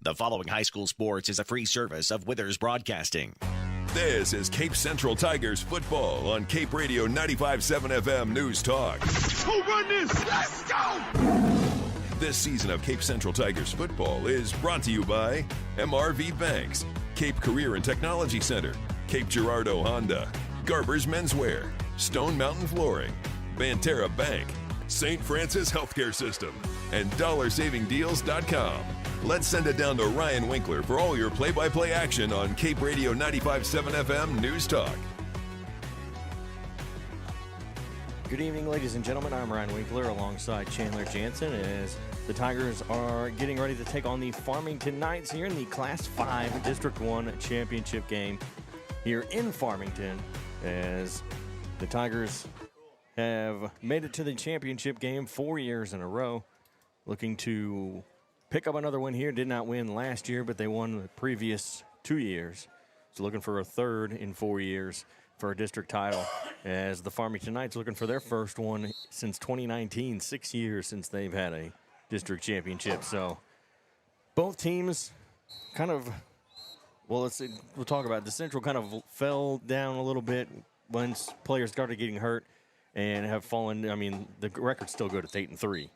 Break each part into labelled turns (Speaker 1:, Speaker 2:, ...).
Speaker 1: The following high school sports is a free service of Withers Broadcasting.
Speaker 2: This is Cape Central Tigers football on Cape Radio 95.7 FM News Talk.
Speaker 3: Who run this? Let's go!
Speaker 2: This season of Cape Central Tigers football is brought to you by MRV Banks, Cape Career and Technology Center, Cape Girardeau Honda, Garber's Menswear, Stone Mountain Flooring, Banterra Bank, St. Francis Healthcare System, and DollarSavingDeals.com. Let's send it down to Ryan Winkler for all your play-by-play action on Cape Radio 95.7 FM News Talk.
Speaker 4: Good evening, ladies and gentlemen. I'm Ryan Winkler alongside Chandler Jansen as the Tigers are getting ready to take on the Farmington Knights here in the Class 5 District 1 championship game here in Farmington, as the Tigers have made it to the championship game 4 years in a row, looking to pick up another win here. Did not win last year, but they won the previous 2 years. So looking for a third in 4 years for a district title, as the Farmington Knights looking for their first one since 2019, 6 years since they've had a district championship. So both teams kind of, well, we'll talk about it. The Central kind of fell down a little bit once players started getting hurt and have fallen. I mean, the record's still good. It's 8-3.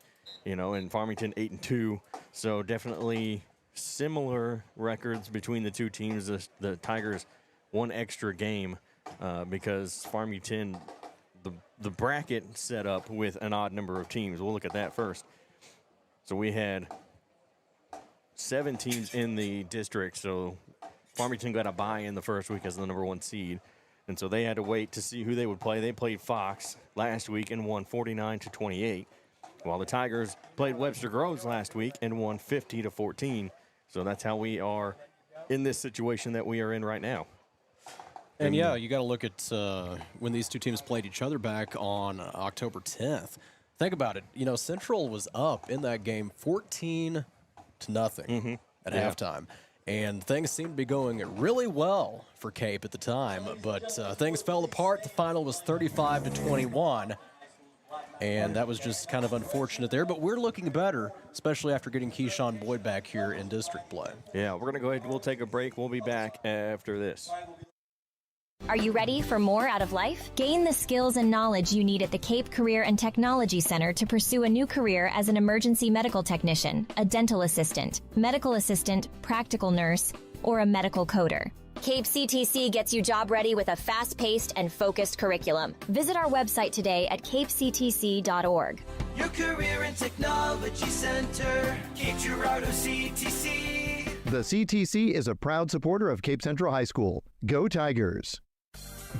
Speaker 4: And Farmington 8-2. So definitely similar records between the two teams. The Tigers one extra game because Farmington, the bracket set up with an odd number of teams. We'll look at that first. So we had 7 teams in the district. So Farmington got a bye in the first week as the number 1 seed. And so they had to wait to see who they would play. They played Fox last week and won 49-28. While the Tigers played Webster Groves last week and won 50-14. So that's how we are in this situation that we are in right now.
Speaker 5: And yeah, you got to look at when these two teams played each other back on October 10th. Think about it. Central was up in that game 14-0 at halftime. And things seemed to be going really well for Cape at the time. But things fell apart. The final was 35-21. And that was just kind of unfortunate there. But we're looking better, especially after getting Keyshawn Boyd back here in district play.
Speaker 4: Yeah, we're going to go ahead and we'll take a break. We'll be back after this.
Speaker 6: Are you ready for more out of life? Gain the skills and knowledge you need at the Cape Career and Technology Center to pursue a new career as an emergency medical technician, a dental assistant, medical assistant, practical nurse, or a medical coder. Cape CTC gets you job ready with a fast-paced and focused curriculum. Visit our website today at capectc.org.
Speaker 7: Your Career and Technology Center, Cape Girardeau CTC.
Speaker 8: The CTC is a proud supporter of Cape Central High School. Go Tigers!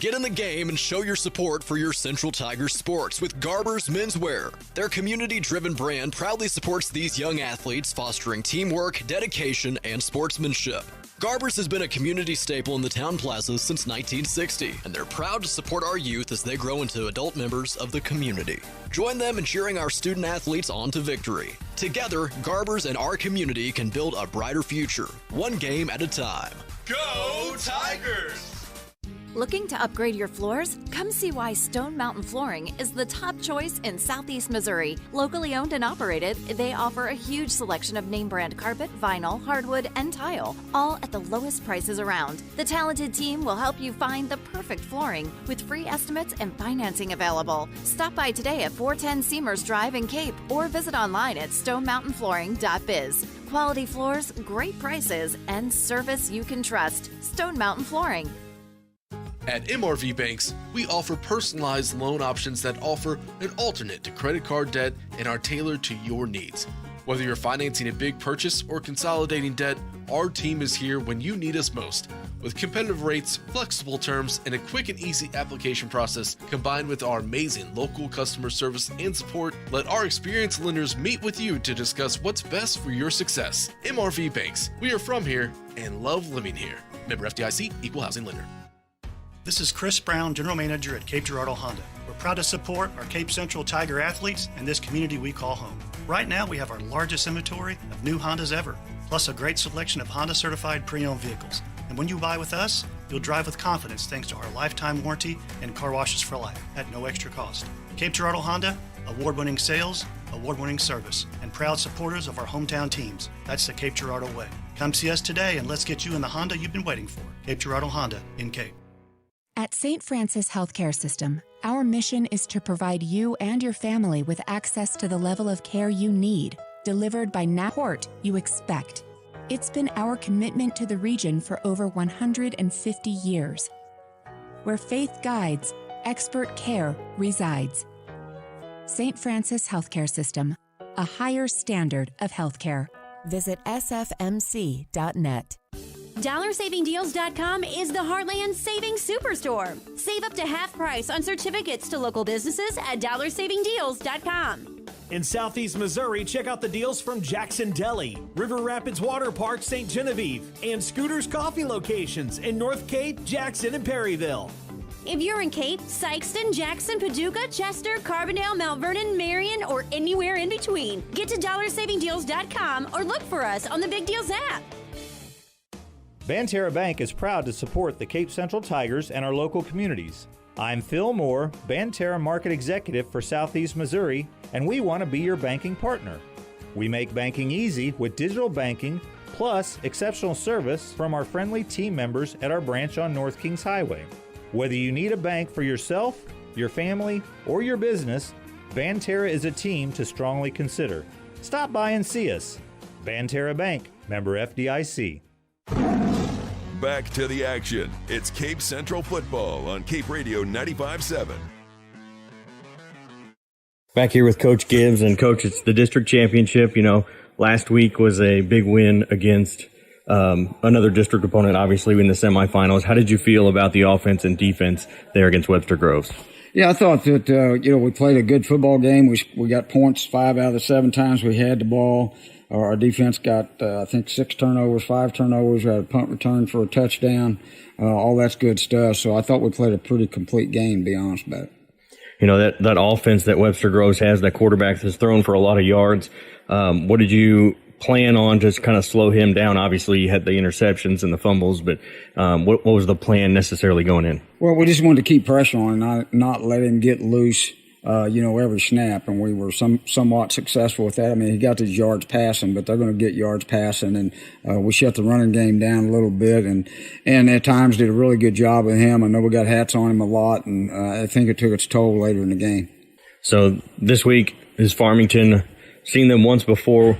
Speaker 9: Get in the game and show your support for your Central Tigers sports with Garber's Menswear. Their community-driven brand proudly supports these young athletes, fostering teamwork, dedication, and sportsmanship. Garber's has been a community staple in the town plazas since 1960, and they're proud to support our youth as they grow into adult members of the community. Join them in cheering our student athletes on to victory. Together, Garber's and our community can build a brighter future, one game at a time.
Speaker 7: Go Tigers!
Speaker 10: Looking to upgrade your floors? Come see why Stone Mountain Flooring is the top choice in Southeast Missouri. Locally owned and operated, they offer a huge selection of name brand carpet, vinyl, hardwood, and tile, all at the lowest prices around. The talented team will help you find the perfect flooring with free estimates and financing available. Stop by today at 410 Seamers Drive in Cape or visit online at stonemountainflooring.biz. Quality floors, great prices, and service you can trust. Stone Mountain Flooring.
Speaker 11: At MRV Banks, we offer personalized loan options that offer an alternate to credit card debt and are tailored to your needs. Whether you're financing a big purchase or consolidating debt, our team is here when you need us most. With competitive rates, flexible terms, and a quick and easy application process, combined with our amazing local customer service and support, let our experienced lenders meet with you to discuss what's best for your success. MRV Banks, we are from here and love living here. Member FDIC, Equal Housing Lender.
Speaker 12: This is Chris Brown, General Manager at Cape Girardeau Honda. We're proud to support our Cape Central Tiger athletes and this community we call home. Right now, we have our largest inventory of new Hondas ever, plus a great selection of Honda certified pre-owned vehicles. And when you buy with us, you'll drive with confidence thanks to our lifetime warranty and car washes for life at no extra cost. Cape Girardeau Honda, award-winning sales, award-winning service, and proud supporters of our hometown teams. That's the Cape Girardeau way. Come see us today and let's get you in the Honda you've been waiting for. Cape Girardeau Honda in Cape.
Speaker 13: At St. Francis Healthcare System, our mission is to provide you and your family with access to the level of care you need, delivered by support you expect. It's been our commitment to the region for over 150 years. Where faith guides, expert care resides. St. Francis Healthcare System, a higher standard of healthcare.
Speaker 14: Visit sfmc.net.
Speaker 15: DollarSavingDeals.com is the Heartland Savings Superstore. Save up to half price on certificates to local businesses at DollarSavingDeals.com.
Speaker 16: In Southeast Missouri, check out the deals from Jackson Deli, River Rapids Water Park, St. Genevieve, and Scooter's Coffee locations in North Cape, Jackson, and Perryville.
Speaker 15: If you're in Cape, Sykeston, Jackson, Paducah, Chester, Carbondale, Mount Vernon, Marion, or anywhere in between, get to DollarSavingDeals.com or look for us on the Big Deals app.
Speaker 17: Banterra Bank is proud to support the Cape Central Tigers and our local communities. I'm Phil Moore, Banterra Market Executive for Southeast Missouri, and we want to be your banking partner. We make banking easy with digital banking, plus exceptional service from our friendly team members at our branch on North Kings Highway. Whether you need a bank for yourself, your family, or your business, Banterra is a team to strongly consider. Stop by and see us. Banterra Bank, member FDIC.
Speaker 2: Back to the action. It's Cape Central football on Cape Radio 95.7.
Speaker 4: Back here with Coach Gibbs, and Coach, it's the district championship. You know, last week was a big win against another district opponent, obviously, in the semifinals. How did you feel about the offense and defense there against Webster Groves?
Speaker 18: Yeah, I thought that, we played a good football game. We got points 5 out of the 7 times we had the ball. Our defense got, 6 turnovers, 5 turnovers. We had a punt return for a touchdown. All that's good stuff. So I thought we played a pretty complete game, to be honest about it.
Speaker 4: You know, that offense that Webster Groves has, that quarterback has thrown for a lot of yards. What did you plan on to kind of slow him down? Obviously, you had the interceptions and the fumbles, but what was the plan necessarily going in?
Speaker 18: Well, we just wanted to keep pressure on him, not let him get loose, every snap, and we were somewhat successful with that. I mean, he got these yards passing, but they're going to get yards passing, and we shut the running game down a little bit, and at times did a really good job with him. I know we got hats on him a lot, and I think it took its toll later in the game.
Speaker 4: So this week is Farmington. Seen them once before,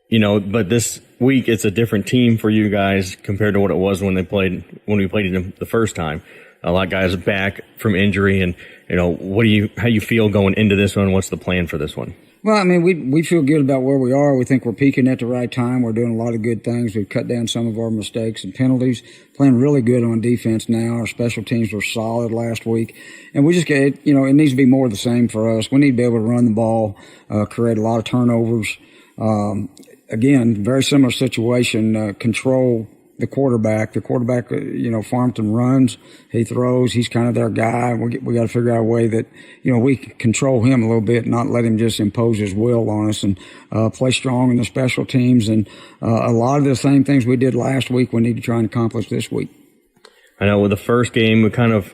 Speaker 4: but this week it's a different team for you guys compared to what it was when we played them the first time. A lot of guys are back from injury, and how you feel going into this one? What's the plan for this one?
Speaker 18: Well, I mean, we feel good about where we are. We think we're peaking at the right time. We're doing a lot of good things. We've cut down some of our mistakes and penalties. Playing really good on defense now. Our special teams were solid last week, and we just get it needs to be more of the same for us. We need to be able to run the ball, create a lot of turnovers. Again, very similar situation. Control the quarterback. The quarterback, Farmington runs, he throws. He's kind of their guy. We got to figure out a way that we can control him a little bit, not let him just impose his will on us, and play strong in the special teams. And a lot of the same things we did last week, we need to try and accomplish this week.
Speaker 4: I know with the first game, we kind of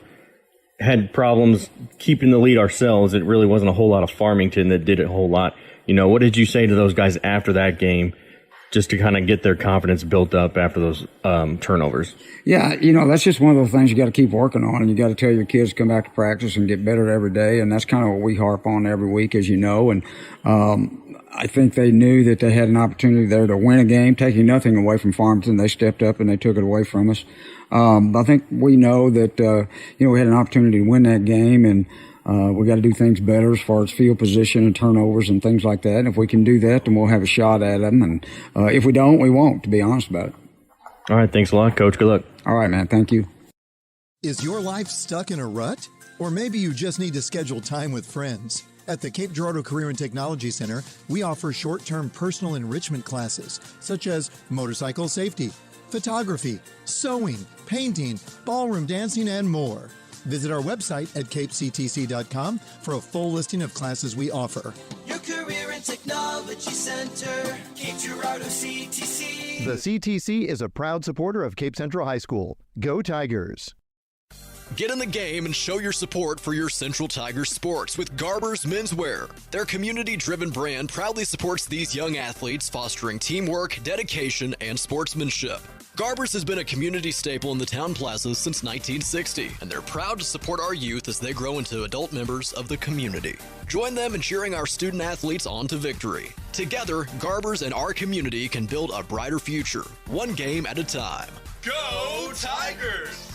Speaker 4: had problems keeping the lead ourselves. It really wasn't a whole lot of Farmington that did it a whole lot. What did you say to those guys after that game, just to kind of get their confidence built up after those turnovers?
Speaker 18: Yeah, that's just one of those things you got to keep working on, and you got to tell your kids to come back to practice and get better every day, and that's kind of what we harp on every week, as you know. And I think they knew that they had an opportunity there to win a game, taking nothing away from Farmington. They stepped up and they took it away from us. I think we know that we had an opportunity to win that game, and we got to do things better as far as field position and turnovers and things like that. And if we can do that, then we'll have a shot at them. And if we don't, we won't, to be honest about it.
Speaker 4: All right. Thanks a lot, Coach. Good luck.
Speaker 18: All right, man. Thank you.
Speaker 19: Is your life stuck in a rut? Or maybe you just need to schedule time with friends. At the Cape Girardeau Career and Technology Center, we offer short-term personal enrichment classes, such as motorcycle safety, photography, sewing, painting, ballroom dancing, and more. Visit our website at capectc.com for a full listing of classes we offer.
Speaker 7: Your Career and Technology Center, Cape Girardeau CTC.
Speaker 8: The CTC is a proud supporter of Cape Central High School. Go Tigers!
Speaker 9: Get in the game and show your support for your Central Tigers sports with Garber's Menswear. Their community-driven brand proudly supports these young athletes, fostering teamwork, dedication, and sportsmanship. Garber's has been a community staple in the town plazas since 1960, and they're proud to support our youth as they grow into adult members of the community. Join them in cheering our student athletes on to victory. Together, Garber's and our community can build a brighter future, one game at a time.
Speaker 7: Go Tigers!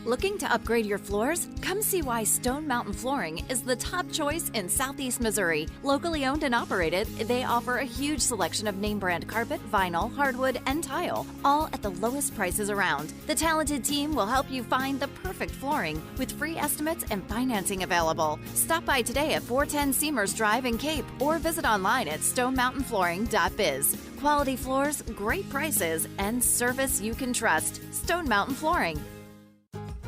Speaker 10: Looking to upgrade your floors? Come see why Stone Mountain Flooring is the top choice in Southeast Missouri. Locally owned and operated, they offer a huge selection of name brand carpet, vinyl, hardwood, and tile, all at the lowest prices around. The talented team will help you find the perfect flooring with free estimates and financing available. Stop by today at 410 Seamers Drive in Cape or visit online at stonemountainflooring.biz. Quality floors, great prices, and service you can trust. Stone Mountain Flooring.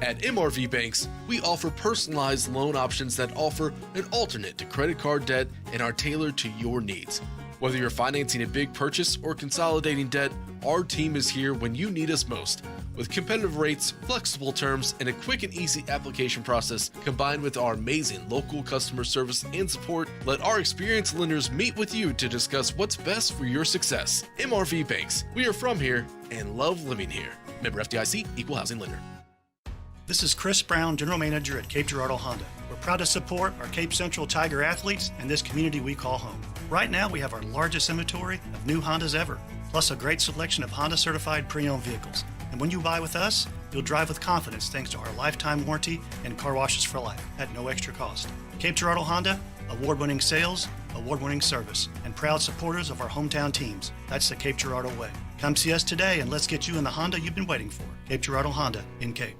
Speaker 11: At MRV Banks, we offer personalized loan options that offer an alternate to credit card debt and are tailored to your needs. Whether you're financing a big purchase or consolidating debt, our team is here when you need us most. With competitive rates, flexible terms, and a quick and easy application process, combined with our amazing local customer service and support, let our experienced lenders meet with you to discuss what's best for your success. MRV Banks, we are from here and love living here. Member FDIC, Equal Housing Lender.
Speaker 12: This is Chris Brown, General Manager at Cape Girardeau Honda. We're proud to support our Cape Central Tiger athletes and this community we call home. Right now, we have our largest inventory of new Hondas ever, plus a great selection of Honda-certified pre-owned vehicles. And when you buy with us, you'll drive with confidence thanks to our lifetime warranty and car washes for life at no extra cost. Cape Girardeau Honda, award-winning sales, award-winning service, and proud supporters of our hometown teams. That's the Cape Girardeau way. Come see us today and let's get you in the Honda you've been waiting for. Cape Girardeau Honda in Cape.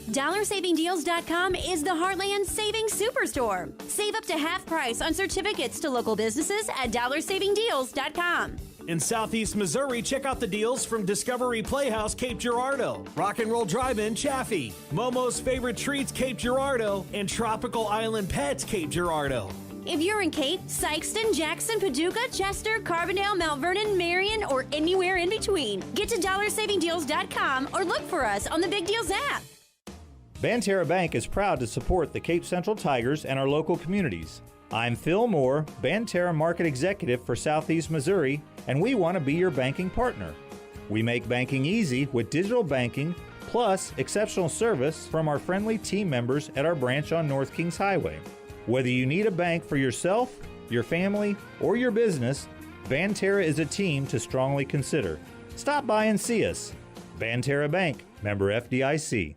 Speaker 15: DollarSavingDeals.com is the Heartland Savings Superstore. Save up to half price on certificates to local businesses at DollarSavingDeals.com.
Speaker 16: In Southeast Missouri, check out the deals from Discovery Playhouse Cape Girardeau, Rock and Roll Drive-In Chaffee, Momo's Favorite Treats Cape Girardeau, and Tropical Island Pets Cape Girardeau.
Speaker 15: If you're in Cape, Sykeston, Jackson, Paducah, Chester, Carbondale, Mount Vernon, Marion, or anywhere in between, get to DollarSavingDeals.com or look for us on the Big Deals app.
Speaker 17: Banterra Bank is proud to support the Cape Central Tigers and our local communities. I'm Phil Moore, Banterra Market Executive for Southeast Missouri, and we want to be your banking partner. We make banking easy with digital banking, plus exceptional service from our friendly team members at our branch on North Kings Highway. Whether you need a bank for yourself, your family, or your business, Banterra is a team to strongly consider. Stop by and see us. Banterra Bank, member FDIC.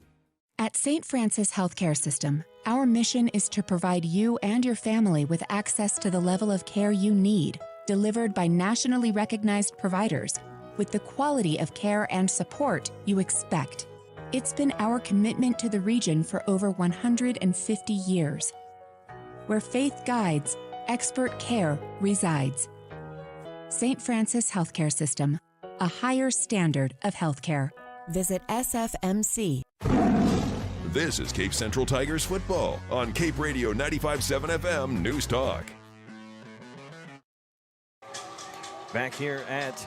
Speaker 13: At St. Francis Healthcare System, our mission is to provide you and your family with access to the level of care you need, delivered by nationally recognized providers, with the quality of care and support you expect. It's been our commitment to the region for over 150 years. Where faith guides, expert care resides. St. Francis Healthcare System, a higher standard of healthcare.
Speaker 14: Visit SFMC.
Speaker 2: This is Cape Central Tigers football on Cape Radio 95.7 FM News Talk.
Speaker 4: Back here at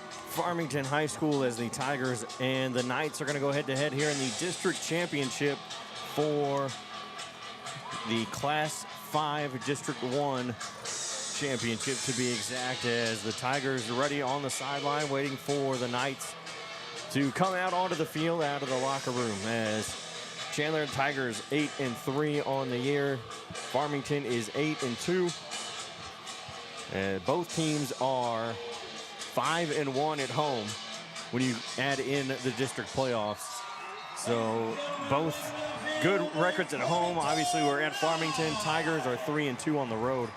Speaker 4: Farmington High School as the Tigers and the Knights are going to go head-to-head here in the district championship for the Class 5 District 1 championship, to be exact, as the Tigers are ready on the sideline waiting for the Knights to come out onto the field, out of the locker room, as Chandler Tigers 8-3 on the year. Farmington is 8-2. And both teams are 5-1 at home when you add in the district playoffs. So both good records at home. Obviously, we're at Farmington. Tigers are 3-2 on the road.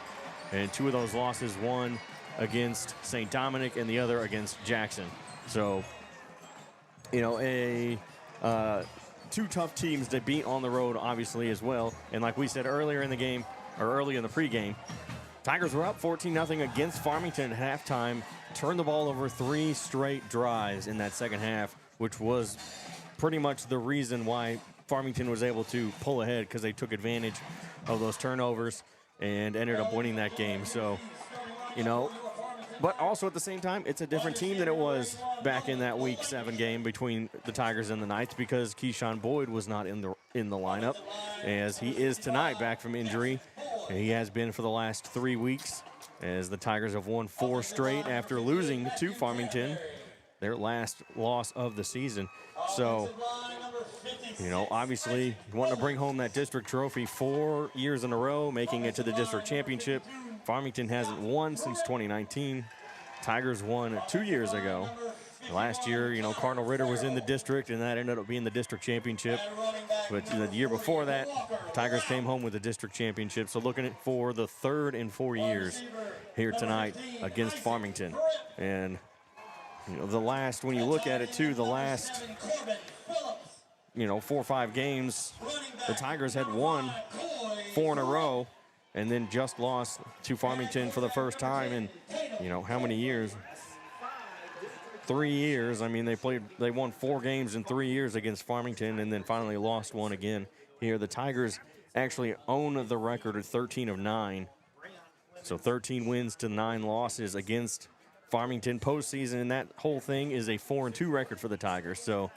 Speaker 4: And two of those losses, one against St. Dominic and the other against Jackson. So, you know, two tough teams to beat on the road, obviously, as well. And like we said earlier in the game, or early in the pregame, Tigers were up 14-0 against Farmington at halftime, turned the ball over 3 straight drives in that second half, which was pretty much the reason why Farmington was able to pull ahead, because they took advantage of those turnovers and ended up winning that game. So, you know, But also at the same time, it's a different team than it was back in that Week 7 game between the Tigers and the Knights because Keyshawn Boyd was not in the lineup, as he is tonight back from injury. And he has been for the last 3 weeks, as the Tigers have won 4 straight after losing to Farmington, their last loss of the season. So, obviously wanting to bring home that district trophy 4 years in a row, making it to the district championship. Farmington hasn't won since 2019. Tigers won 2 years ago. Last year, Cardinal Ritter was in the district, and that ended up being the district championship. But the year before that, Tigers came home with the district championship. So looking for the 3rd in 4 years here tonight against Farmington. And, when you look at it, too, the last, 4 or 5 games, the Tigers had won 4 in a row, and then just lost to Farmington for the first time in, how many years? 3 years. I mean, they won 4 games in 3 years against Farmington and then finally lost one again here. The Tigers actually own the record of 13 of 9. So 13 wins to 9 losses against Farmington postseason, and that whole thing is a 4-2 record for the Tigers. So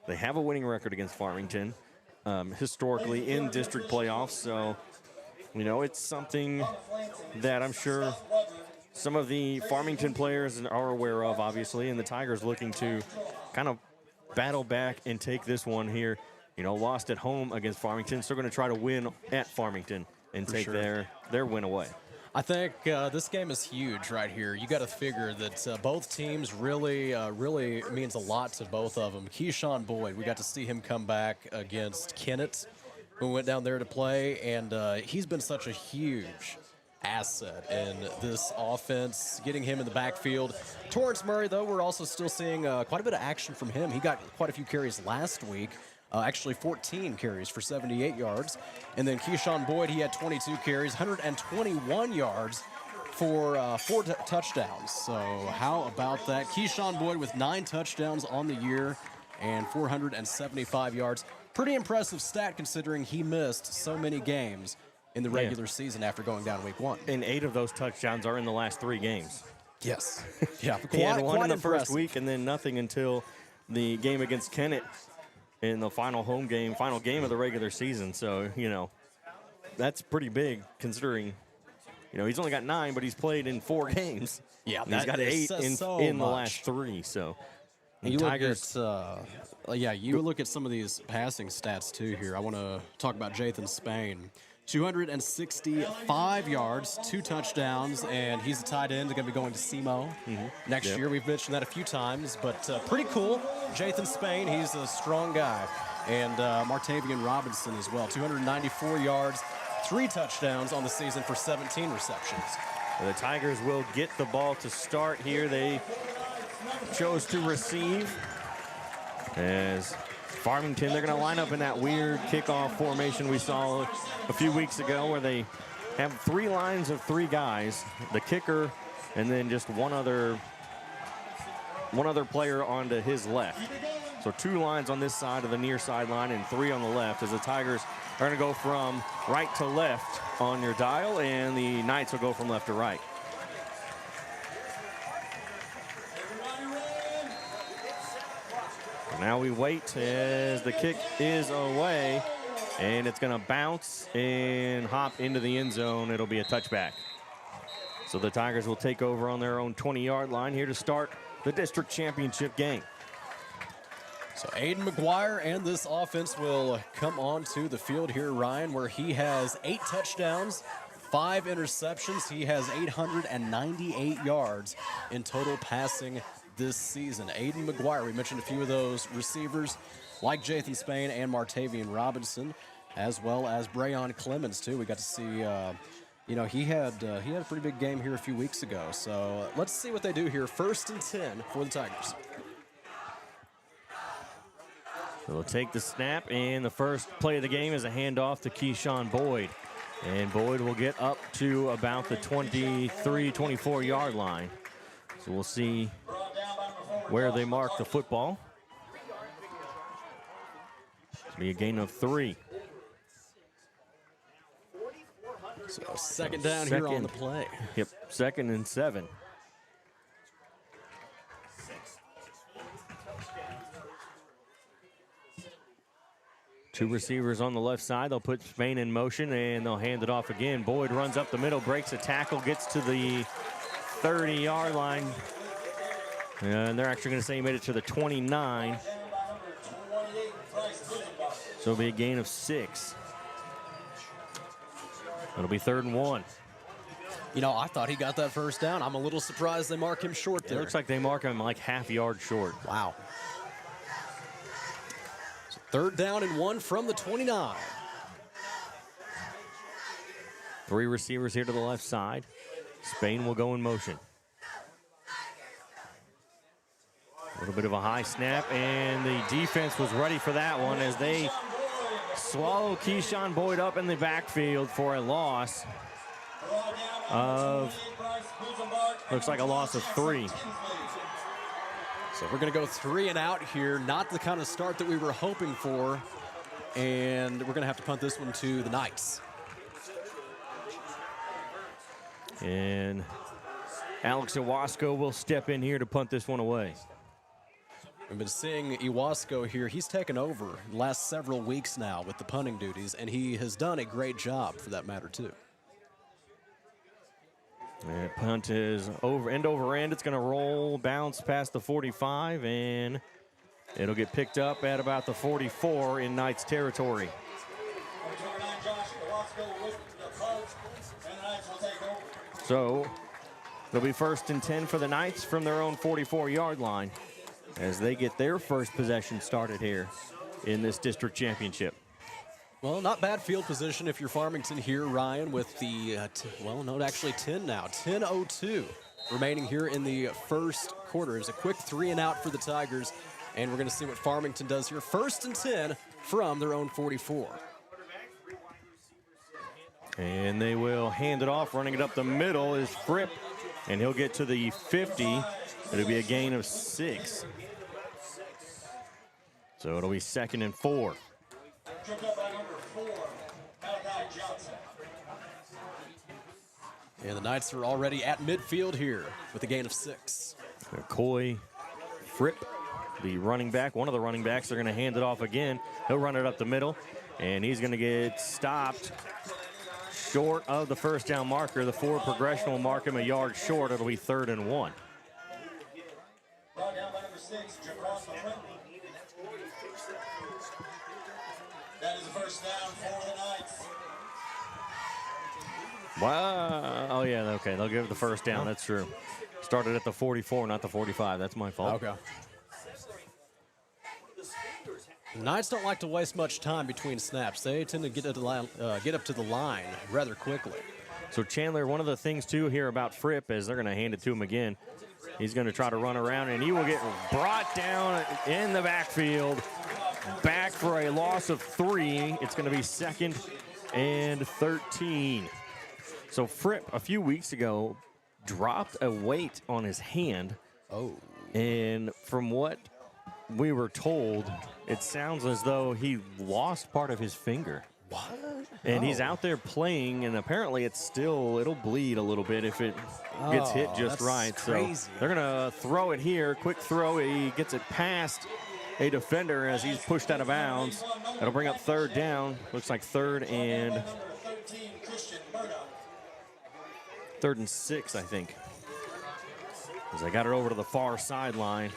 Speaker 4: they have a winning record against Farmington historically in district playoffs. So, it's something that I'm sure some of the Farmington players are aware of, obviously, and the Tigers looking to kind of battle back and take this one here. Lost at home against Farmington, so they're going to try to win at Farmington and take their win away.
Speaker 5: I think this game is huge right here. You got to figure that both teams really means a lot to both of them. Keyshawn Boyd, we got to see him come back against Kennett, who went down there to play, and he's been such a huge asset in this offense, getting him in the backfield. Torrance Murray, though, we're also still seeing quite a bit of action from him. He got quite a few carries last week. Actually 14 carries for 78 yards. And then Keyshawn Boyd, he had 22 carries, 121 yards for 4 touchdowns. So how about that? Keyshawn Boyd with 9 touchdowns on the year and 475 yards. Pretty impressive stat considering he missed so many games in the regular season after going down Week 1.
Speaker 4: And 8 of those touchdowns are in the last 3 games.
Speaker 5: Yes. Yeah,
Speaker 4: he had one in the first week and then nothing until the game against Kennett in the final game of the regular season. So, that's pretty big considering, he's only got 9, but he's played in 4 games.
Speaker 5: Yeah,
Speaker 4: and he's got 8 in the last 3. So,
Speaker 5: you Tigers. Look at some of these passing stats too here. I want to talk about Jathan Spain. 265 yards, 2 touchdowns, and he's a tight end. They're going to be going to SEMO next year. We've mentioned that a few times, but pretty cool. Jathan Spain, he's a strong guy. And Martavian Robinson as well. 294 yards, 3 touchdowns on the season for 17 receptions.
Speaker 4: The Tigers will get the ball to start here. They chose to receive as Farmington, they're going to line up in that weird kickoff formation we saw a few weeks ago where they have 3 lines of 3 guys, the kicker, and then just one other player onto his left. So 2 lines on this side of the near sideline and 3 on the left as the Tigers are going to go from right to left on your dial, and the Knights will go from left to right. Now we wait as the kick is away, and it's going to bounce and hop into the end zone. It'll be a touchback. So the Tigers will take over on their own 20-yard line here to start the district championship game.
Speaker 5: So Aiden McGuire and this offense will come onto the field here, Ryan, where he has 8 touchdowns, 5 interceptions. He has 898 yards in total passing this season. Aiden McGuire, we mentioned a few of those receivers like Jathan Spain and Martavian Robinson, as well as Brayon Clemens too. We got to see, he had a pretty big game here a few weeks ago. So let's see what they do here. 1st and 10 for the Tigers.
Speaker 4: They'll take the snap, and the first play of the game is a handoff to Keyshawn Boyd. And Boyd will get up to about the 23, 24-yard line. So we'll see where they mark the football. It'll be a gain of 3.
Speaker 5: So second down here on the play.
Speaker 4: Yep, 2nd and 7. Two receivers on the left side. They'll put Spain in motion, and they'll hand it off again. Boyd runs up the middle, breaks a tackle, gets to the 30-yard line. And they're actually going to say he made it to the 29. So it'll be a gain of 6. It'll be 3rd and 1.
Speaker 5: You know, I thought he got that first down. I'm a little surprised they mark him short there.
Speaker 4: It looks like they mark him like half yard short.
Speaker 5: Wow. So 3rd down and 1 from the 29.
Speaker 4: 3 receivers here to the left side. Spain will go in motion. A little bit of a high snap, and the defense was ready for that one as they swallow Keyshawn Boyd up in the backfield for a loss of, looks like a loss of 3.
Speaker 5: So we're going to go 3 and out here. Not the kind of start that we were hoping for, and we're going to have to punt this one to the Knights.
Speaker 4: And Alex Iwasco will step in here to punt this one away.
Speaker 5: We've been seeing Iwasco here. He's taken over the last several weeks now with the punting duties, and he has done a great job for that matter, too.
Speaker 4: And punt is over end. It's going to roll, bounce past the 45, and it'll get picked up at about the 44 in Knights territory. So it'll be 1st and 10 for the Knights from their own 44-yard line as they get their first possession started here in this district championship.
Speaker 5: Well, not bad field position if you're Farmington here, Ryan, with the, 10 now. 10:02 remaining here in the first quarter. It's a quick 3 and out for the Tigers, and we're going to see what Farmington does here. 1st and 10 from their own 44.
Speaker 4: And they will hand it off. Running it up the middle is Fripp, and he'll get to the 50. It'll be a gain of 6. So it'll be 2nd and 4.
Speaker 5: And the Knights are already at midfield here with a gain of 6.
Speaker 4: Coy Fripp, the running back, one of the running backs, they're going to hand it off again. He'll run it up the middle, and he's going to get stopped short of the first down marker. The forward progression will mark him a yard short. It'll be 3rd and 1.
Speaker 3: That is a first down for the Knights.
Speaker 4: Wow. Oh, yeah, okay. They'll give it the first down. That's true. Started at the 44, not the 45. That's my fault.
Speaker 5: Okay. The Knights don't like to waste much time between snaps. They tend to get up to the line rather quickly.
Speaker 4: So, Chandler, one of the things, too, here about Fripp is they're going to hand it to him again. He's going to try to run around, and he will get brought down in the backfield. Back for a loss of 3. It's going to be 2nd and 13. So Fripp, a few weeks ago, dropped a weight on his hand.
Speaker 5: Oh.
Speaker 4: And from what we were told, it sounds as though he lost part of his finger.
Speaker 5: What?
Speaker 4: And he's out there playing, and apparently it'll bleed a little bit if it gets hit just right.
Speaker 5: Crazy.
Speaker 4: So they're going to throw it here. Quick throw. He gets it past a defender as he's pushed out of bounds. That'll bring up 3rd down. Looks like 3rd and 6, I think. As they got it over to the far sideline.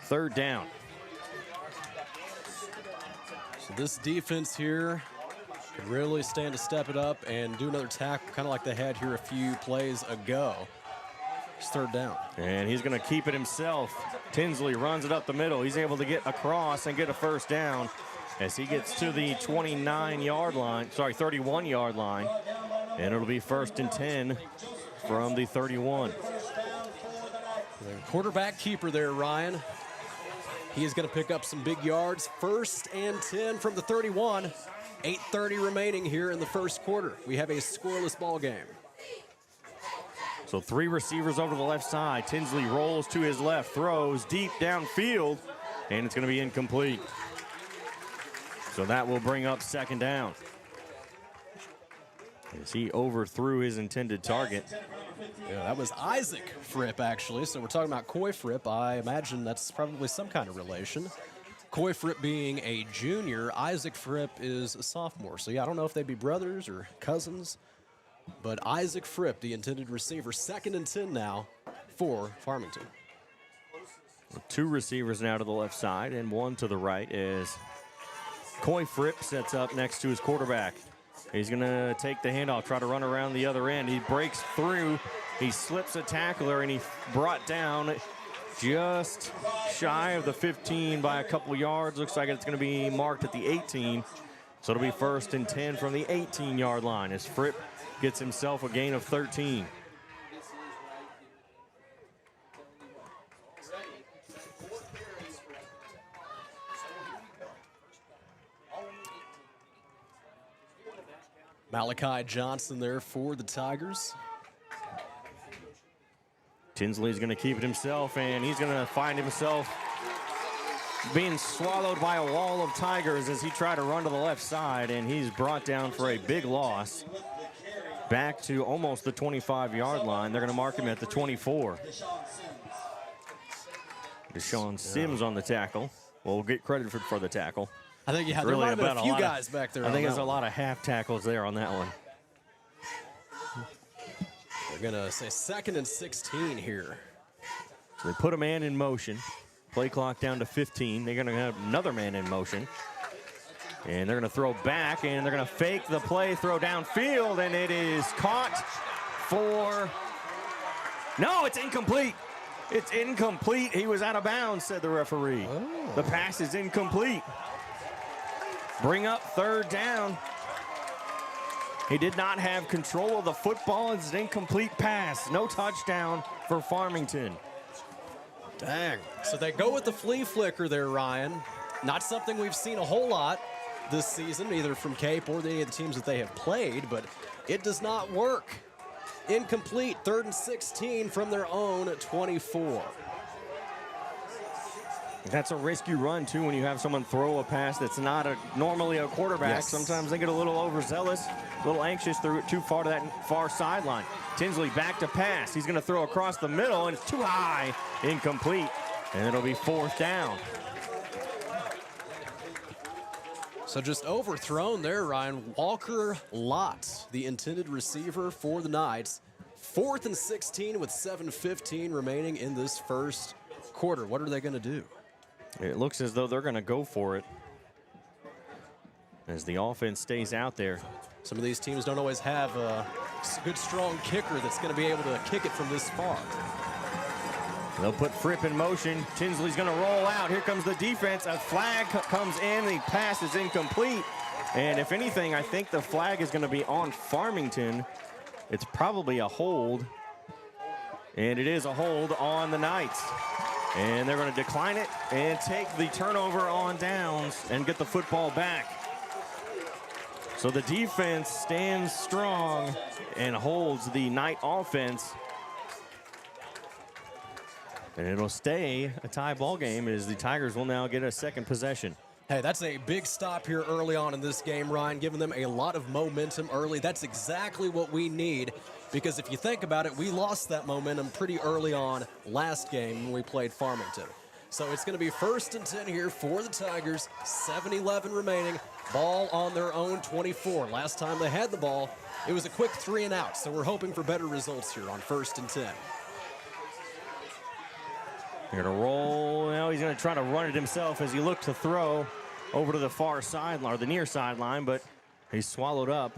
Speaker 4: 3rd down.
Speaker 5: So this defense here could really stand to step it up and do another tackle, kind of like they had here a few plays ago. It's 3rd down.
Speaker 4: And he's going to keep it himself. Tinsley runs it up the middle. He's able to get across and get a first down as he gets to the 31-yard line. And it'll be 1st and 10 from the 31.
Speaker 5: The quarterback keeper there, Ryan. He is going to pick up some big yards. 1st and 10 from the 31. 8:30 remaining here in the first quarter. We have a scoreless ball game.
Speaker 4: So 3 receivers over to the left side. Tinsley rolls to his left, throws deep downfield, and it's going to be incomplete. So that will bring up 2nd down. As he overthrew his intended target.
Speaker 5: Yeah, that was Isaac Fripp, actually. So we're talking about Coy Fripp. I imagine that's probably some kind of relation. Coy Fripp being a junior, Isaac Fripp is a sophomore. So, yeah, I don't know if they'd be brothers or cousins. But Isaac Fripp, the intended receiver, 2nd and 10 now for Farmington.
Speaker 4: 2 receivers now to the left side and 1 to the right as Coy Fripp sets up next to his quarterback. He's going to take the handoff, try to run around the other end. He breaks through. He slips a tackler, and he brought down just shy of the 15 by a couple yards. Looks like it's going to be marked at the 18. So it'll be 1st and 10 from the 18-yard line as Fripp gets himself a gain of 13.
Speaker 5: Malachi Johnson there for the Tigers.
Speaker 4: Tinsley's going to keep it himself, and he's going to find himself being swallowed by a wall of Tigers as he tried to run to the left side, and he's brought down for a big loss. Back to almost the 25-yard line. They're going to mark him at the 24. Deshaun Sims on the tackle. Well, we'll get credit for the tackle.
Speaker 5: I think there might have been a few guys back there.
Speaker 4: I think there's a lot of half tackles there on that one.
Speaker 5: They're going to say 2nd and 16 here.
Speaker 4: So they put a man in motion. Play clock down to 15. They're going to have another man in motion. And they're going to throw back, and they're going to fake the play, throw downfield, and it is caught for... No, it's incomplete. It's incomplete. He was out of bounds, said the referee. Oh. The pass is incomplete. Bring up 3rd down. He did not have control of the football. It's an incomplete pass. No touchdown for Farmington.
Speaker 5: Dang. So they go with the flea flicker there, Ryan. Not something we've seen a whole lot this season, either from Cape or any of the teams that they have played, but it does not work. Incomplete, 3rd and 16 from their own 24.
Speaker 4: That's a risky run, too, when you have someone throw a pass that's not normally a quarterback.
Speaker 5: Yes.
Speaker 4: Sometimes they get a little overzealous, a little anxious, threw it too far to that far sideline. Tinsley back to pass. He's going to throw across the middle, and it's too high, incomplete, and it'll be 4th down.
Speaker 5: So just overthrown there, Ryan. Walker Lott, the intended receiver for the Knights. 4th and 16 with 7:15 remaining in this first quarter. What are they going to do?
Speaker 4: It looks as though they're going to go for it as the offense stays out there.
Speaker 5: Some of these teams don't always have a good, strong kicker that's going to be able to kick it from this far.
Speaker 4: They'll put Fripp in motion. Tinsley's going to roll out. Here comes the defense. A flag comes in. The pass is incomplete. And if anything, I think the flag is going to be on Farmington. It's probably a hold. And it is a hold on the Knights. And they're going to decline it and take the turnover on downs and get the football back. So the defense stands strong and holds the Knight offense. And it'll stay a tie ball game as the Tigers will now get a second possession.
Speaker 5: Hey, that's a big stop here early on in this game, Ryan, giving them a lot of momentum early. That's exactly what we need, because if you think about it, we lost that momentum pretty early on last game when we played Farmington. So it's going to be 1st and 10 here for the Tigers, 7:11 remaining, ball on their own 24. Last time they had the ball, it was a quick 3 and out, so we're hoping for better results here on 1st and 10.
Speaker 4: They're going to roll. Now he's going to try to run it himself as he looked to throw over to the far sideline, or the near sideline, but he's swallowed up,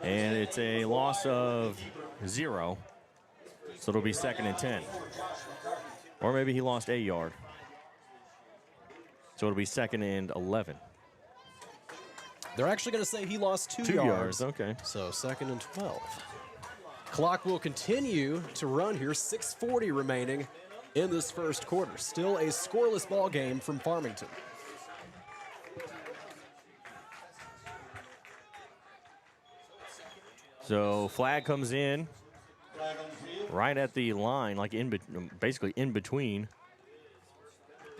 Speaker 4: and it's a loss of 0. So it'll be 2nd and 10. Or maybe he lost a yard. So it'll be 2nd and 11.
Speaker 5: They're actually going to say he lost 2
Speaker 4: yards. Okay.
Speaker 5: So 2nd and 12. Clock will continue to run here, 6:40 remaining in this first quarter. Still a scoreless ball game from Farmington.
Speaker 4: So flag comes in right at the line, like basically in between.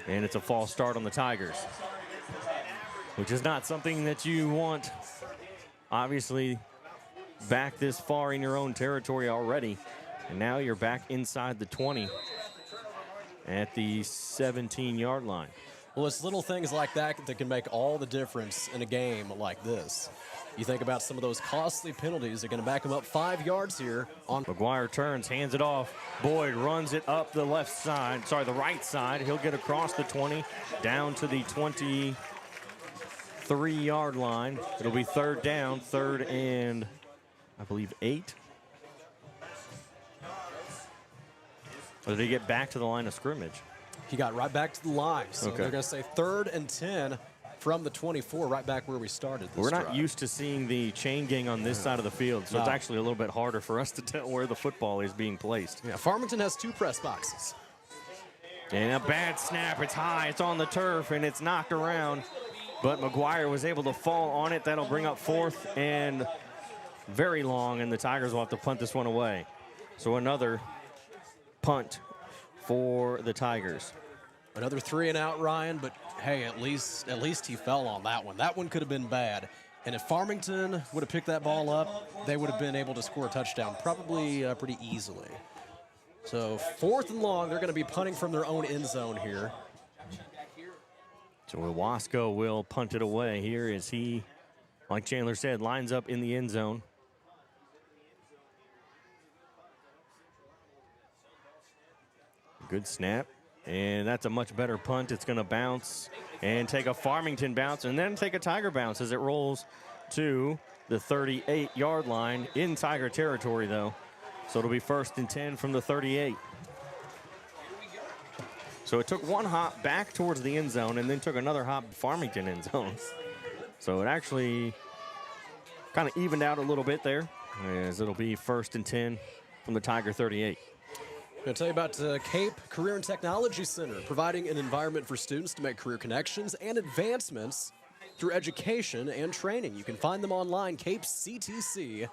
Speaker 4: And it's a false start on the Tigers, which is not something that you want, obviously, back this far in your own territory already. And now you're back inside the 20 at the 17-yard line.
Speaker 5: Well, it's little things like that that can make all the difference in a game like this. You think about some of those costly penalties. They're going to back him up 5 yards here.
Speaker 4: McGuire turns, hands it off. Boyd runs it up the right side. He'll get across the 20, down to the 23-yard line. It'll be third down, 3rd and, I believe, 8. Or did he get back to the line of scrimmage?
Speaker 5: He got right back to the line. So
Speaker 4: okay.
Speaker 5: They're going to say 3rd and 10 from the 24, right back where we started this
Speaker 4: We're not
Speaker 5: drive.
Speaker 4: used to seeing the chain gang on this side of the field, so it's actually a little bit harder for us to tell where the football is being placed.
Speaker 5: Yeah, Farmington has 2 press boxes.
Speaker 4: And a bad snap. It's high. It's on the turf, and it's knocked around. But McGuire was able to fall on it. That'll bring up 4th and very long, and the Tigers will have to punt this one away. So another punt for the Tigers.
Speaker 5: Another 3-and-out, Ryan, but hey, at least he fell on that one. That one could have been bad. And if Farmington would have picked that ball up, they would have been able to score a touchdown probably pretty easily. So 4th and long, they're going to be punting from their own end zone here.
Speaker 4: So Wasco will punt it away here as he, like Chandler said, lines up in the end zone. Good snap. And that's a much better punt. It's going to bounce and take a Farmington bounce and then take a Tiger bounce as it rolls to the 38-yard line in Tiger territory, though. So it'll be 1st and 10 from the 38. So it took one hop back towards the end zone and then took another hop Farmington end zone. So it actually kind of evened out a little bit there as it'll be 1st and 10 from the Tiger 38.
Speaker 5: I'm going to tell you about Cape Career and Technology Center, providing an environment for students to make career connections and advancements through education and training. You can find them online, capectc.com.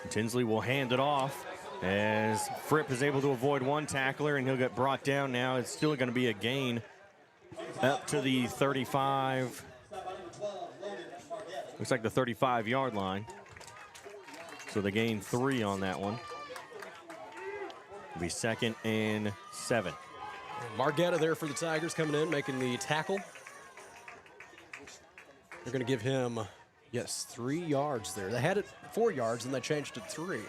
Speaker 4: Tinsley will hand it off as Fripp is able to avoid one tackler, and he'll get brought down now. It's still going to be a gain up to the 35. Looks like the 35-yard line. So they gain 3 on that one. It'll be 2nd and 7.
Speaker 5: Margetta there for the Tigers coming in, making the tackle. They're going to give him, 3 yards there. They had it 4 yards, and they changed it 3.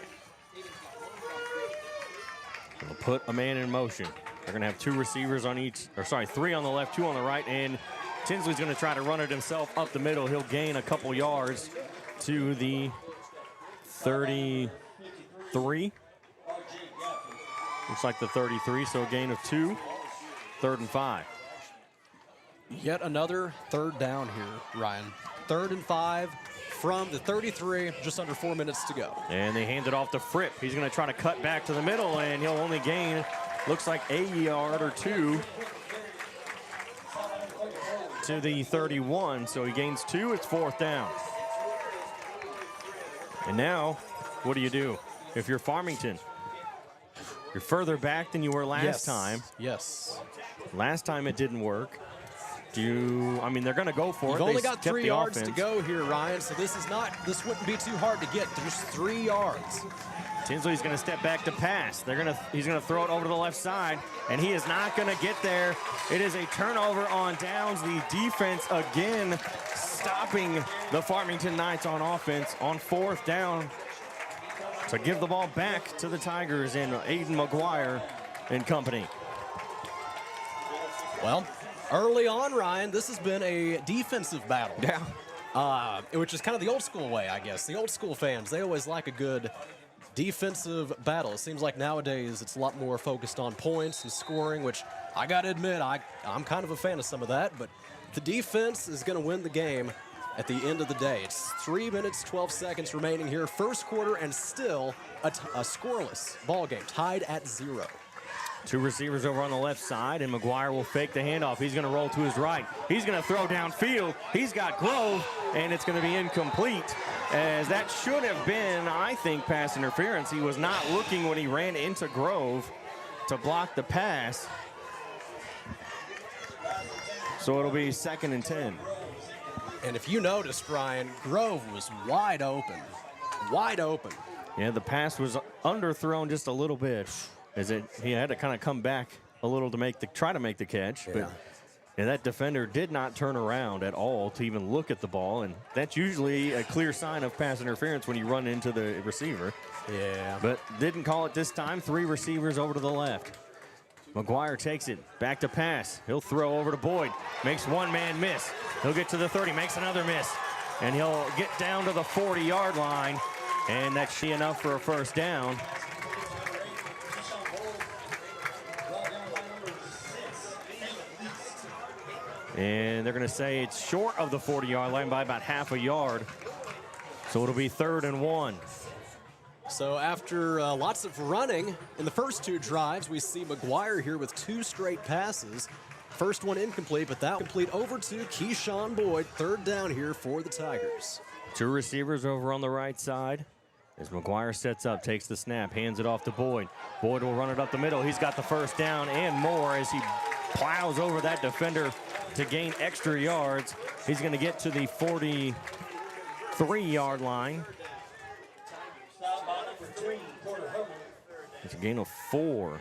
Speaker 4: They'll put a man in motion. They're going to have 2 receivers on each, 3 on the left, 2 on the right, and Tinsley's going to try to run it himself up the middle. He'll gain a couple yards to the 33. Looks like the 33, so a gain of 2. 3rd and 5.
Speaker 5: Yet another 3rd down here, Ryan. 3rd and 5 from the 33, just under 4 minutes to go.
Speaker 4: And they hand it off to Fripp. He's going to try to cut back to the middle, and he'll only gain, looks like a yard or 2 to the 31. So he gains 2. It's 4th down. And now, what do? If you're Farmington, you're further back than you were last time.
Speaker 5: Yes.
Speaker 4: Last time it didn't work. They're going to go for it.
Speaker 5: You've only got 3 yards to go here, Ryan, so this wouldn't be too hard to get. There's 3 yards.
Speaker 4: Tinsley's going to step back to pass. He's going to throw it over to the left side, and he is not going to get there. It is a turnover on downs. The defense again stopping the Farmington Knights on offense on 4th down to give the ball back to the Tigers and Aiden McGuire and company.
Speaker 5: Well, early on, Ryan, this has been a defensive battle.
Speaker 4: Yeah.
Speaker 5: Which is kind of the old school way, I guess. The old school fans, they always like a good defensive battle. It seems like nowadays it's a lot more focused on points and scoring, which I got to admit, I'm kind of a fan of some of that, but the defense is going to win the game at the end of the day. It's 3 minutes, 12 seconds remaining here. First quarter, and still a scoreless ball game, tied at 0.
Speaker 4: 2 receivers over on the left side, and McGuire will fake the handoff. He's going to roll to his right. He's going to throw downfield. He's got Grove, and it's going to be incomplete, as that should have been, I think, pass interference. He was not looking when he ran into Grove to block the pass. So it'll be 2nd and 10.
Speaker 5: And if you noticed, Ryan, Grove was wide open. Wide open.
Speaker 4: Yeah, the pass was underthrown just a little bit, as he had to kind of come back a little to try to make the catch, but that defender did not turn around at all to even look at the ball, and that's usually a clear sign of pass interference when you run into the receiver.
Speaker 5: Yeah.
Speaker 4: But didn't call it this time. 3 receivers over to the left. McGuire takes it, back to pass. He'll throw over to Boyd, makes one man miss. He'll get to the 30, makes another miss, and he'll get down to the 40-yard line, and that's enough for a first down. And they're going to say it's short of the 40-yard line by about half a yard. So it'll be 3rd and 1.
Speaker 5: So after lots of running in the first 2 drives, we see McGuire here with 2 straight passes. First one incomplete, but that complete over to Keyshawn Boyd. 3rd down here for the Tigers.
Speaker 4: 2 receivers over on the right side. As McGuire sets up, takes the snap, hands it off to Boyd. Boyd will run it up the middle. He's got the first down and more as he plows over that defender to gain extra yards. He's going to get to the 43-yard line. It's a gain of 4.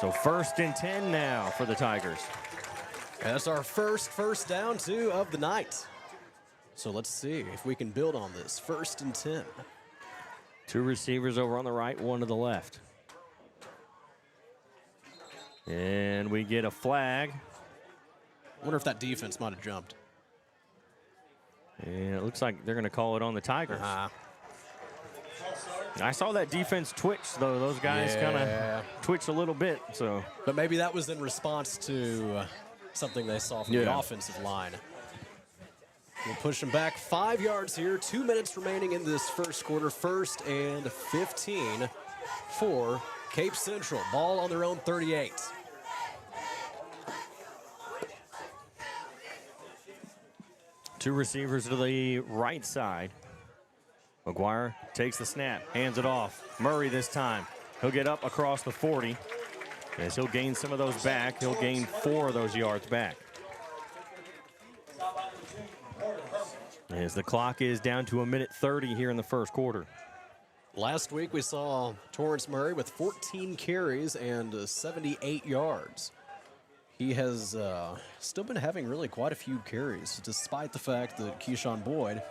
Speaker 4: So 1st and 10 now for the Tigers.
Speaker 5: That's our first down, too, of the night. So let's see if we can build on this. 1st and 10.
Speaker 4: 2 receivers over on the right, 1 to the left. And we get a flag.
Speaker 5: I wonder if that defense might have jumped.
Speaker 4: And it looks like they're going to call it on the Tigers. I saw that defense twitch, though. Those guys kind of twitch a little bit.
Speaker 5: But maybe that was in response to something they saw from the offensive line. We'll push them back 5 yards here. 2 minutes remaining in this first quarter. 1st and 15 for Cape Central. Ball on their own 38.
Speaker 4: Two receivers to the right side. McGuire takes the snap, hands it off. Murray this time. He'll get up across the 40. As he'll gain some of those back, he'll gain 4 of those yards back. As the clock is down to 1:30 here in the first quarter.
Speaker 5: Last week we saw Torrance Murray with 14 carries and 78 yards. He has still been having really quite a few carries, despite the fact that Keyshawn Boyd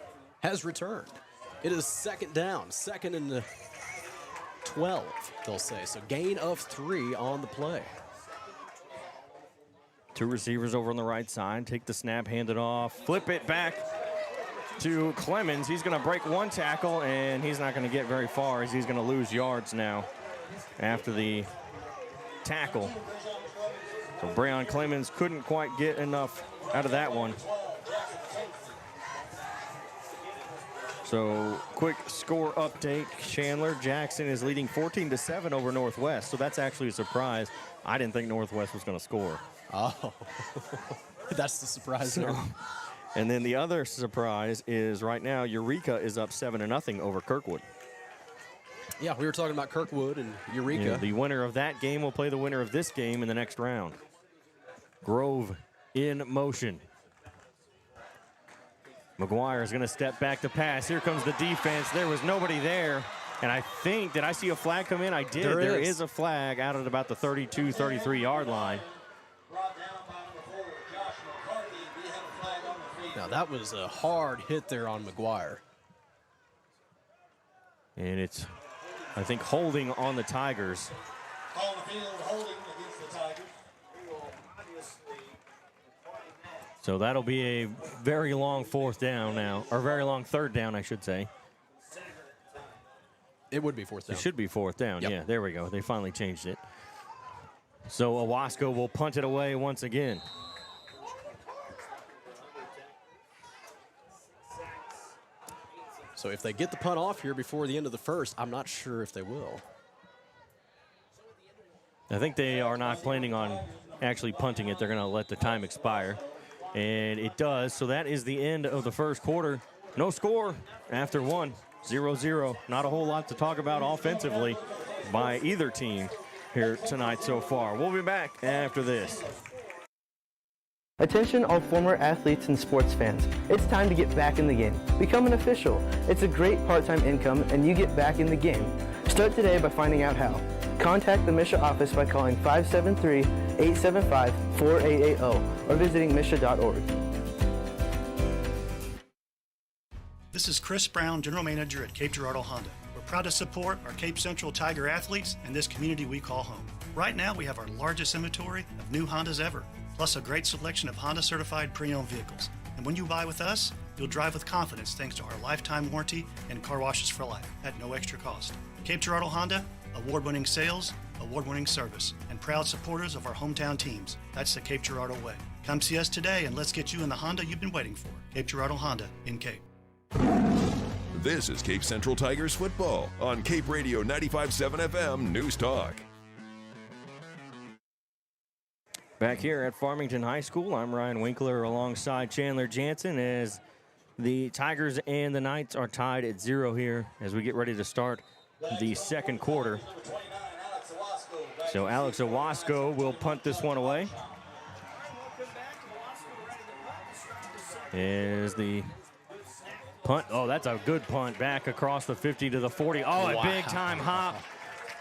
Speaker 5: has returned. It is 2nd down, 2nd and 12, they'll say. So gain of 3 on the play.
Speaker 4: 2 receivers over on the right side. Take the snap, hand it off, flip it back to Clemens. He's going to break 1 tackle, and he's not going to get very far as he's going to lose yards now after the tackle. So Breon Clemens couldn't quite get enough out of that one. So quick score update. Chandler Jackson is leading 14-7 over Northwest. So that's actually a surprise. I didn't think Northwest was going to score.
Speaker 5: Oh, that's the surprise there.
Speaker 4: And then the other surprise is right now Eureka is up 7-0 over Kirkwood.
Speaker 5: Yeah, we were talking about Kirkwood and Eureka.
Speaker 4: Yeah, the winner of that game will play the winner of this game in the next round. Grove in motion. McGuire is going to step back to pass. Here comes the defense. There was nobody there. And I think, did I see a flag come in? I did. There is a flag out at about the 32, 33-yard line.
Speaker 5: Now, that was a hard hit there on McGuire.
Speaker 4: And it's, I think, holding on the Tigers.
Speaker 3: On the field, holding against the Tigers.
Speaker 4: So that'll be a very long 4th down now, or very long 3rd down, I should say.
Speaker 5: It would be 4th down.
Speaker 4: It should be 4th down,
Speaker 5: Yep.
Speaker 4: Yeah, there we go. They finally changed it. So Owasco will punt it away once again.
Speaker 5: So if they get the punt off here before the end of the first, I'm not sure if they will.
Speaker 4: I think they are not planning on actually punting it. They're going to let the time expire. And it does. So that is the end of the first quarter. No score after 1, 0-0. Not a whole lot to talk about offensively by either team here tonight so far. We'll be back after this.
Speaker 20: Attention all former athletes and sports fans. It's time to get back in the game. Become an official. It's a great part-time income and you get back in the game. Start today by finding out how. Contact the Misha office by calling 573-875-4880 or visiting misha.org.
Speaker 12: This is Chris Brown, General Manager at Cape Girardeau Honda. We're proud to support our Cape Central Tiger athletes and this community we call home. Right now, we have our largest inventory of new Hondas ever, plus a great selection of Honda-certified pre-owned vehicles. And when you buy with us, you'll drive with confidence thanks to our lifetime warranty and car washes for life at no extra cost. Cape Girardeau Honda, award-winning sales, award-winning service, and proud supporters of our hometown teams. That's the Cape Girardeau way. Come see us today and let's get you in the Honda you've been waiting for. Cape Girardeau Honda in Cape.
Speaker 2: This is Cape Central Tigers football on Cape Radio 95.7 FM News Talk.
Speaker 4: Back here at Farmington High School, I'm Ryan Winkler alongside Chandler Jansen as the Tigers and the Knights are tied at 0 here as we get ready to start the second quarter. So Alex Owasco will punt this one away. As the punt, oh, that's a good punt back across the 50 to the 40. Oh, a big time hop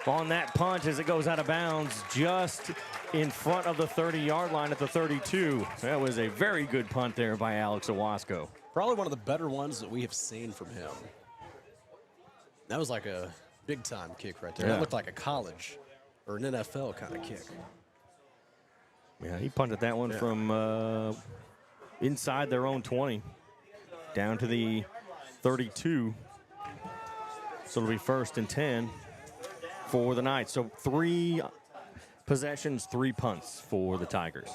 Speaker 4: on that punt as it goes out of bounds just in front of the 30-yard line at the 32. That was a very good punt there by Alex Owasco.
Speaker 5: Probably one of the better ones that we have seen from him. That was like a big-time kick right there.
Speaker 4: Yeah.
Speaker 5: That looked like a college or an NFL kind of kick.
Speaker 4: Yeah, he punted that one from inside their own 20 down to the 32. So it'll be 1st and 10 for the Knights. So 3 possessions, 3 punts for the Tigers.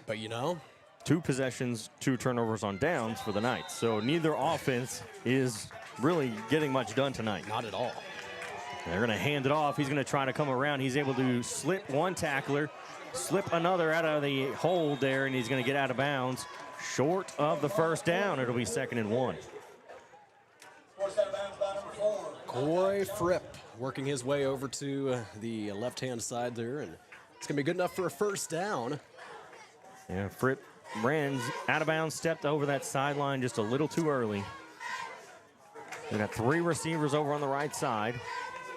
Speaker 5: But you know,
Speaker 4: 2 possessions, 2 turnovers on downs for the Knights. So neither offense is really getting much done tonight.
Speaker 5: Not at all.
Speaker 4: They're going to hand it off. He's going to try to come around. He's able to slip one tackler, slip another out of the hold there, and he's going to get out of bounds. Short of the first down. It'll be 2nd and 1.
Speaker 5: Corey Fripp working his way over to the left-hand side there, and it's going to be good enough for a first down.
Speaker 4: Yeah, Fripp ran out of bounds, stepped over that sideline just a little too early. We got 3 receivers over on the right side.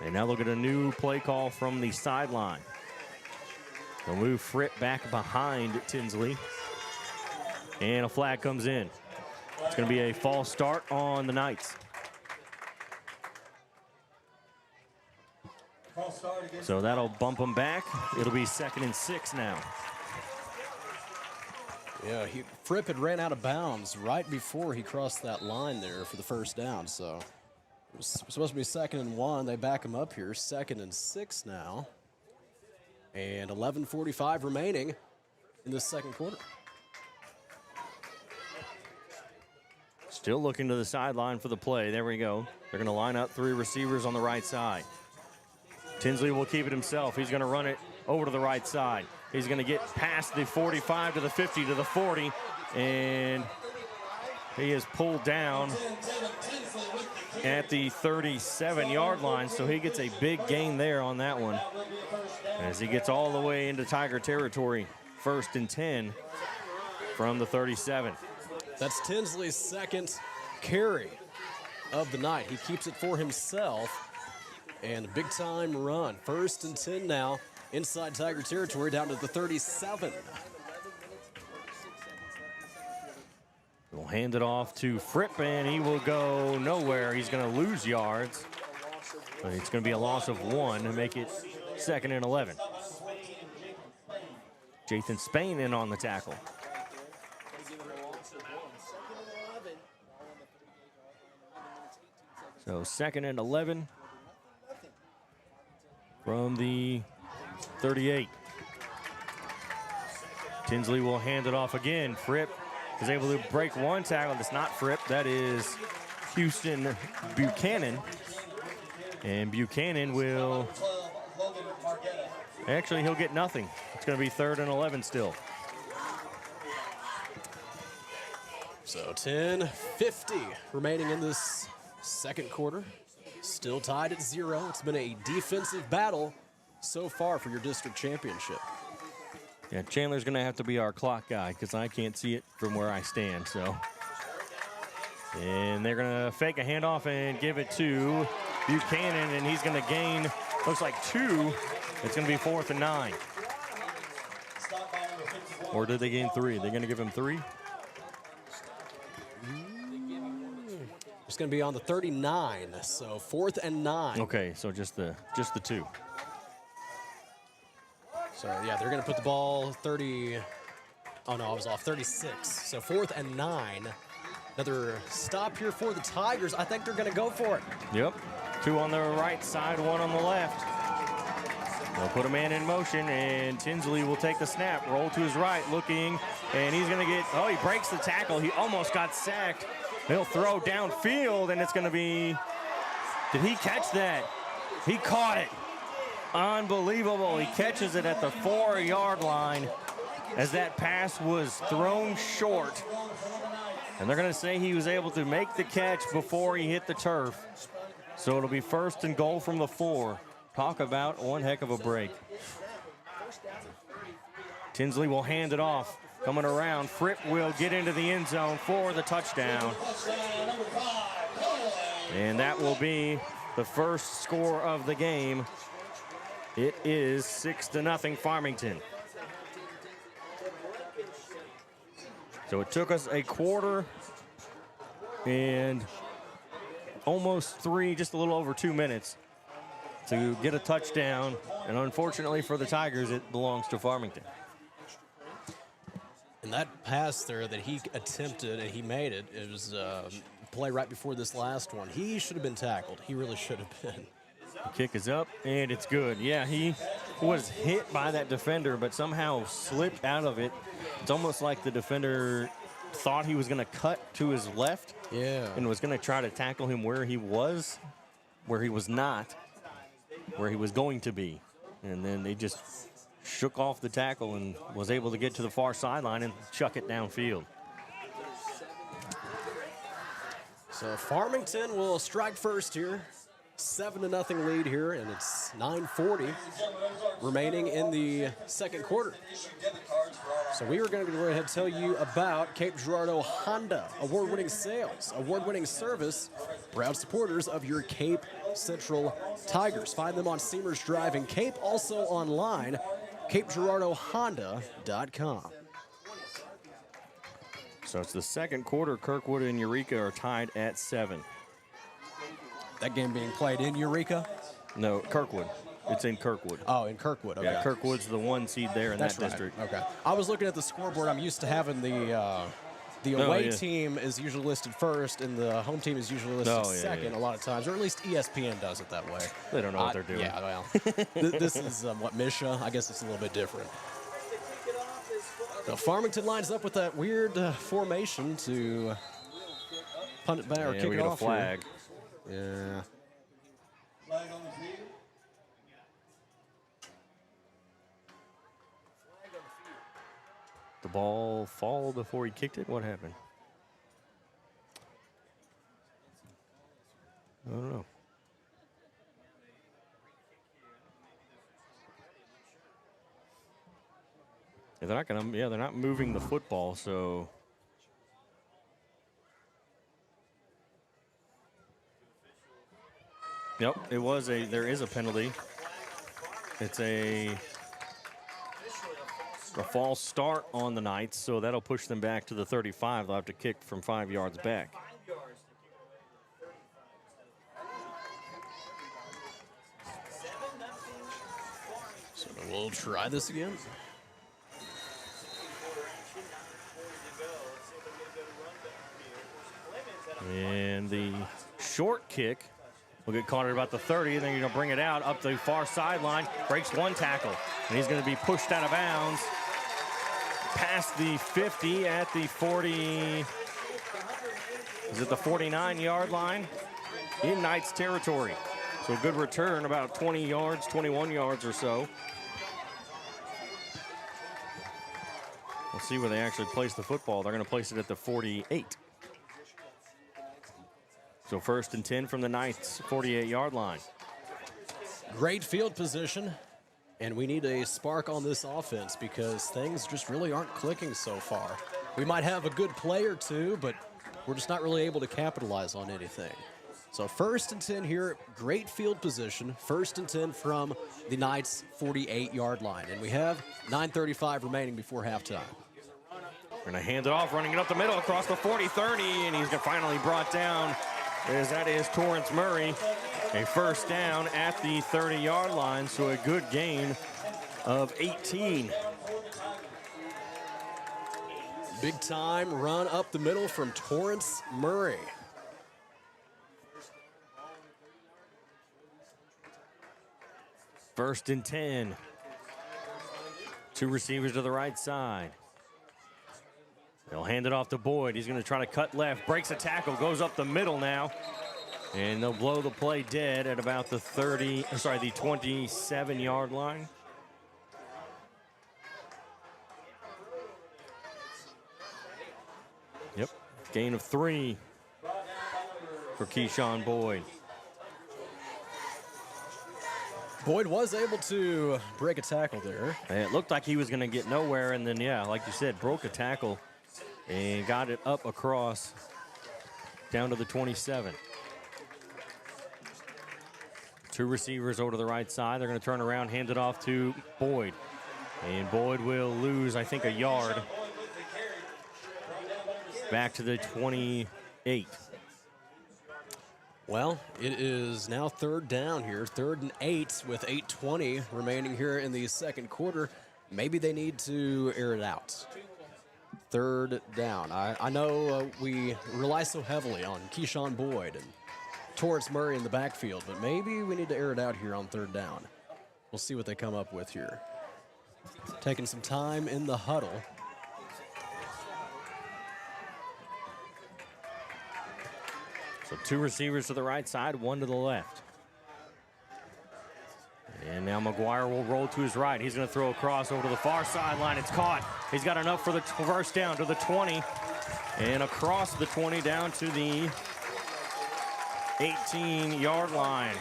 Speaker 4: And now look at a new play call from the sideline. They'll move Fripp back behind Tinsley. And a flag comes in. It's going to be a false start on the Knights. So that'll bump them back. It'll be 2nd and 6 now.
Speaker 5: Yeah, Fripp had ran out of bounds right before he crossed that line there for the first down. So it was supposed to be 2nd and 1. They back him up here. 2nd and 6 now. And 11:45 remaining in this second quarter.
Speaker 4: Still looking to the sideline for the play. There we go. They're going to line up 3 receivers on the right side. Tinsley will keep it himself. He's going to run it over to the right side. He's going to get past the 45 to the 50 to the 40. And he is pulled down at the 37-yard line. So he gets a big gain there on that one as he gets all the way into Tiger territory. 1st and 10 from the 37.
Speaker 5: That's Tinsley's 2nd carry of the night. He keeps it for himself. And a big-time run. 1st and 10 now. Inside Tiger territory down to the 37.
Speaker 4: We'll hand it off to Fripp, and he will go nowhere. He's going to lose yards. But it's going to be a loss of 1 to make it 2nd and 11. Jathan Spain in on the tackle. So 2nd and 11 from the 38. Tinsley will hand it off again. Fripp is able to break one tackle. That's not Fripp. That is Houston Buchanan. And Buchanan will... Actually, he'll get nothing. It's going to be 3rd and 11 still.
Speaker 5: So 10:50 remaining in this second quarter. Still tied at 0. It's been a defensive battle so far for your district championship.
Speaker 4: Yeah, Chandler's going to have to be our clock guy because I can't see it from where I stand. So, and they're going to fake a handoff and give it to Buchanan, and he's going to gain Looks like 2. It's going to be 4th and 9. Or did they gain 3? They're going to give him 3?
Speaker 5: It's going to be on the 39, so 4th and 9.
Speaker 4: Okay, so just the 2.
Speaker 5: So, yeah, they're going to put the ball 30. Oh, no, I was off. 36. So 4th and 9. Another stop here for the Tigers. I think they're going to go for it.
Speaker 4: Yep. 2 on the right side, 1 on the left. They'll put a man in motion, and Tinsley will take the snap. Roll to his right, looking, and he's going to get, he breaks the tackle. He almost got sacked. He'll throw downfield, and it's going to be, did he catch that? He caught it. Unbelievable. He catches it at the 4-yard line as that pass was thrown short. And they're going to say he was able to make the catch before he hit the turf. So it'll be 1st and goal from the 4. Talk about one heck of a break. Tinsley will hand it off. Coming around, Fripp will get into the end zone for the touchdown. And that will be the first score of the game. It is 6-0 Farmington. So it took us a quarter and almost 3, just a little over 2 minutes to get a touchdown. And unfortunately for the Tigers, it belongs to Farmington.
Speaker 5: And that pass there that he attempted and he made it, it was a play right before this last one. He should have been tackled. He really should have been.
Speaker 4: The kick is up, and it's good. Yeah, he was hit by that defender, but somehow slipped out of it. It's almost like the defender thought he was going to cut to his left, and was going to try to tackle him where he was not, where he was going to be. And then they just shook off the tackle and was able to get to the far sideline and chuck it downfield.
Speaker 5: So Farmington will strike first here. 7-0 lead here, and it's 9:40 remaining in the second quarter. So we are going to go ahead and tell you about Cape Girardeau Honda. Award-winning sales, award-winning service, proud supporters of your Cape Central Tigers. Find them on Seamers Drive in Cape, also online, CapeGirardeauHonda.com.
Speaker 4: So it's the second quarter. Kirkwood and Eureka are tied at 7.
Speaker 5: That game being played in Eureka?
Speaker 4: No, Kirkwood. It's in Kirkwood.
Speaker 5: Oh, in Kirkwood. Okay.
Speaker 4: Yeah, Kirkwood's the 1 seed there in that district.
Speaker 5: Okay. I was looking at the scoreboard. I'm used to having the away team is usually listed first, and the home team is usually listed second a lot of times, or at least ESPN does it that way.
Speaker 4: They don't know what they're doing.
Speaker 5: Yeah, well, this is Misha. I guess it's a little bit different. Now, Farmington lines up with that weird formation to punt it back or kick it off.
Speaker 4: We get a flag.
Speaker 5: Yeah.
Speaker 3: Flag on the field.
Speaker 4: The ball fall before he kicked it? What happened? I don't know. They're not moving the football, so. Yep, there is a penalty. It's a false start on the Knights, so that'll push them back to the 35. They'll have to kick from 5 yards back.
Speaker 5: So we'll try this again.
Speaker 4: And the short kick will get caught at about the 30, and then you're going to bring it out up the far sideline. Breaks one tackle, and he's going to be pushed out of bounds past the 50 at the 40. Is it the 49-yard line? In Knights territory. So a good return, about 20 yards, 21 yards or so. We'll see where they actually place the football. They're going to place it at the 48. So 1st and 10 from the Knights 48-yard line.
Speaker 5: Great field position, and we need a spark on this offense because things just really aren't clicking so far. We might have a good play or two, but we're just not really able to capitalize on anything. So 1st and 10 here, great field position. 1st and 10 from the Knights' 48-yard line. And we have 9:35 remaining before halftime.
Speaker 4: We're going to hand it off, running it up the middle across the 40-30, and he's finally brought down, as that is Torrance Murray. A first down at the 30-yard line, so a good gain of 18.
Speaker 5: Big time run up the middle from Torrance Murray.
Speaker 4: First and 10. 2 receivers to the right side. They'll hand it off to Boyd. He's going to try to cut left, breaks a tackle, goes up the middle now. And they'll blow the play dead at about the 27-yard line. Yep, gain of 3 for Keyshawn Boyd.
Speaker 5: Boyd was able to break a tackle there.
Speaker 4: It looked like he was going to get nowhere, and then, yeah, like you said, broke a tackle and got it up across down to the 27. 2 receivers over to the right side. They're going to turn around, hand it off to Boyd. And Boyd will lose, I think, a yard. Back to the 28.
Speaker 5: Well, it is now 3rd down here, 3rd and 8 with 8:20 remaining here in the second quarter. Maybe they need to air it out. 3rd down. I know we rely so heavily on Keyshawn Boyd and Torrance Murray in the backfield, but maybe we need to air it out here on 3rd down. We'll see what they come up with here. Taking some time in the huddle.
Speaker 4: So 2 receivers to the right side, 1 to the left. And now McGuire will roll to his right. He's going to throw a cross over to the far sideline. It's caught. He's got enough for the first down to the 20. And across the 20 down to the 18-yard line.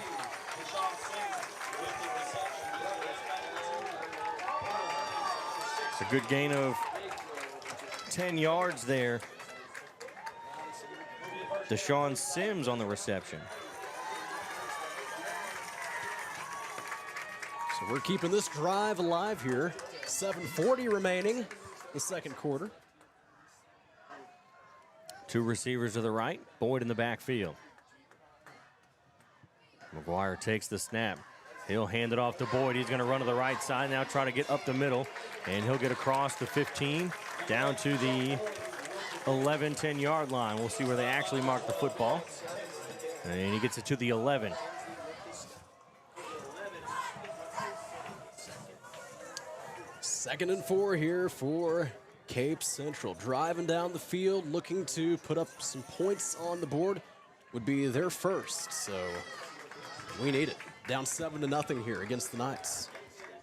Speaker 4: It's a good gain of 10 yards there. Deshaun Sims on the reception.
Speaker 5: So we're keeping this drive alive here. 7:40 remaining the second quarter.
Speaker 4: 2 receivers to the right, Boyd in the backfield. McGuire takes the snap. He'll hand it off to Boyd. He's going to run to the right side now, try to get up the middle, and he'll get across the 15 down to the 11, 10-yard line. We'll see where they actually mark the football. And he gets it to the 11.
Speaker 5: Second and 4 here for Cape Central. Driving down the field, looking to put up some points on the board. Would be their first, so we need it. Down 7-0 here against the Knights.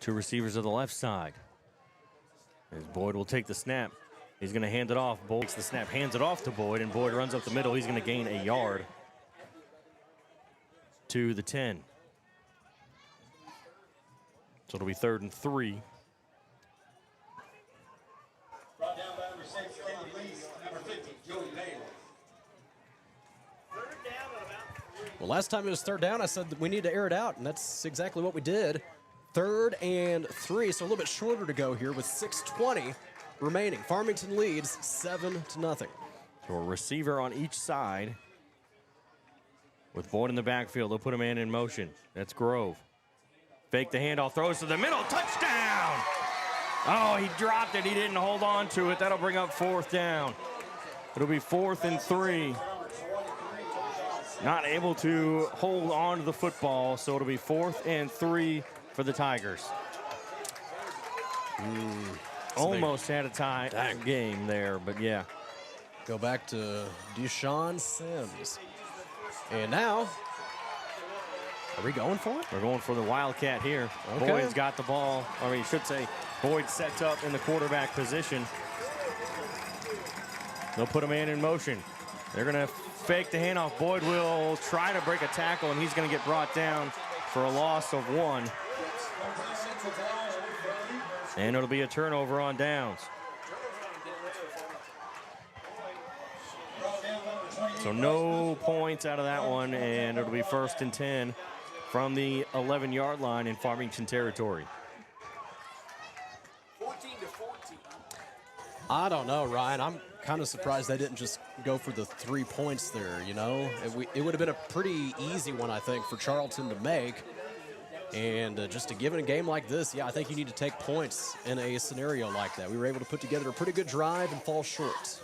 Speaker 4: 2 receivers to the left side. As Boyd will take the snap. He's going to hand it off. Boyd takes the snap, hands it off to Boyd, and Boyd runs up the middle. He's going to gain a yard to the 10. So it'll be 3rd and 3.
Speaker 3: Brought down by number 6, Kennedy Lease, number 50, Joey Bailey.
Speaker 5: Well, last time it was 3rd down, I said that we need to air it out, and that's exactly what we did. 3rd and 3, so a little bit shorter to go here with 6:20 remaining. Farmington leads 7-0.
Speaker 4: So a receiver on each side. With Boyd in the backfield, they'll put a man in motion. That's Grove. Fake the handoff, throws to the middle, touchdown! Oh, he dropped it. He didn't hold on to it. That'll bring up 4th down. It'll be 4th and 3. Not able to hold on to the football, so it'll be 4th and 3 for the Tigers. Almost had a tie game there, but yeah.
Speaker 5: Go back to Deshaun Sims. And now, are we going for it?
Speaker 4: We're going for the Wildcat here.
Speaker 5: Okay.
Speaker 4: Boyd's got the ball. I mean, you should say Boyd sets up in the quarterback position. They'll put a man in motion. They're going to fake the handoff. Boyd will try to break a tackle, and he's going to get brought down for a loss of 1. And it'll be a turnover on downs.
Speaker 3: Brought down by number 28,
Speaker 4: So no points out of that one, and it'll be 1st and 10 from the 11-yard line in Farmington territory.
Speaker 3: 14-14.
Speaker 5: I don't know, Ryan. I'm kind of surprised they didn't just go for the 3 points there, you know? It would have been a pretty easy one, I think, for Charlton to make. And just to give it a game like this, yeah, I think you need to take points in a scenario like that. We were able to put together a pretty good drive and fall short.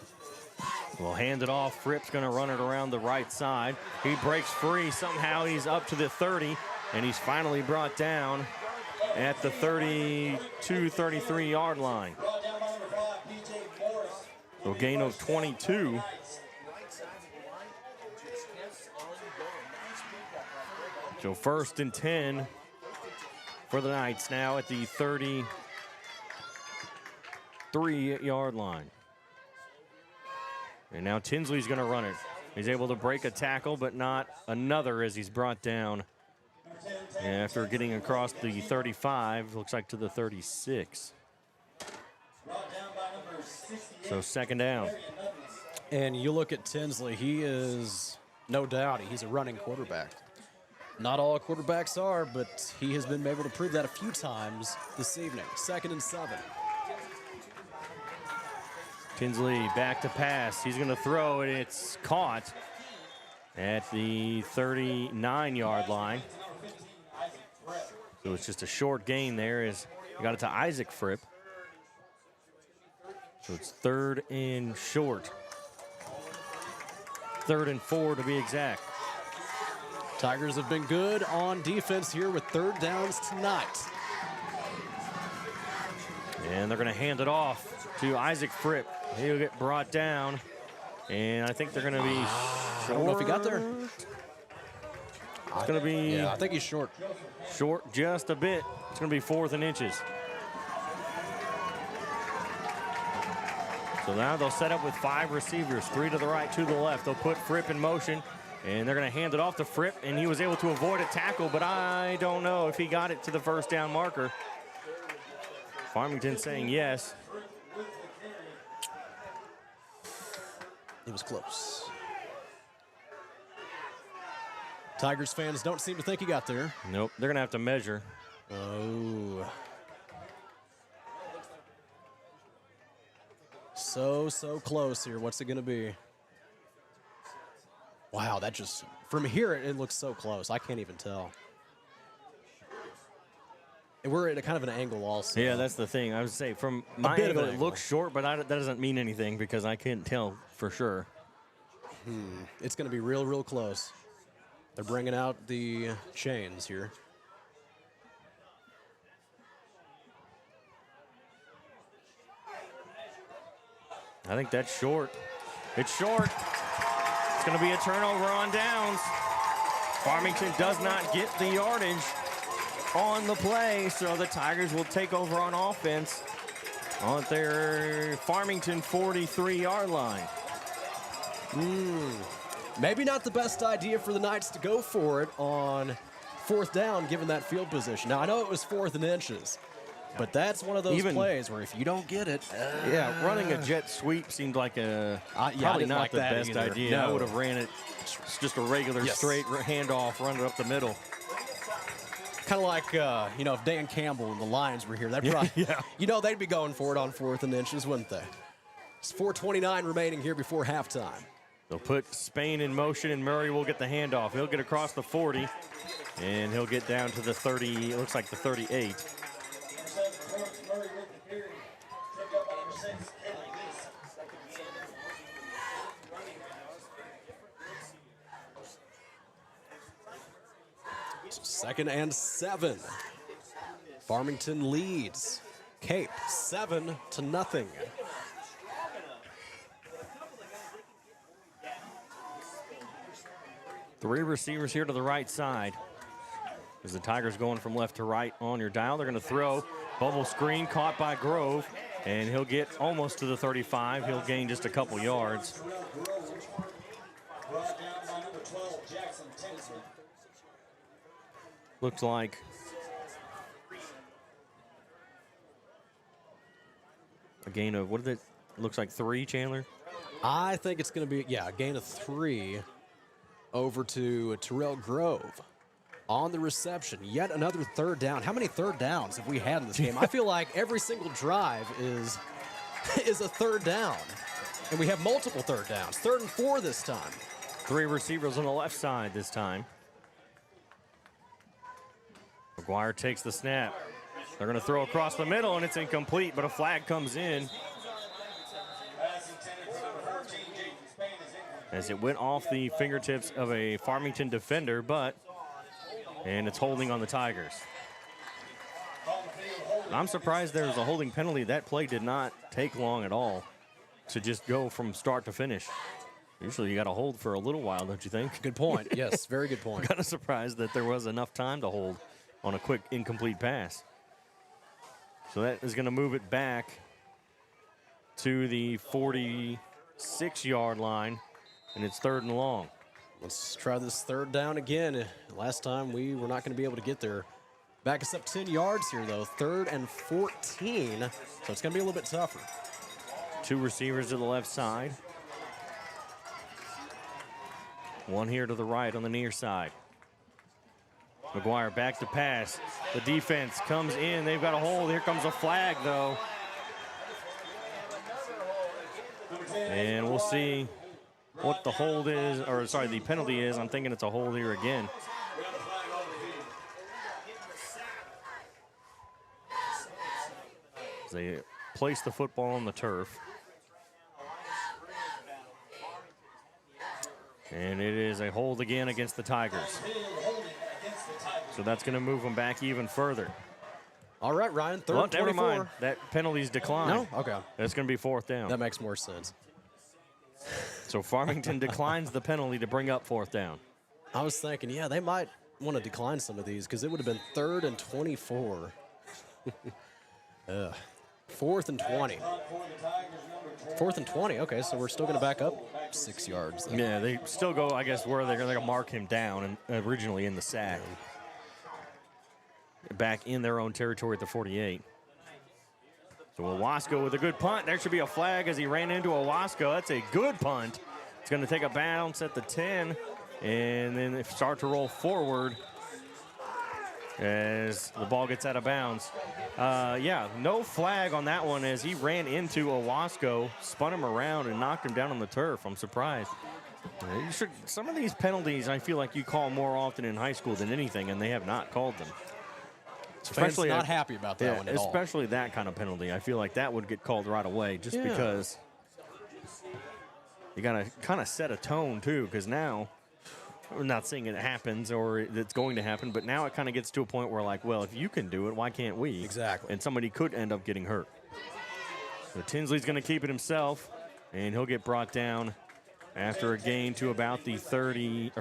Speaker 4: We'll hand it off. Fripp's going to run it around the right side. He breaks free. Somehow he's up to the 30, and he's finally brought down at the 32, 33-yard line. So a gain of 22. So 1st and 10 for the Knights now at the 33-yard line. And now Tinsley's going to run it. He's able to break a tackle, but not another as he's brought down after getting across the 35, looks like to the 36. So 2nd down.
Speaker 5: And you look at Tinsley, he is, no doubt, he's a running quarterback. Not all quarterbacks are, but he has been able to prove that a few times this evening. 2nd and 7.
Speaker 4: Tinsley back to pass. He's going to throw, and it's caught at the 39-yard line. So it's just a short gain there as he got it to Isaac Fripp. So it's 3rd and short. 3rd and 4 to be exact.
Speaker 5: Tigers have been good on defense here with 3rd downs tonight.
Speaker 4: And they're going to hand it off to Isaac Fripp. He'll get brought down, and I think they're going to be
Speaker 5: I don't know if he got there.
Speaker 4: It's going to be...
Speaker 5: Yeah, I think he's short.
Speaker 4: Short just a bit. It's going to be 4th and inches. So now they'll set up with 5 receivers, 3 to the right, 2 to the left. They'll put Fripp in motion, and they're going to hand it off to Fripp, and he was able to avoid a tackle, but I don't know if he got it to the 1st down marker. Farmington saying yes.
Speaker 5: It was close. Tigers fans don't seem to think he got there.
Speaker 4: Nope, they're going to have to measure.
Speaker 5: Oh. So close here. What's it going to be? Wow, that just, from here, it looks so close. I can't even tell. And we're at a kind of an angle also.
Speaker 4: Yeah, that's the thing. I would say from my angle, it looks short, but that doesn't mean anything because I can't tell for sure.
Speaker 5: It's going to be real close. They're bringing out the chains here.
Speaker 4: I think that's short. It's short. It's going to be a turnover on downs. Farmington does not get the yardage on the play, so the Tigers will take over on offense on their Farmington 43-yard line.
Speaker 5: Maybe not the best idea for the Knights to go for it on 4th down, given that field position. Now, I know it was 4th and inches, but that's one of those plays where if you don't get it...
Speaker 4: yeah, running a jet sweep seemed like probably not the best idea.
Speaker 5: No.
Speaker 4: I would have ran it just a regular straight handoff, run it up the middle.
Speaker 5: Kind of like, if Dan Campbell and the Lions were here, they'd probably, they'd be going for it on 4th and inches, wouldn't they? It's 4:29 remaining here before halftime.
Speaker 4: They'll put Spain in motion, and Murray will get the handoff. He'll get across the 40, and he'll get down to the 30, it looks like the 38.
Speaker 5: So 2nd and 7. Farmington leads Cape 7-0.
Speaker 4: Three receivers here to the right side. As the Tigers going from left to right on your dial, they're going to throw. Bubble screen caught by Grove, and he'll get almost to the 35. He'll gain just a couple yards. Looks like a gain of, what is it? Looks like 3, Chandler?
Speaker 5: I think it's going to be, a gain of 3 over to Terrell Grove on the reception. Yet another third down. How many third downs have we had in this game? I feel like every single drive is a third down. And we have multiple third downs. 3rd and 4 this time.
Speaker 4: 3 receivers on the left side this time. McGuire takes the snap. They're going to throw across the middle, and it's incomplete, but a flag comes in as it went off the fingertips of a Farmington defender, and it's holding on the Tigers. I'm surprised there was a holding penalty. That play did not take long at all to just go from start to finish. Usually you got to hold for a little while, don't you think?
Speaker 5: Good point. Yes, very good point.
Speaker 4: Kind of surprised that there was enough time to hold on a quick incomplete pass. So that is going to move it back to the 46-yard line, and it's 3rd and long.
Speaker 5: Let's try this third down again. Last time we were not going to be able to get there. Back us up 10 yards here, though. 3rd and 14, so it's going to be a little bit tougher.
Speaker 4: 2 receivers to the left side. 1 here to the right on the near side. McGuire back to pass. The defense comes in. They've got a hold. Here comes a flag, though. And we'll see what the hold is, or sorry, the penalty is. I'm thinking it's a hold here again. They place the football on the turf. And it is a hold again against the Tigers. So that's going to move them back even further.
Speaker 5: All right, Ryan, 3rd and 24.
Speaker 4: Never mind. That penalty's declined.
Speaker 5: No? Okay.
Speaker 4: That's going to be 4th down.
Speaker 5: That makes more sense.
Speaker 4: So Farmington declines the penalty to bring up 4th down.
Speaker 5: I was thinking, they might want to decline some of these because it would have been 3rd and 24. 4th and 20. 4th and 20. Okay, so we're still going to back up 6 yards. Then.
Speaker 4: Yeah, they still go, I guess, where they're going to mark him down and originally in the sack. Back in their own territory at the 48. So Owasco with a good punt. There should be a flag as he ran into Owasco. That's a good punt. It's going to take a bounce at the 10 and then start to roll forward as the ball gets out of bounds. No flag on that one as he ran into Owasco, spun him around, and knocked him down on the turf. I'm surprised. Some of these penalties I feel like you call more often in high school than anything, and they have not called them.
Speaker 5: Especially not happy about that one at all.
Speaker 4: Especially that kind of penalty. I feel like that would get called right away just because you got to kind of set a tone, too, because now we're not saying it happens or it's going to happen, but now it kind of gets to a point where, like, well, if you can do it, why can't we?
Speaker 5: Exactly.
Speaker 4: And somebody could end up getting hurt. So Tinsley's going to keep it himself, and he'll get brought down after a gain to about the 20.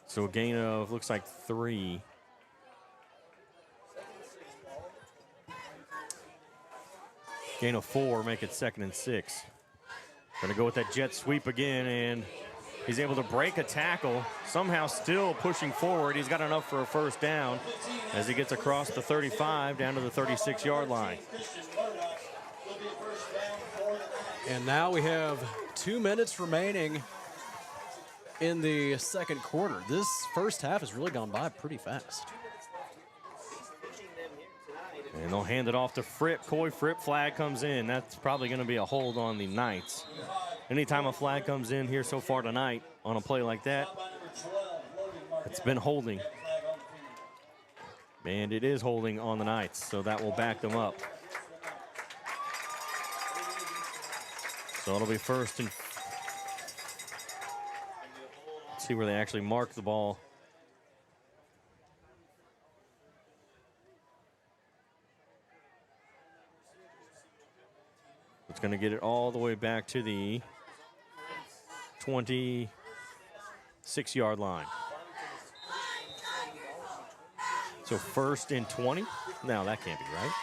Speaker 4: So a gain of, looks like 3. Gain of 4, make it 2nd and 6. Gonna go with that jet sweep again, and he's able to break a tackle, somehow still pushing forward. He's got enough for a 1st down as he gets across the 35 down to the 36-yard line.
Speaker 5: And now we have 2 minutes remaining in the 2nd quarter. This first half has really gone by pretty fast.
Speaker 4: And they'll hand it off to Fripp. Coy Fripp, flag comes in. That's probably going to be a hold on the Knights. Anytime a flag comes in here so far tonight on a play like that, it's been holding. And it is holding on the Knights, so that will back them up. So it'll be 1st and... Let's see where they actually mark the ball. It's going to get it all the way back to the 26-yard line. So 1st and 20. No, that can't be right.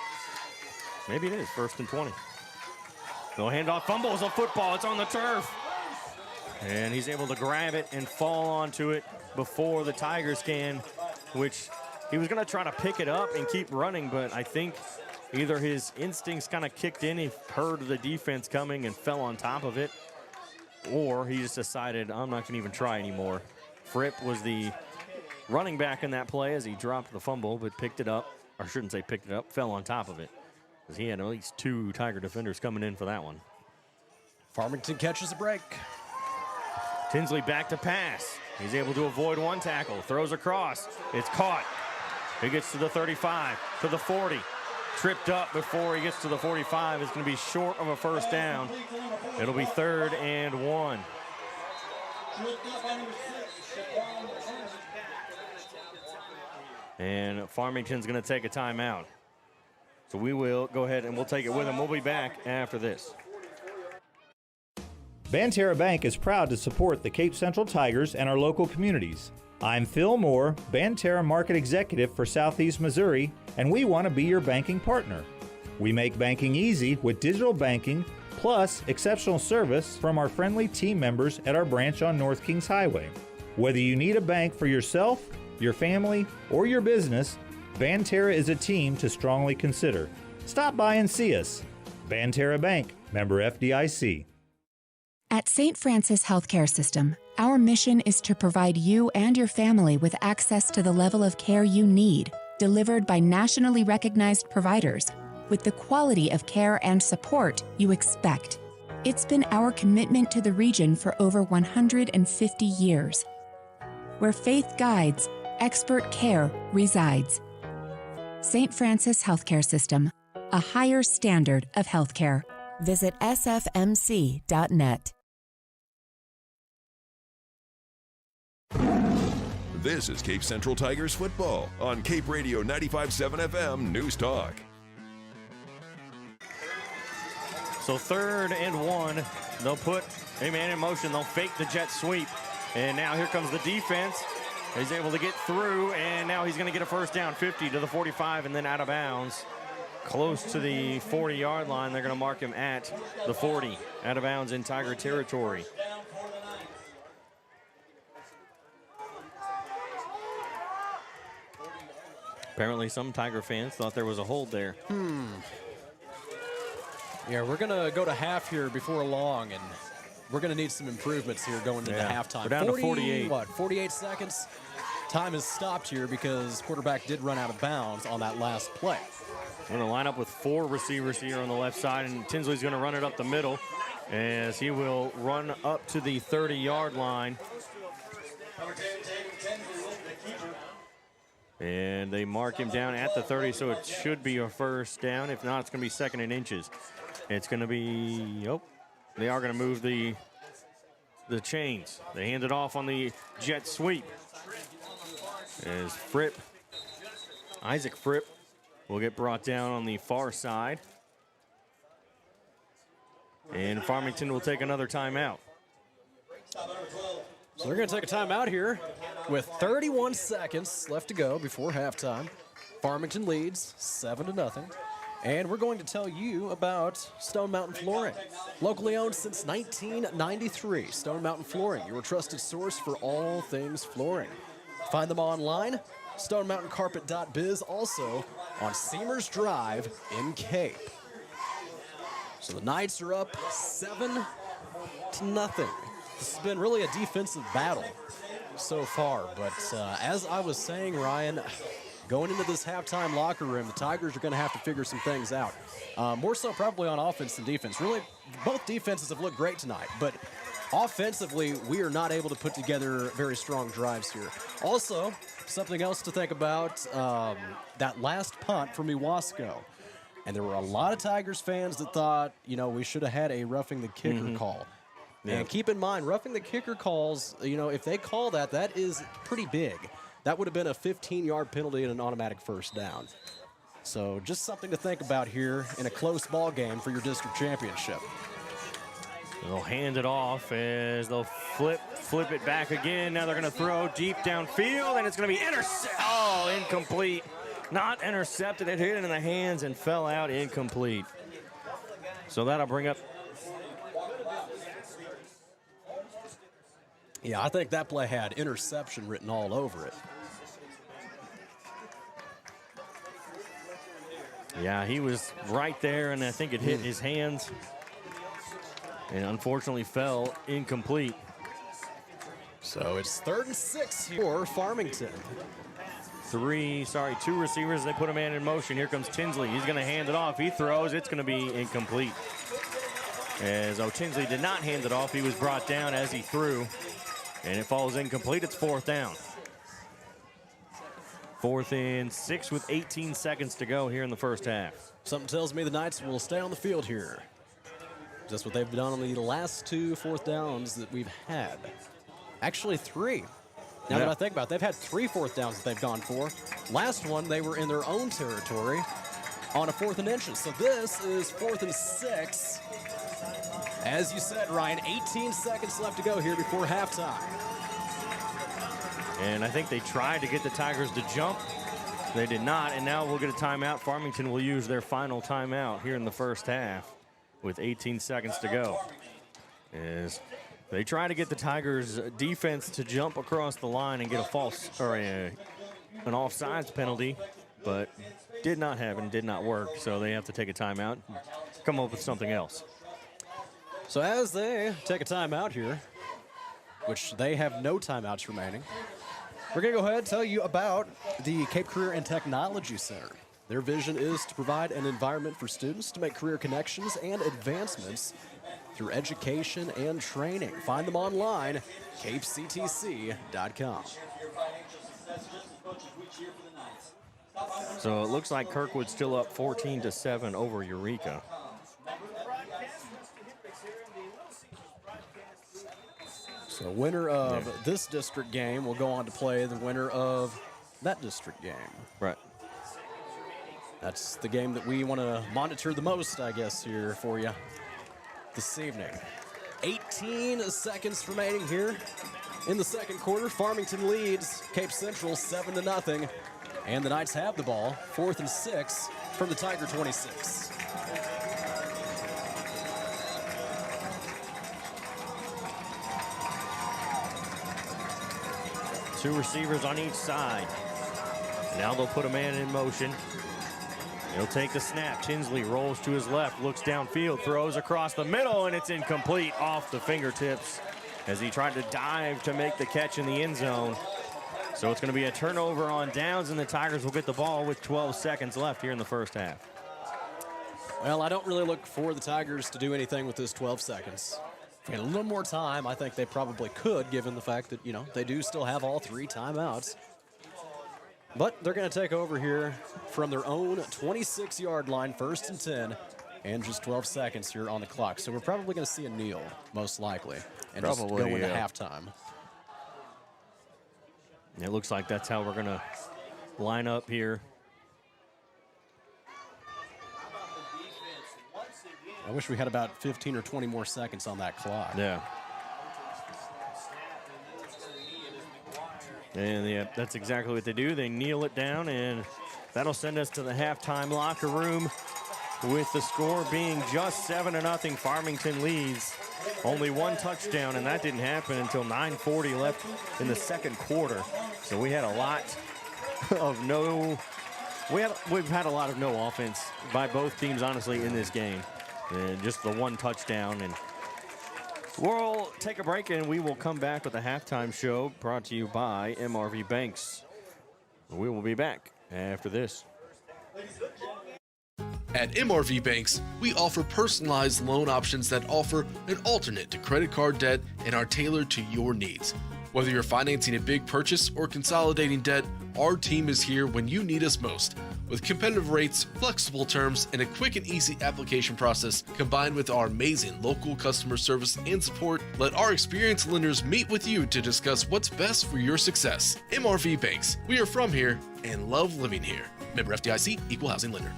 Speaker 4: Maybe it is 1st and 20. No handoff, fumbles a football. It's on the turf. And he's able to grab it and fall onto it before the Tigers can, which he was going to try to pick it up and keep running, but I think Either his instincts kind of kicked in, he heard the defense coming and fell on top of it, or he just decided, I'm not going to even try anymore. Fripp was the running back in that play as he dropped the fumble, but picked it up, or shouldn't say picked it up, fell on top of it, because he had at least 2 Tiger defenders coming in for that one.
Speaker 5: Farmington catches a break.
Speaker 4: Tinsley back to pass. He's able to avoid 1 tackle, throws across, it's caught. He gets to the 35, to the 40. Tripped up before he gets to the 45. It's going to be short of a first down. It'll be 3rd and 1. And Farmington's going to take a timeout. So we will go ahead and we'll take it with him. We'll be back after this.
Speaker 17: Banterra Bank is proud to support the Cape Central Tigers and our local communities. I'm Phil Moore, Banterra Market Executive for Southeast Missouri, and we want to be your banking partner. We make banking easy with digital banking, plus exceptional service from our friendly team members at our branch on North Kings Highway. Whether you need a bank for yourself, your family, or your business, Banterra is a team to strongly consider. Stop by and see us. Banterra Bank, member FDIC.
Speaker 13: At St. Francis Healthcare System, our mission is to provide you and your family with access to the level of care you need, delivered by nationally recognized providers, with the quality of care and support you expect. It's been our commitment to the region for over 150 years. Where faith guides, expert care resides. St. Francis Healthcare System, a higher standard of healthcare.
Speaker 14: Visit sfmc.net.
Speaker 2: This is Cape Central Tigers football on Cape Radio 95.7 FM News Talk.
Speaker 4: So 3rd and 1. They'll put a man in motion. They'll fake the jet sweep. And now here comes the defense. He's able to get through, and now he's going to get a first down, 50 to the 45, and then out of bounds. Close to the 40-yard line. They're going to mark him at the 40. Out of bounds in Tiger territory. Apparently some Tiger fans thought there was a hold there.
Speaker 5: Yeah, we're going to go to half here before long, and we're going to need some improvements here going into halftime.
Speaker 4: We're down to 48.
Speaker 5: 48 seconds? Time is stopped here because quarterback did run out of bounds on that last play.
Speaker 4: We're going to line up with 4 receivers here on the left side, and Tinsley's going to run it up the middle as he will run up to the 30-yard line. And they mark him down at the 30, so it should be a first down. If not, it's going to be 2nd and inches. It's going to be, they are going to move the chains. They hand it off on the jet sweep. As Isaac Fripp will get brought down on the far side. And Farmington will take another timeout.
Speaker 5: So they're going to take a timeout here with 31 seconds left to go before halftime. Farmington leads 7-0. And we're going to tell you about Stone Mountain Flooring. Locally owned since 1993, Stone Mountain Flooring, your trusted source for all things flooring. Find them online, stonemountaincarpet.biz, also on Seamers Drive in Cape. So the Knights are up 7-0. This has been really a defensive battle so far, but as I was saying, Ryan, going into this halftime locker room, the Tigers are going to have to figure some things out. More so probably on offense than defense. Really, both defenses have looked great tonight, but offensively, we are not able to put together very strong drives here. Also, something else to think about, that last punt from Iwasco. And there were a lot of Tigers fans that thought, we should have had a roughing the kicker call. Yeah. And keep in mind, roughing the kicker calls, if they call that, that is pretty big. That would have been a 15-yard penalty and an automatic first down. So just something to think about here in a close ball game for your district championship.
Speaker 4: They'll hand it off as they'll flip it back again. Now they're going to throw deep downfield, and it's going to be incomplete. Not intercepted. It hit it in the hands and fell out incomplete. So that'll bring up.
Speaker 5: Yeah, I think that play had interception written all over it.
Speaker 4: Yeah, he was right there, and I think it hit his hands and unfortunately fell incomplete.
Speaker 5: So it's 3rd and 6 for Farmington.
Speaker 4: Two receivers. They put a man in motion. Here comes Tinsley. He's going to hand it off. He throws. It's going to be incomplete. As Tinsley did not hand it off, he was brought down as he threw, and it falls incomplete. It's 4th down. 4th and 6 with 18 seconds to go here in the first half.
Speaker 5: Something tells me the Knights will stay on the field here. Just what they've done on the last 2 4th downs that we've had. Actually, 3. Now that I think about it, they've had 3 4th downs that they've gone for. Last one, they were in their own territory on a 4th and inches. So this is 4th and 6. As you said, Ryan, 18 seconds left to go here before halftime.
Speaker 4: And I think they tried to get the Tigers to jump. They did not, and now we'll get a timeout. Farmington will use their final timeout here in the first half with 18 seconds to go. As they try to get the Tigers defense to jump across the line and get a false or an offsides penalty, but did not happen, did not work. So they have to take a timeout, come up with something else.
Speaker 5: So as they take a timeout here, which they have no timeouts remaining, we're going to go ahead and tell you about the Cape Career and Technology Center. Their vision is to provide an environment for students to make career connections and advancements through education and training. Find them online, capectc.com.
Speaker 4: So it looks like Kirkwood's still up 14-7 over Eureka.
Speaker 5: So winner of this district game will go on to play the winner of that district game.
Speaker 4: Right.
Speaker 5: That's the game that we want to monitor the most, I guess, here for you this evening. 18 seconds remaining here in the second quarter. Farmington leads Cape Central 7-0. And the Knights have the ball, 4th and 6 from the Tiger 26.
Speaker 4: Two receivers on each side. Now they'll put a man in motion. He'll take the snap. Tinsley rolls to his left, looks downfield, throws across the middle, and it's incomplete off the fingertips as he tried to dive to make the catch in the end zone. So it's going to be a turnover on downs, and the Tigers will get the ball with 12 seconds left here in the first half.
Speaker 5: Well, I don't really look for the Tigers to do anything with this 12 seconds. If we had a little more time, I think they probably could, given the fact that, they do still have all 3 timeouts. But they're going to take over here from their own 26-yard line, 1st and 10, and just 12 seconds here on the clock. So we're probably going to see a kneel, most likely, and just go into halftime.
Speaker 4: It looks like that's how we're going to line up here.
Speaker 5: I wish we had about 15 or 20 more seconds on that clock.
Speaker 4: Yeah. And that's exactly what they do. They kneel it down, and that'll send us to the halftime locker room with the score being just 7-0. Farmington leads. Only 1 touchdown, and that didn't happen until 9:40 left in the second quarter. So we had a lot of we've had a lot of no offense by both teams, honestly, in this game. And just the 1 touchdown. And we'll take a break, and we will come back with a halftime show brought to you by MRV Banks. We will be back after this.
Speaker 11: At MRV Banks, we offer personalized loan options that offer an alternate to credit card debt and are tailored to your needs. Whether you're financing a big purchase or consolidating debt, our team is here when you need us most. With competitive rates, flexible terms, and a quick and easy application process, combined with our amazing local customer service and support, let our experienced lenders meet with you to discuss what's best for your success. MRV Banks, we are from here and love living here. Member FDIC, Equal Housing Lender.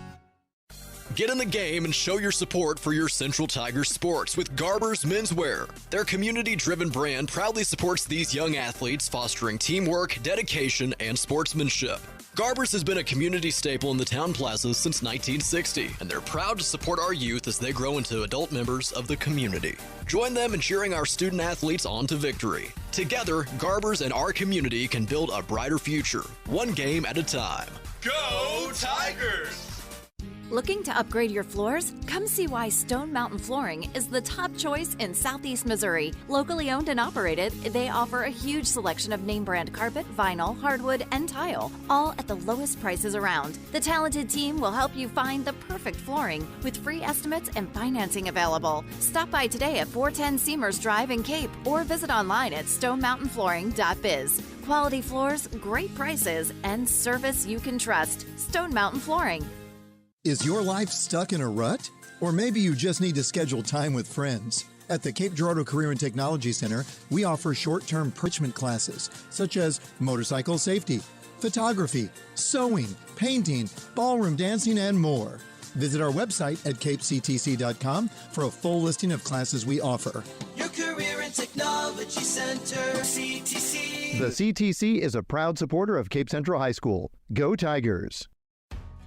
Speaker 9: Get in the game and show your support for your Central Tigers sports with Garber's Menswear. Their community-driven brand proudly supports these young athletes, fostering teamwork, dedication, and sportsmanship. Garber's has been a community staple in the town plazas since 1960, and they're proud to support our youth as they grow into adult members of the community. Join them in cheering our student athletes on to victory. Together, Garber's and our community can build a brighter future, one game at a time.
Speaker 7: Go Tigers!
Speaker 10: Looking to upgrade your floors? Come see why Stone Mountain Flooring is the top choice in Southeast Missouri. Locally owned and operated, they offer a huge selection of name brand carpet, vinyl, hardwood, and tile, all at the lowest prices around. The talented team will help you find the perfect flooring with free estimates and financing available. Stop by today at 410 Seamers Drive in Cape or visit online at stonemountainflooring.biz. Quality floors, great prices, and service you can trust. Stone Mountain Flooring.
Speaker 19: Is your life stuck in a rut? Or maybe you just need to schedule time with friends. At the Cape Girardeau Career and Technology Center, we offer short-term enrichment classes such as motorcycle safety, photography, sewing, painting, ballroom dancing, and more. Visit our website at capectc.com for a full listing of classes we offer.
Speaker 7: Your Career and Technology Center, CTC.
Speaker 8: The CTC is a proud supporter of Cape Central High School. Go Tigers!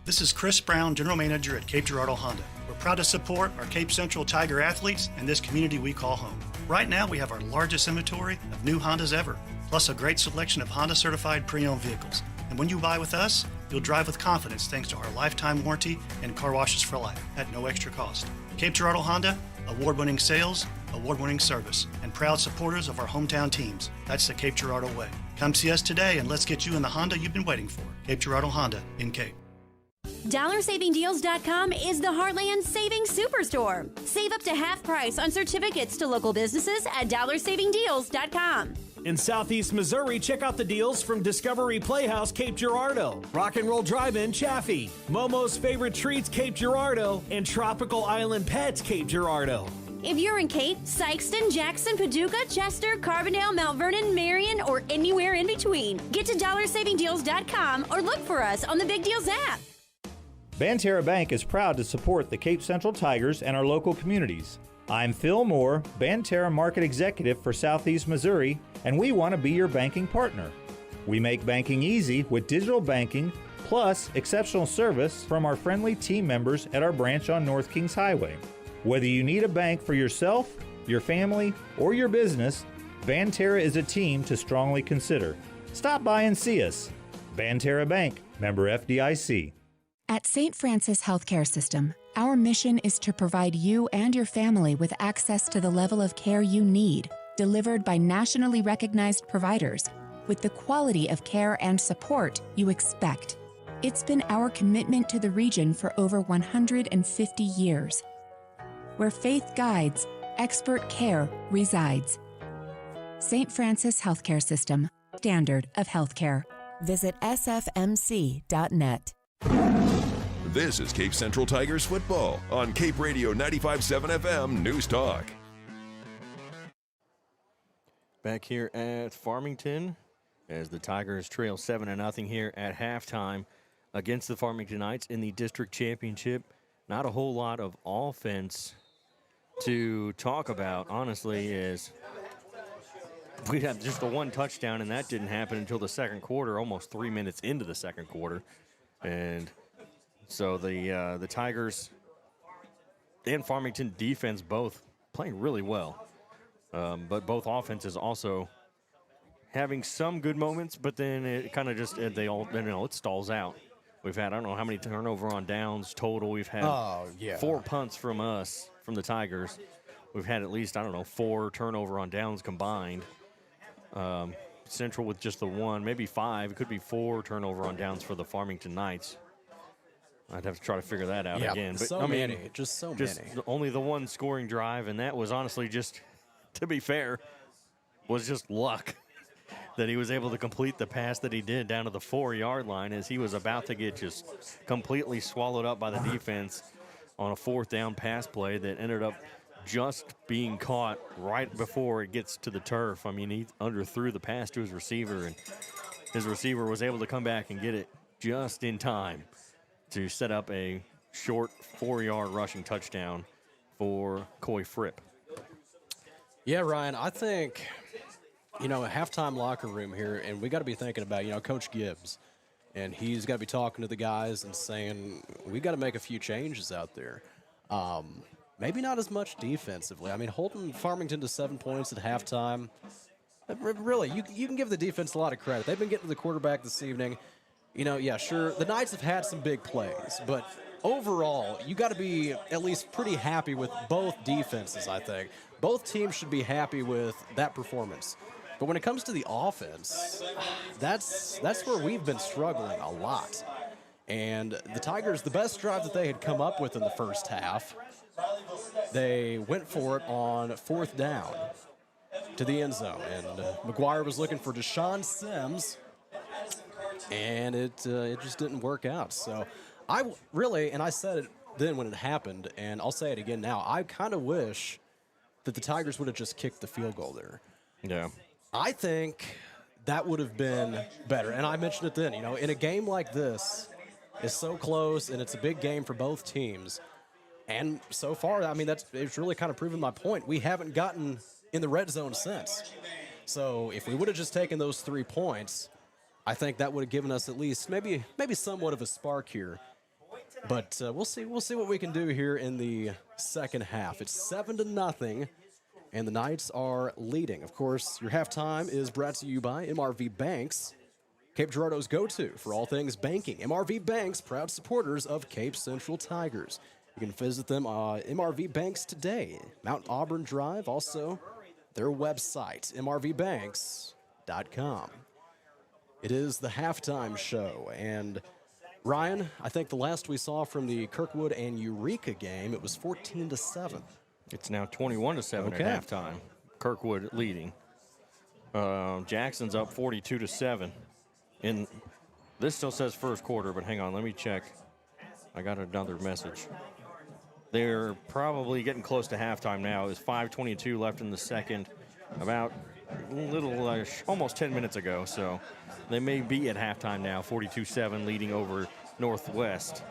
Speaker 12: This is Chris Brown, General Manager at Cape Girardeau Honda. We're proud to support our Cape Central Tiger athletes and this community we call home. Right now, we have our largest inventory of new Hondas ever, plus a great selection of Honda-certified pre-owned vehicles. And when you buy with us, you'll drive with confidence thanks to our lifetime warranty and car washes for life at no extra cost. Cape Girardeau Honda, award-winning sales, award-winning service, and proud supporters of our hometown teams. That's the Cape Girardeau way. Come see us today and let's get you in the Honda you've been waiting for. Cape Girardeau Honda in Cape.
Speaker 15: DollarSavingDeals.com is the Heartland Savings Superstore. Save up to half price on certificates to local businesses at DollarSavingDeals.com.
Speaker 16: In Southeast Missouri, check out the deals from Discovery Playhouse Cape Girardeau, Rock and Roll Drive-In Chaffee, Momo's Favorite Treats Cape Girardeau, and Tropical Island Pets Cape Girardeau.
Speaker 15: If you're in Cape, Sykeston, Jackson, Paducah, Chester, Carbondale, Mount Vernon, Marion, or anywhere in between, get to DollarSavingDeals.com or look for us on the Big Deals app.
Speaker 17: Banterra Bank is proud to support the Cape Central Tigers and our local communities. I'm Phil Moore, Banterra Market Executive for Southeast Missouri, and we want to be your banking partner. We make banking easy with digital banking, plus exceptional service from our friendly team members at our branch on North Kings Highway. Whether you need a bank for yourself, your family, or your business, Banterra is a team to strongly consider. Stop by and see us. Banterra Bank, member FDIC.
Speaker 13: At St. Francis Healthcare System, our mission is to provide you and your family with access to the level of care you need, delivered by nationally recognized providers, with the quality of care and support you expect. It's been our commitment to the region for over 150 years. Where faith guides, expert care resides. St. Francis Healthcare System, standard of healthcare.
Speaker 14: Visit sfmc.net.
Speaker 2: This is Cape Central Tigers football on Cape Radio 95.7 FM News Talk.
Speaker 4: Back here at Farmington as the Tigers trail 7-0 here at halftime against the Farmington Knights in the district championship. Not a whole lot of offense to talk about, honestly, is we had just the one touchdown, and that didn't happen until the second quarter, almost 3 minutes into the second quarter. And so the Tigers and Farmington defense both playing really well. But both offenses also having some good moments, but then it kind of just, it stalls out. We've had, I don't know how many turnover on downs total. We've had 4 punts from us, from the Tigers. We've had at least, 4 turnover on downs combined. Central with just the one, maybe 5. It could be 4 turnover on downs for the Farmington Knights. I'd have to try to figure that out again. But
Speaker 5: so many.
Speaker 4: Only the one scoring drive, and that was honestly just, to be fair, was just luck that he was able to complete the pass that he did down to the 4-yard line as he was about to get just completely swallowed up by the defense on a 4th down pass play that ended up just being caught right before it gets to the turf. I mean, he underthrew the pass to his receiver, and his receiver was able to come back and get it just in time to set up a short 4-yard rushing touchdown for Coy Fripp.
Speaker 5: Yeah, Ryan, I think, a halftime locker room here, and we got to be thinking about, Coach Gibbs. And he's got to be talking to the guys and saying, we got to make a few changes out there. Maybe not as much defensively. I mean, holding Farmington to 7 points at halftime, really, you can give the defense a lot of credit. They've been getting to the quarterback this evening. Sure, the Knights have had some big plays, but overall, you got to be at least pretty happy with both defenses, I think. Both teams should be happy with that performance. But when it comes to the offense, that's where we've been struggling a lot. And the Tigers, the best drive that they had come up with in the first half, they went for it on 4th down to the end zone. And McGuire was looking for Deshaun Sims, and it just didn't work out. So I really, and I said it then when it happened, and I'll say it again now, I kind of wish that the Tigers would have just kicked the field goal there.
Speaker 4: Yeah.
Speaker 5: I think that would have been better. And I mentioned it then, you know, in a game like this, it's so close, and it's a big game for both teams. And so far, I mean, it's really kind of proven my point. We haven't gotten in the red zone since. So if we would have just taken those 3 points, I think that would have given us at least maybe somewhat of a spark here. But we'll see what we can do here in the second half. It's 7-0, and the Knights are leading. Of course, your halftime is brought to you by MRV Banks, Cape Girardeau's go-to for all things banking. MRV Banks, proud supporters of Cape Central Tigers. You can visit them on MRV Banks today, Mount Auburn Drive, also their website, mrvbanks.com. It is the halftime show, and Ryan, I think the last we saw from the Kirkwood and Eureka game, it was 14-7.
Speaker 4: It's now 21-7 at halftime. Kirkwood leading. Jackson's up 42-7. And this still says first quarter, but hang on, let me check. I got another message. They're probably getting close to halftime now. There's 5:22 left in the second, about almost 10 minutes ago. So they may be at halftime now, 42-7, leading over Northwest.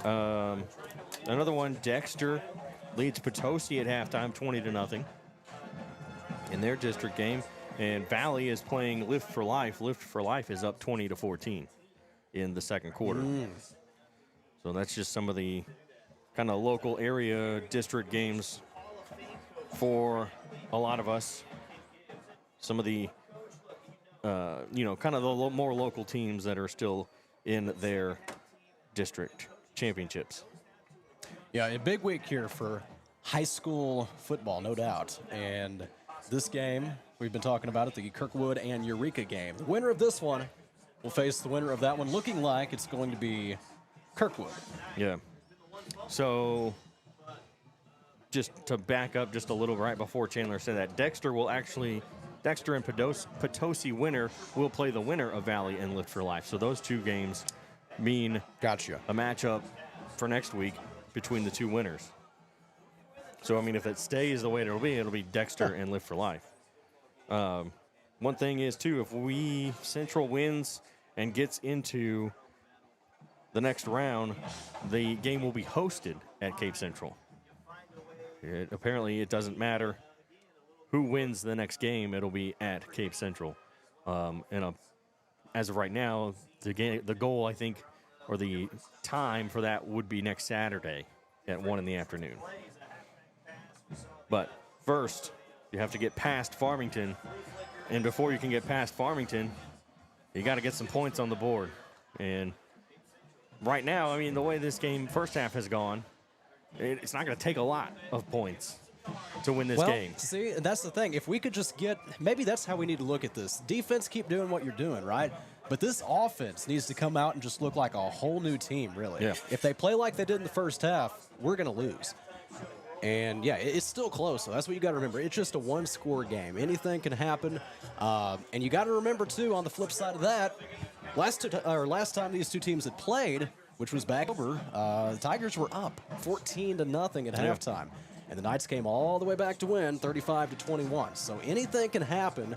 Speaker 4: Another one, Dexter leads Potosi at halftime, 20-0 in their district game. And Valley is playing Lift for Life. Lift for Life is up 20-14 in the second quarter. So that's just some of the kind of local area district games for a lot of us. Some of the, kind of the more local teams that are still in their district championships.
Speaker 5: Yeah, a big week here for high school football, no doubt. And this game, we've been talking about it, the Kirkwood and Eureka game. The winner of this one will face the winner of that one, looking like it's going to be Kirkwood.
Speaker 4: Yeah. So just to back up just a little right before Chandler said that, Dexter and Potosi winner will play the winner of Valley and Lift for Life. So those two games mean a matchup for next week between the two winners. So, I mean, if it stays the way it'll be Dexter and Lift for Life. One thing is, too, if Central wins and gets into the next round, the game will be hosted at Cape Central. Apparently, it doesn't matter who wins the next game. It'll be at Cape Central. As of right now, the goal, I think, or the time for that would be next Saturday at 1 in the afternoon. But first, you have to get past Farmington. And before you can get past Farmington, you got to get some points on the board. And right now, I mean, the way this game first half has gone, it's not going to take a lot of points to win this game.
Speaker 5: See, that's the thing. If we could just maybe that's how we need to look at this. Defense, keep doing what you're doing, right? But this offense needs to come out and just look like a whole new team, really.
Speaker 4: Yeah.
Speaker 5: If they play like they did in the first half, we're going to lose. And, yeah, it's still close, so that's what you got to remember. It's just a one-score game. Anything can happen. And you got to remember, too, on the flip side of that, last time these two teams had played, which was back over, the Tigers were up 14-0 at halftime. And the Knights came all the way back to win 35-21. So anything can happen.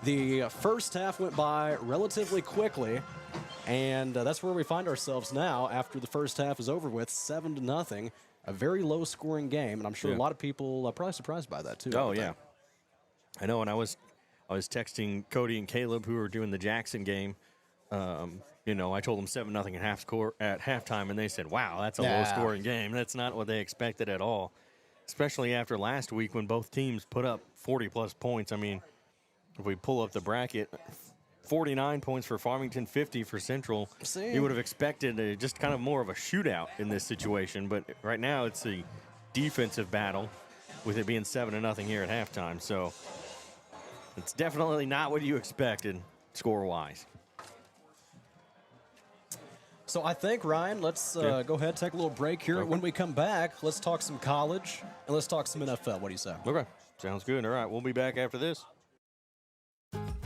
Speaker 5: The first half went by relatively quickly, and that's where we find ourselves now after the first half is over with, 7-0. A very low-scoring game, and I'm sure a lot of people are probably surprised by that, too.
Speaker 4: Oh, yeah. I know, and I was texting Cody and Caleb, who were doing the Jackson game. I told them 7-0 at halftime, and they said, wow, that's a low-scoring game. That's not what they expected at all, especially after last week when both teams put up 40-plus points. I mean, if we pull up the bracket, 49 points for Farmington, 50 for Central.
Speaker 5: See?
Speaker 4: You would have expected just kind of more of a shootout in this situation, but right now it's a defensive battle with it being 7-0 here at halftime. So it's definitely not what you expected score-wise.
Speaker 5: So I think, Ryan, let's go ahead and take a little break here.
Speaker 4: Okay.
Speaker 5: When we come back, let's talk some college and let's talk some NFL. What do you say?
Speaker 4: Okay, sounds good. All right, we'll be back after this.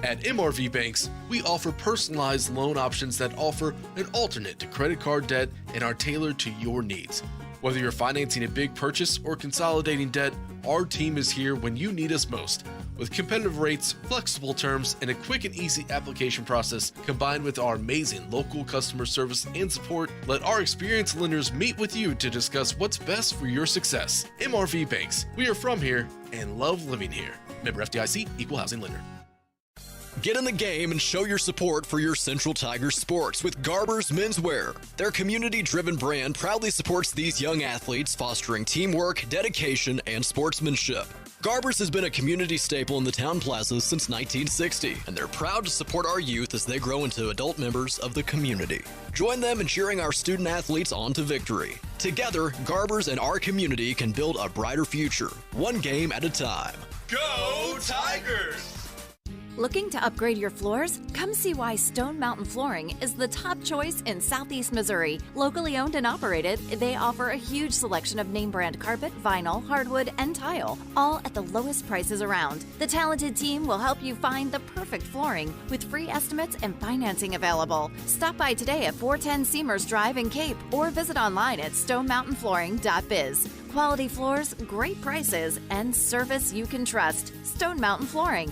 Speaker 11: At MRV Banks, we offer personalized loan options that offer an alternate to credit card debt and are tailored to your needs. Whether you're financing a big purchase or consolidating debt, our team is here when you need us most. With competitive rates, flexible terms, and a quick and easy application process, combined with our amazing local customer service and support, let our experienced lenders meet with you to discuss what's best for your success. MRV Banks, we are from here and love living here. Member FDIC, Equal Housing Lender.
Speaker 9: Get in the game and show your support for your Central Tigers sports with Garber's Menswear. Their community-driven brand proudly supports these young athletes, fostering teamwork, dedication, and sportsmanship. Garber's has been a community staple in the town plazas since 1960, and they're proud to support our youth as they grow into adult members of the community. Join them in cheering our student athletes on to victory. Together, Garber's and our community can build a brighter future, one game at a time.
Speaker 7: Go Tigers!
Speaker 10: Looking to upgrade your floors? Come see why Stone Mountain Flooring is the top choice in Southeast Missouri. Locally owned and operated, they offer a huge selection of name brand carpet, vinyl, hardwood, and tile, all at the lowest prices around. The talented team will help you find the perfect flooring with free estimates and financing available. Stop by today at 410 Seamers Drive in Cape or visit online at stonemountainflooring.biz. Quality floors, great prices, and service you can trust. Stone Mountain Flooring.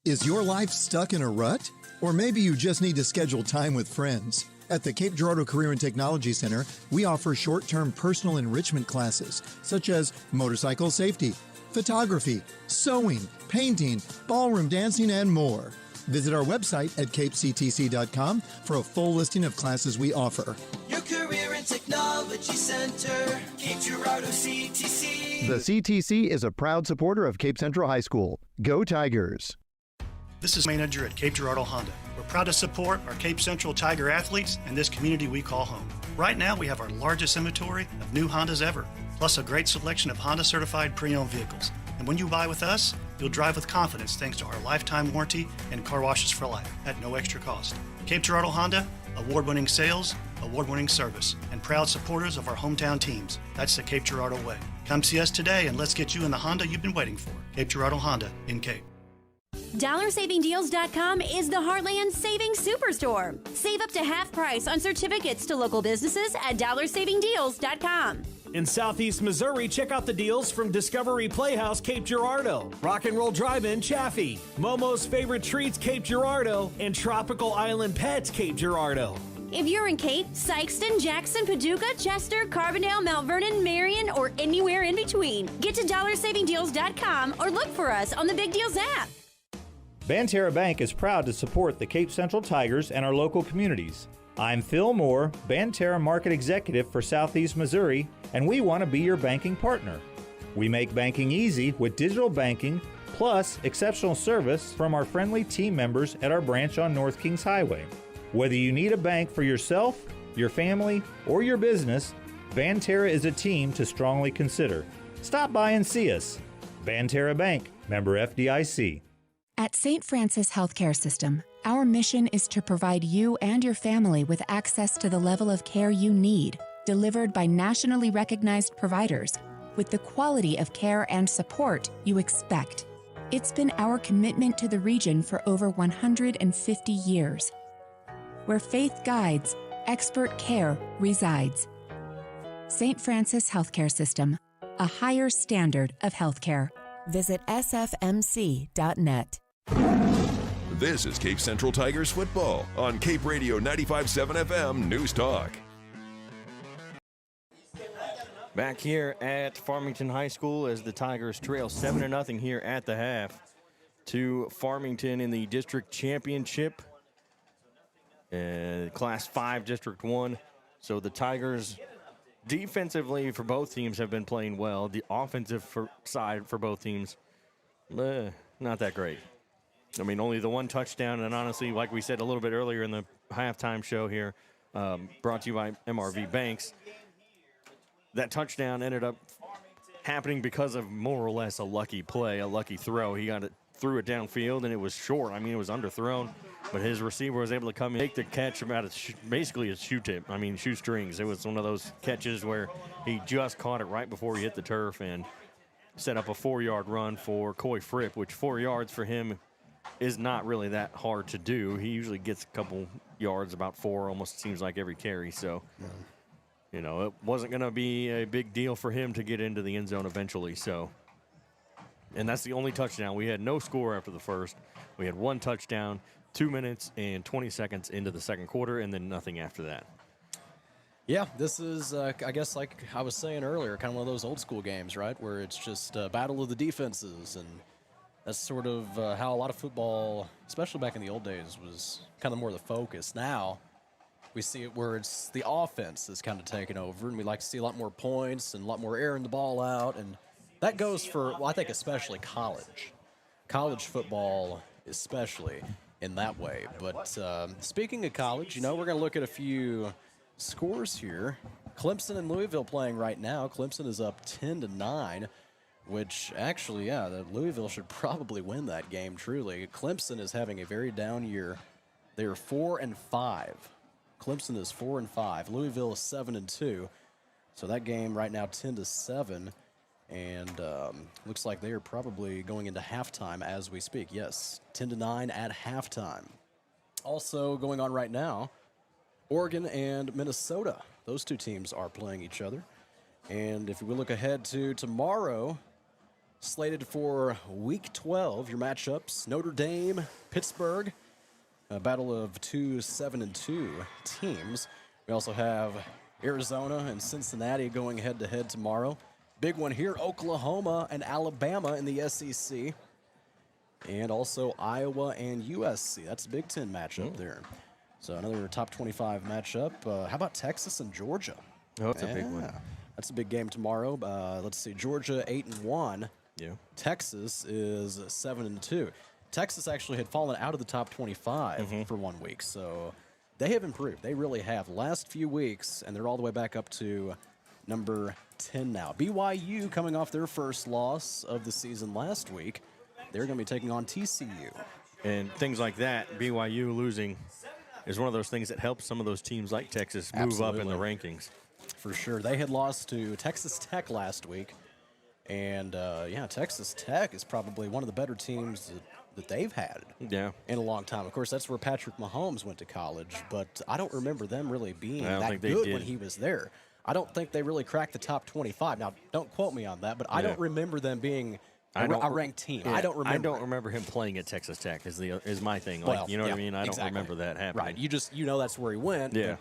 Speaker 19: Is your life stuck in a rut? Or maybe you just need to schedule time with friends. At the Cape Girardeau Career and Technology Center, we offer short-term personal enrichment classes, such as motorcycle safety, photography, sewing, painting, ballroom dancing, and more. Visit our website at capectc.com for a full listing of classes we offer.
Speaker 7: Your Career and Technology Center, Cape Girardeau CTC.
Speaker 8: The CTC is a proud supporter of Cape Central High School. Go Tigers!
Speaker 12: This is manager at Cape Girardeau Honda. We're proud to support our Cape Central Tiger athletes and this community we call home. Right now, we have our largest inventory of new Hondas ever, plus a great selection of Honda certified pre-owned vehicles. And when you buy with us, you'll drive with confidence thanks to our lifetime warranty and car washes for life at no extra cost. Cape Girardeau Honda, award-winning sales, award-winning service, and proud supporters of our hometown teams. That's the Cape Girardeau way. Come see us today and let's get you in the Honda you've been waiting for. Cape Girardeau Honda in Cape.
Speaker 15: DollarSavingDeals.com is the Heartland Savings Superstore. Save up to half price on certificates to local businesses at DollarSavingDeals.com.
Speaker 16: In Southeast Missouri, check out the deals from Discovery Playhouse, Cape Girardeau, Rock and Roll Drive-In, Chaffee, Momo's Favorite Treats, Cape Girardeau, and Tropical Island Pets, Cape Girardeau.
Speaker 15: If you're in Cape, Sykeston, Jackson, Paducah, Chester, Carbondale, Mount Vernon, Marion, or anywhere in between, get to DollarSavingDeals.com or look for us on the Big Deals app.
Speaker 17: Banterra Bank is proud to support the Cape Central Tigers and our local communities. I'm Phil Moore, Banterra Market Executive for Southeast Missouri, and we want to be your banking partner. We make banking easy with digital banking, plus exceptional service from our friendly team members at our branch on North Kings Highway. Whether you need a bank for yourself, your family, or your business, Banterra is a team to strongly consider. Stop by and see us. Banterra Bank, member FDIC.
Speaker 13: At St. Francis Healthcare System, our mission is to provide you and your family with access to the level of care you need, delivered by nationally recognized providers, with the quality of care and support you expect. It's been our commitment to the region for over 150 years. Where faith guides, expert care resides. St. Francis Healthcare System, a higher standard of healthcare.
Speaker 14: Visit sfmc.net.
Speaker 2: This is Cape Central Tigers football on Cape Radio 95.7 FM News Talk.
Speaker 4: Back here at Farmington High School as the Tigers trail 7-0 here at the half to Farmington in the district championship. Class 5 District 1. So the Tigers defensively for both teams have been playing well. The offensive side for both teams, not that great. I mean, only the one touchdown, and honestly, like we said a little bit earlier in the halftime show here, brought to you by MRV Banks, that touchdown ended up happening because of more or less a lucky play, a lucky throw. He threw it downfield, and it was short. I mean, it was underthrown, but his receiver was able to come in, take the catch about basically a shoe tip. I mean, shoestrings. It was one of those catches where he just caught it right before he hit the turf and set up a 4-yard run for Coy Fripp, which 4 yards for him is not really that hard to do. He usually gets a couple yards, about 4, almost seems like every carry. So, you know, it wasn't going to be a big deal for him to get into the end zone eventually. So, and that's the only touchdown. We had no score after the first. We had one touchdown, 2 minutes and 20 seconds into the second quarter, and then nothing after that.
Speaker 5: Yeah, this is, I guess, like I was saying earlier, kind of one of those old school games, right, where it's just a battle of the defenses, and that's sort of how a lot of football, especially back in the old days, was kind of more the focus. Now we see it where it's the offense is kind of taking over, and we like to see a lot more points and a lot more airing the ball out, and that goes for, well, I think especially college football especially in that way. But speaking of college, you know, we're going to look at a few scores here. Clemson and Louisville playing right now. Clemson is up 10-9, which actually, yeah, Louisville should probably win that game, truly. Clemson is having a very down year. They are 4-5. Clemson is 4-5. Louisville is 7-2. So that game right now 10-7. And looks like they are probably going into halftime as we speak. Yes, 10-9 at halftime. Also going on right now, Oregon and Minnesota. Those two teams are playing each other. And if we look ahead to tomorrow, slated for Week 12, your matchups, Notre Dame, Pittsburgh, a battle of two 7-2 teams. We also have Arizona and Cincinnati going head-to-head tomorrow. Big one here, Oklahoma and Alabama in the SEC. And also Iowa and USC. That's a Big Ten matchup there. So another top 25 matchup. How about Texas and Georgia?
Speaker 4: Oh, that's a big one.
Speaker 5: That's a big game tomorrow. Let's see, Georgia 8-1.
Speaker 4: Yeah.
Speaker 5: Texas is 7-2. Texas actually had fallen out of the top 25 for 1 week. So they have improved. They really have. Last few weeks, and they're all the way back up to number 10 now. BYU coming off their first loss of the season last week. They're going to be taking on TCU.
Speaker 4: And things like that, BYU losing is one of those things that helps some of those teams like Texas move up in the rankings.
Speaker 5: For sure. They had lost to Texas Tech last week. And, yeah, Texas Tech is probably one of the better teams that they've had in a long time. Of course, that's where Patrick Mahomes went to college, but I don't remember them really being that good when he was there. I don't think they really cracked the top 25. Now, don't quote me on that, but I don't remember them being a ranked team.
Speaker 4: Yeah,
Speaker 5: I don't
Speaker 4: remember him playing at Texas Tech is my thing. Like,
Speaker 5: Well,
Speaker 4: you know what I
Speaker 5: yeah,
Speaker 4: mean? I don't
Speaker 5: exactly.
Speaker 4: remember that happening.
Speaker 5: Right. You know that's where he went.
Speaker 4: Yeah.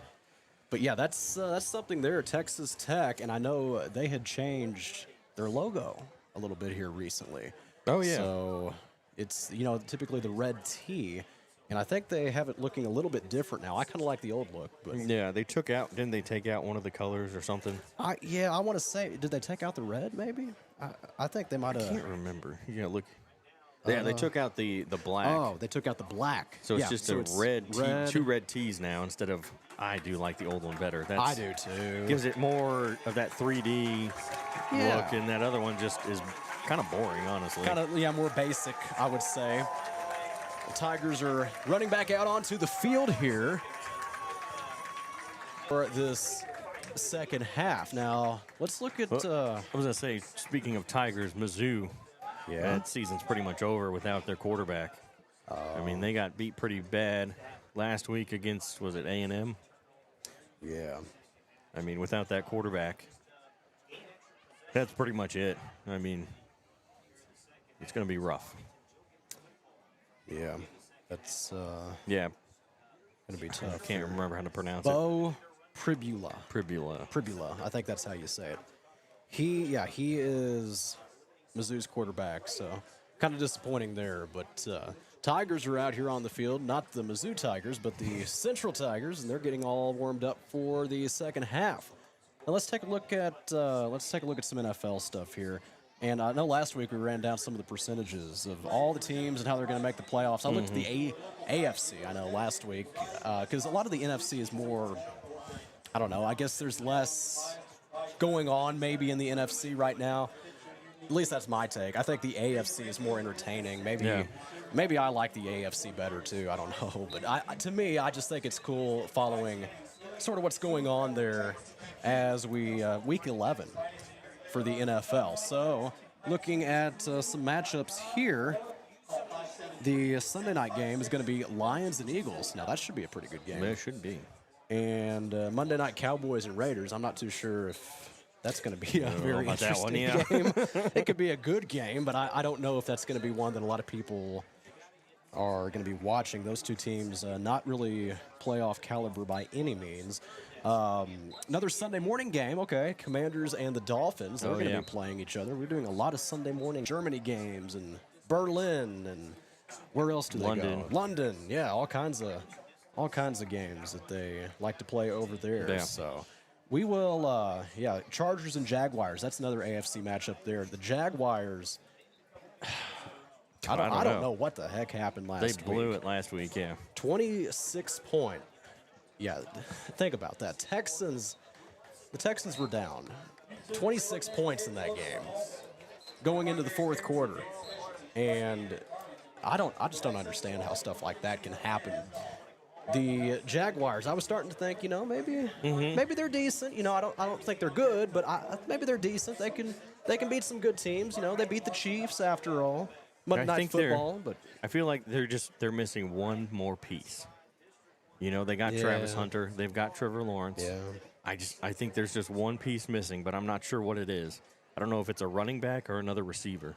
Speaker 5: But yeah, that's something there, Texas Tech, and I know they had changed their logo a little bit here recently.
Speaker 4: Oh, yeah.
Speaker 5: So it's, you know, typically the red T, and I think they have it looking a little bit different now. I kind of like the old look. But
Speaker 4: yeah, didn't they take out one of the colors or something?
Speaker 5: I want to say, did they take out the red maybe? I think they might have.
Speaker 4: I can't remember. Yeah, look. Yeah, they took out the black.
Speaker 5: Oh, they took out the black.
Speaker 4: So it's just red. Two red T's now instead of, I do like the old one better.
Speaker 5: I do too.
Speaker 4: Gives it more of that 3D look, and that other one just is kind of boring, honestly.
Speaker 5: Kind of, more basic, I would say. The Tigers are running back out onto the field here for this second half. Now, let's look at...
Speaker 4: I was going to say, speaking of Tigers, Mizzou, that season's pretty much over without their quarterback. I mean, they got beat pretty bad last week against, was it A&M?
Speaker 5: Yeah.
Speaker 4: I mean, without that quarterback, that's pretty much it. I mean, it's going to be rough.
Speaker 5: Yeah, that's
Speaker 4: going
Speaker 5: to be tough.
Speaker 4: I can't remember how to pronounce
Speaker 5: Bo Pribula.
Speaker 4: Pribula.
Speaker 5: I think that's how you say it. He is Mizzou's quarterback, so kind of disappointing there. But Tigers are out here on the field, not the Mizzou Tigers, but the Central Tigers, and they're getting all warmed up for the second half. Now let's take a look at some NFL stuff here. And I know last week we ran down some of the percentages of all the teams and how they're going to make the playoffs. I looked at the AFC, I know, last week, because a lot of the NFC is more, I don't know, I guess there's less going on maybe in the NFC right now. At least that's my take. I think the AFC is more entertaining. Maybe I like the AFC better too. I don't know. But to me, I just think it's cool following sort of what's going on there as we week 11 for the NFL. So looking at some matchups here, the Sunday night game is going to be Lions and Eagles. Now that should be a pretty good game.
Speaker 4: It should be.
Speaker 5: And Monday night Cowboys and Raiders. I'm not too sure if that's going to be a very interesting game. It could be a good game, but I don't know if that's going to be one that a lot of people are going to be watching. Those two teams, not really playoff caliber by any means. Another Sunday morning game, okay. Commanders and the Dolphins, they're going to be playing each other. We're doing a lot of Sunday morning Germany games and Berlin and where else do they go? London, yeah, all kinds of games that they like to play over there.
Speaker 4: Yeah.
Speaker 5: So we will, Chargers and Jaguars. That's another AFC matchup there. The Jaguars, I don't know what the heck happened last week.
Speaker 4: They blew it last week, yeah.
Speaker 5: 26-point. Yeah, think about that. The Texans were down 26 points in that game going into the fourth quarter. And I just don't understand how stuff like that can happen. The Jaguars, I was starting to think, maybe they're decent. I don't think they're good, but maybe they're decent. They can beat some good teams. They beat the Chiefs after all. Monday Night Football, but
Speaker 4: I feel like they're missing one more piece. They got Travis Hunter, they've got Trevor Lawrence.
Speaker 5: Yeah.
Speaker 4: I think there's just one piece missing, but I'm not sure what it is. I don't know if it's a running back or another receiver.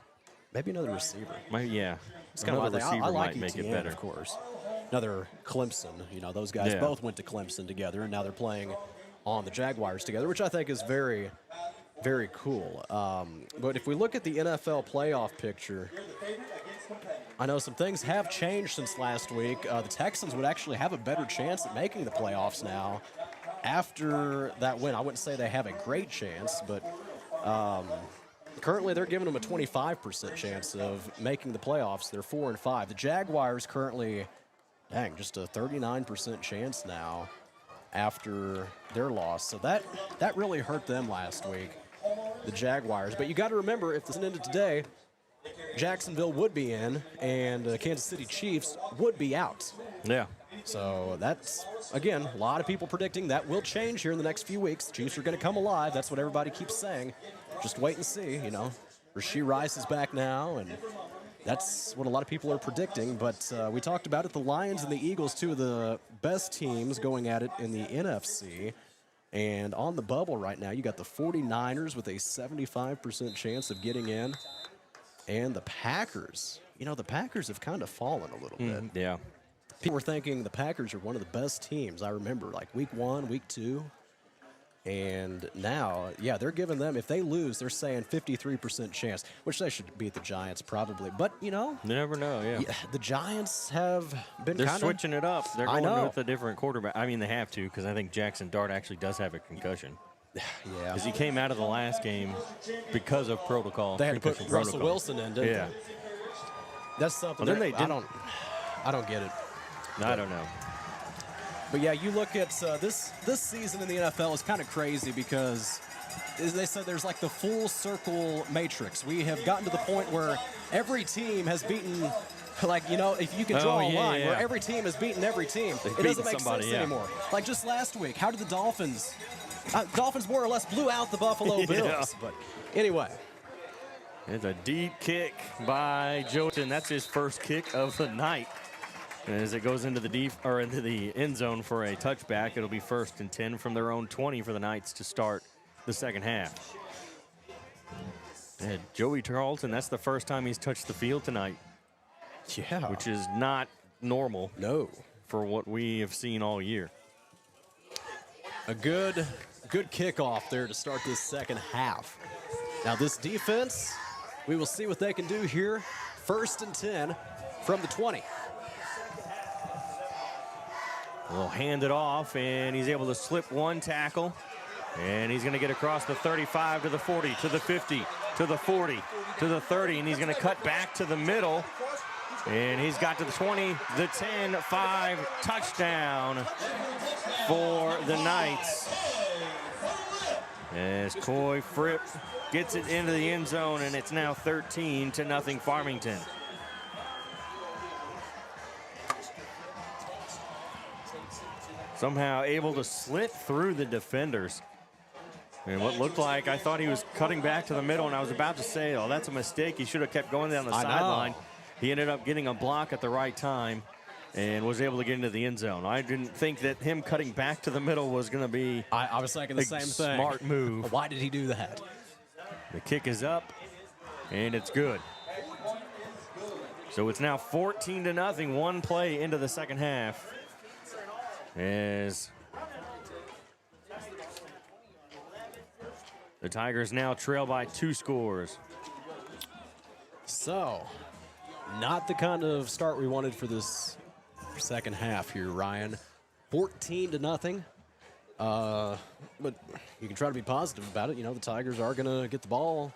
Speaker 5: Maybe another receiver.
Speaker 4: It's kind of receiver
Speaker 5: I like
Speaker 4: might make
Speaker 5: ETN,
Speaker 4: it better.
Speaker 5: Of course. Another Clemson. Those guys both went to Clemson together, and now they're playing on the Jaguars together, which I think is very, very cool. But if we look at the NFL playoff picture, I know some things have changed since last week. The Texans would actually have a better chance at making the playoffs now. After that win, I wouldn't say they have a great chance, but currently they're giving them a 25% chance of making the playoffs. They're 4-5. The Jaguars currently, just a 39% chance now after their loss. So that really hurt them last week, the Jaguars. But you got to remember, if this ended today, Jacksonville would be in, and Kansas City Chiefs would be out.
Speaker 4: Yeah.
Speaker 5: So that's, again, a lot of people predicting that will change here in the next few weeks. The Chiefs are going to come alive. That's what everybody keeps saying. Just wait and see, Rashee Rice is back now, and that's what a lot of people are predicting. But we talked about it. The Lions and the Eagles, two of the best teams going at it in the NFC. And on the bubble right now, you got the 49ers with a 75% chance of getting in. And the Packers, the Packers have kind of fallen a little bit.
Speaker 4: Yeah.
Speaker 5: People were thinking the Packers are one of the best teams. I remember, like, week 1, week 2. And now, they're giving them, if they lose, they're saying 53% chance, which they should beat the Giants probably. But,
Speaker 4: You never know, yeah.
Speaker 5: The Giants have been
Speaker 4: They're switching it up. They're
Speaker 5: I
Speaker 4: going
Speaker 5: know.
Speaker 4: with a different quarterback. I mean, they have to, because I think Jackson Dart actually does have a concussion.
Speaker 5: Yeah.
Speaker 4: Because he came out of the last game because of protocol.
Speaker 5: They had to put
Speaker 4: protocol.
Speaker 5: Russell Wilson in, didn't they? That's something.
Speaker 4: Well, then they
Speaker 5: I don't get it.
Speaker 4: I don't know.
Speaker 5: But you look at this season in the NFL is kind of crazy because, as they said, there's like the full circle matrix. We have gotten to the point where every team has beaten, if you can draw a line where every team has beaten every team. It doesn't make sense anymore. Like just last week, how did the Dolphins more or less blew out the Buffalo Bills? But anyway.
Speaker 4: It's a deep kick by Jotun. That's his first kick of the night. And as it goes into the end zone for a touchback, it'll be 1st and 10 from their own 20 for the Knights to start the second half. And Joey Charlton, that's the first time he's touched the field tonight.
Speaker 5: Yeah.
Speaker 4: Which is not normal.
Speaker 5: No.
Speaker 4: For what we have seen all year.
Speaker 5: A good kickoff there to start this second half. Now this defense, we will see what they can do here. 1st and 10 from the 20.
Speaker 4: We'll hand it off, and he's able to slip one tackle. And he's going to get across the 35 to the 40, to the 50, to the 40, to the 30, and he's going to cut back to the middle. And he's got to the 20, the 10, 5, touchdown for the Knights. As Coy Fripp gets it into the end zone, and it's now 13-0 Farmington. Somehow able to slit through the defenders. And what looked like, I thought he was cutting back to the middle, and I was about to say, oh, that's a mistake. He should have kept going down the sideline. He ended up getting a block at the right time and was able to get into the end zone. I didn't think that him cutting back to the middle was going to be
Speaker 5: I was thinking the same thing.
Speaker 4: Smart move.
Speaker 5: Why did he do that?
Speaker 4: The kick is up, and it's good. So it's now 14-0, one play into the second half. As the Tigers now trail by 2 scores.
Speaker 5: So, not the kind of start we wanted for this second half here, Ryan. 14-0. But you can try to be positive about it. You know, the Tigers are going to get the ball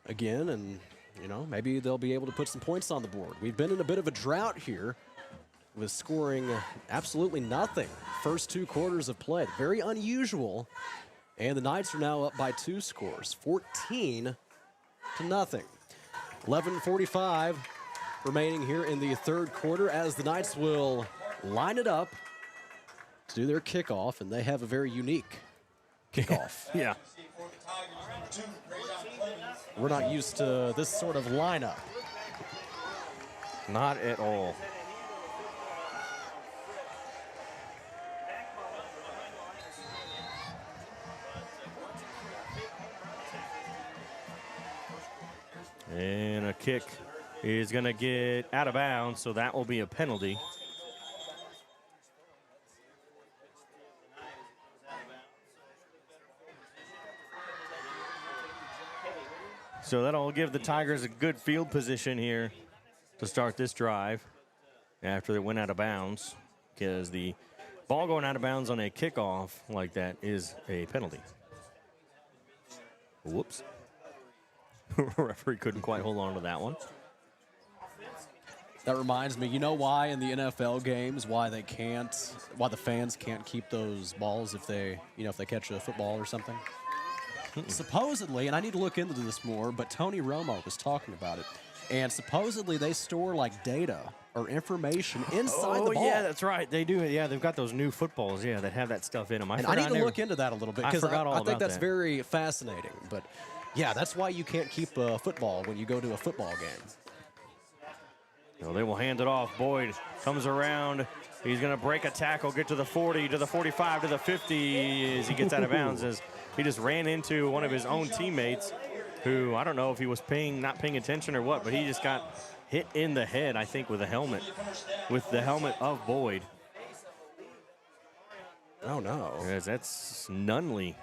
Speaker 5: again, and, you know, maybe they'll be able to put some points on the board. We've been in a bit of a drought here with scoring absolutely nothing. First 2 quarters of play. Very unusual. And the Knights are now up by 2 scores, 14-0. 11:45 remaining here in the third quarter as the Knights will line it up to do their kickoff, and they have a very unique kickoff.
Speaker 4: Yeah.
Speaker 5: We're not used to this sort of lineup.
Speaker 4: Not at all. And a kick is going to get out of bounds, so that will be a penalty. So that'll give the Tigers a good field position here to start this drive after they went out of bounds, because the ball going out of bounds on a kickoff like that is a penalty. Whoops. Referee couldn't quite hold on to that one.
Speaker 5: That reminds me, you know why in the NFL games, why the fans can't keep those balls if they catch a football or something? Supposedly, and I need to look into this more, but Tony Romo was talking about it, and supposedly they store like data or information inside the ball.
Speaker 4: Oh, yeah, that's right. They do. Yeah, they've got those new footballs, yeah, that have that stuff in them.
Speaker 5: I need to look into that a little bit, because I think that's very fascinating. But yeah, that's why you can't keep a football when you go to a football game.
Speaker 4: So they will hand it off. Boyd comes around. He's going to break a tackle, get to the 40, to the 45, to the 50 as he gets out of bounds, as he just ran into one of his own teammates who, I don't know if he was not paying attention or what, but he just got hit in the head, I think, with the helmet of Boyd.
Speaker 5: Oh, no.
Speaker 4: Yes, that's Nunley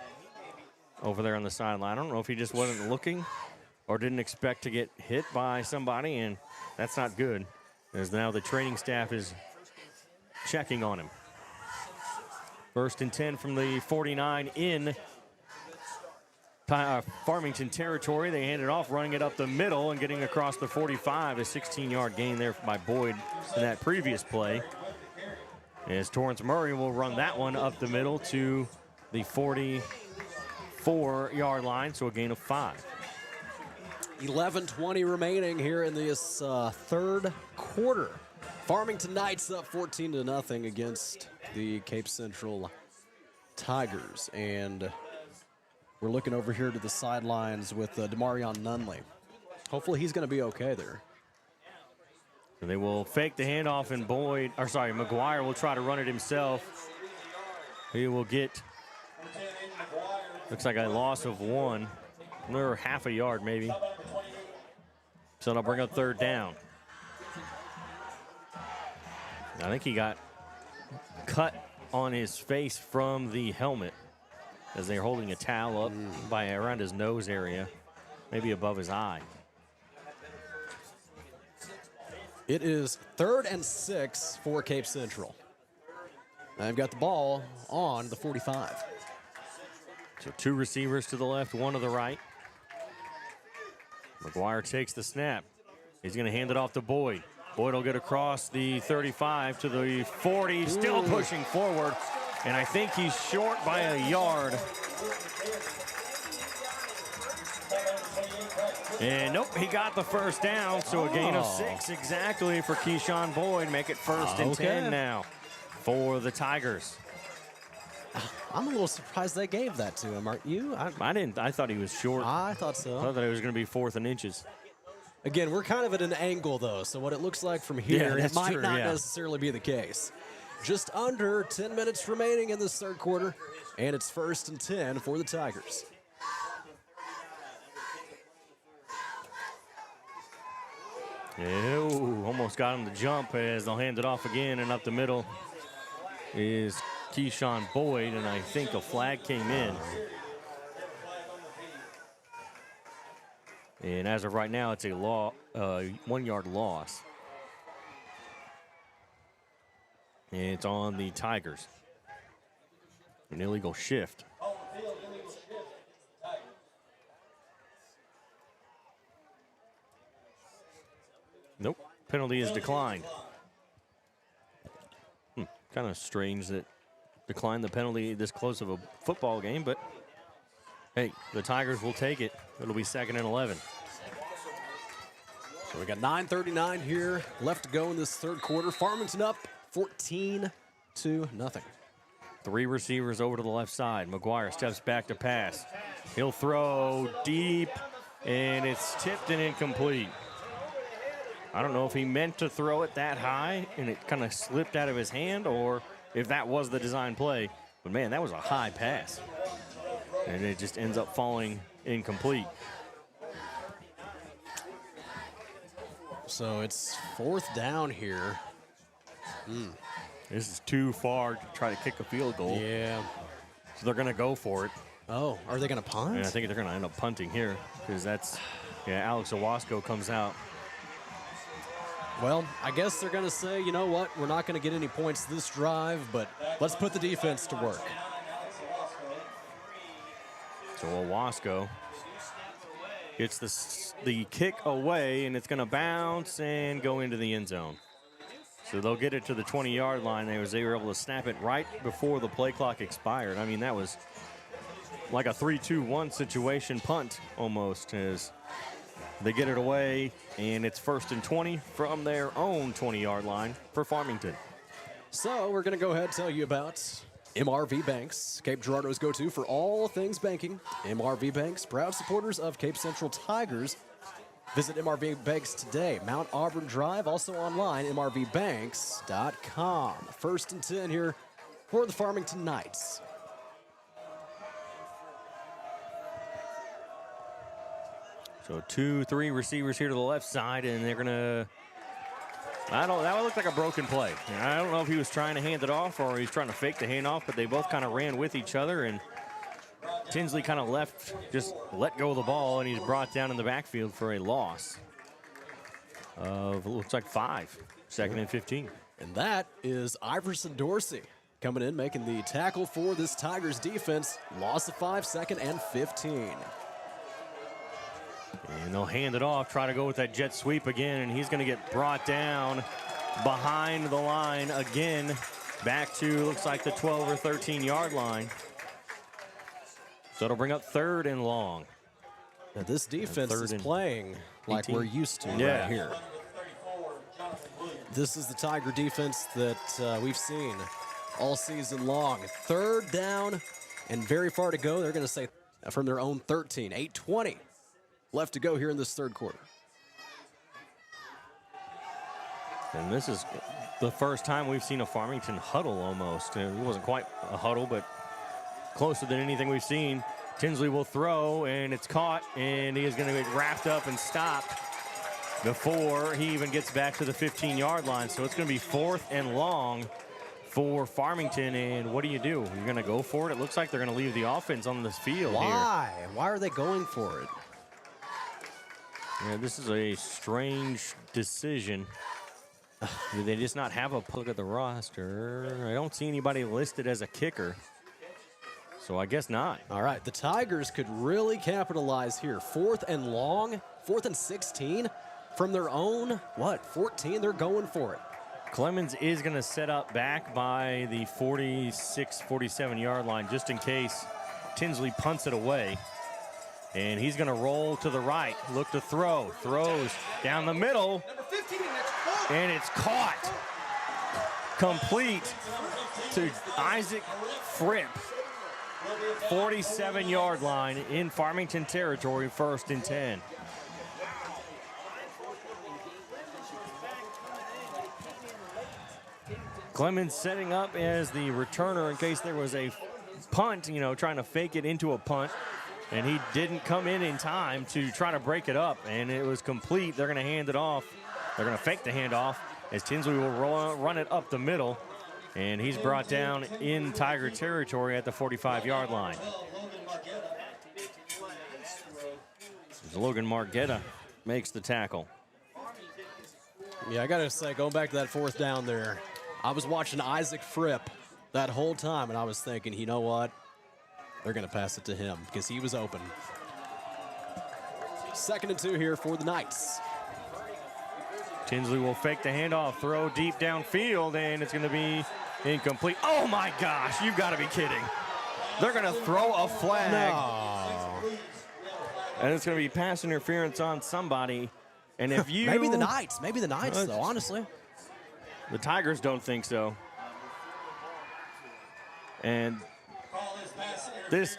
Speaker 4: over there on the sideline. I don't know if he just wasn't looking or didn't expect to get hit by somebody, and that's not good, as now the training staff is checking on him. 1st and 10 from the 49 in Farmington territory. They hand it off, running it up the middle and getting across the 45. A 16-yard gain there by Boyd in that previous play. As Torrance Murray will run that one up the middle to the 44-yard line, so a gain of 5.
Speaker 5: 11:20 remaining here in this third quarter. Farmington Knights up 14-0 against the Cape Central Tigers. And we're looking over here to the sidelines with Demarion Nunley. Hopefully he's going to be okay there.
Speaker 4: So they will fake the handoff, and McGuire will try to run it himself. He will get, looks like a loss of 1, or half a yard maybe. So that'll bring up 3rd down. I think he got cut on his face from the helmet as they're holding a towel up around his nose area, maybe above his eye.
Speaker 5: It is 3rd and 6 for Cape Central. They've got the ball on the 45.
Speaker 4: So 2 receivers to the left, 1 to the right. McGuire takes the snap. He's going to hand it off to Boyd. Boyd will get across the 35 to the 40, still pushing forward. And I think he's short by a yard. And nope, he got the first down, so a gain of 6 exactly for Keyshawn Boyd. Make it 1st and 10 now for the Tigers.
Speaker 5: I'm a little surprised they gave that to him, aren't you?
Speaker 4: I didn't. I thought he was short.
Speaker 5: I thought so.
Speaker 4: I thought that it was going to be 4th and inches.
Speaker 5: Again, we're kind of at an angle, though, so what it looks like from here, it might not necessarily be the case. Just under 10 minutes remaining in this third quarter, and it's 1st and 10 for the Tigers.
Speaker 4: Ew, almost got him to jump as they'll hand it off again, and up the middle is Keyshawn Boyd, and I think a flag came in. And as of right now, it's a 1-yard loss. And it's on the Tigers. An illegal shift. Nope, penalty is declined. Kind of strange that declined the penalty this close of a football game, but hey, the Tigers will take it. It'll be 2nd and 11.
Speaker 5: So we got 9:39 here left to go in this third quarter. Farmington up 14-0.
Speaker 4: 3 receivers over to the left side. McGuire steps back to pass. He'll throw deep, and it's tipped and incomplete. I don't know if he meant to throw it that high and it kind of slipped out of his hand, or if that was the design play. But man, that was a high pass. And it just ends up falling incomplete.
Speaker 5: So it's 4th down here.
Speaker 4: This is too far to try to kick a field goal.
Speaker 5: Yeah.
Speaker 4: So they're going to go for it.
Speaker 5: Oh, are they going to punt?
Speaker 4: And I think they're going to end up punting here because that's, Alex Owasco comes out.
Speaker 5: Well, I guess they're going to say, you know what, we're not going to get any points this drive, but let's put the defense to work.
Speaker 4: So Owasco gets the kick away, and it's going to bounce and go into the end zone. So they'll get it to the 20-yard line. They were able to snap it right before the play clock expired. I mean, that was like a 3-2-1 situation punt almost, as they get it away, and it's 1st and 20 from their own 20-yard line for Farmington.
Speaker 5: So we're going to go ahead and tell you about MRV Banks, Cape Girardeau's go-to for all things banking. MRV Banks, proud supporters of Cape Central Tigers. Visit MRV Banks today, Mount Auburn Drive, also online, mrvbanks.com. 1st and 10 here for the Farmington Knights.
Speaker 4: So 2-3 receivers here to the left side, and they're going to, that looked like a broken play. I don't know if he was trying to hand it off or he's trying to fake the handoff, but they both kind of ran with each other, and Tinsley kind of just let go of the ball, and he's brought down in the backfield for a loss of, looks like 5, 2nd and 15.
Speaker 5: And that is Iverson Dorsey coming in, making the tackle for this Tigers defense. Loss of 5, 2nd and 15.
Speaker 4: And they'll hand it off, try to go with that jet sweep again, and he's going to get brought down behind the line again, back to, looks like the 12 or 13-yard line. So it'll bring up 3rd and long.
Speaker 5: Now this defense is playing like we're used to right here. This is the Tiger defense that we've seen all season long. 3rd down and very far to go. They're going to say from their own 13, 8:20 left to go here in this third quarter.
Speaker 4: And this is the first time we've seen a Farmington huddle almost. It wasn't quite a huddle, but closer than anything we've seen. Tinsley will throw, and it's caught, and he is going to get wrapped up and stopped before he even gets back to the 15-yard line. So it's going to be 4th and long for Farmington, and what do? You're going to go for it? It looks like they're going to leave the offense on this field.
Speaker 5: Why? Why are they going for it?
Speaker 4: Yeah, this is a strange decision. Do they just not have a look at the roster? I don't see anybody listed as a kicker. So I guess not.
Speaker 5: All right, the Tigers could really capitalize here. 4th and long, 4th and 16 from their own, 14? They're going for it.
Speaker 4: Clemens is going to set up back by the 46, 47-yard line just in case Tinsley punts it away. And he's going to roll to the right, look to throw, throws down the middle, and it's caught. Complete to Isaac Fripp. 47-yard line in Farmington territory, 1st and 10. Clemens setting up as the returner in case there was a punt, trying to fake it into a punt. And he didn't come in time to try to break it up. And it was complete. They're going to hand it off. They're going to fake the handoff as Tinsley will run it up the middle. And he's brought down in Tiger territory at the 45-yard line. Logan Margetta makes the tackle.
Speaker 5: Yeah, I got to say, going back to that 4th down there, I was watching Isaac Fripp that whole time, and I was thinking, you know what? They're going to pass it to him because he was open. 2nd and 2 here for the Knights.
Speaker 4: Tinsley will fake the handoff, throw deep downfield, and it's going to be incomplete. Oh, my gosh, you've got to be kidding. They're going to throw a flag.
Speaker 5: No.
Speaker 4: And it's going to be pass interference on somebody. And if you...
Speaker 5: Maybe the Knights, though, honestly.
Speaker 4: The Tigers don't think so. And this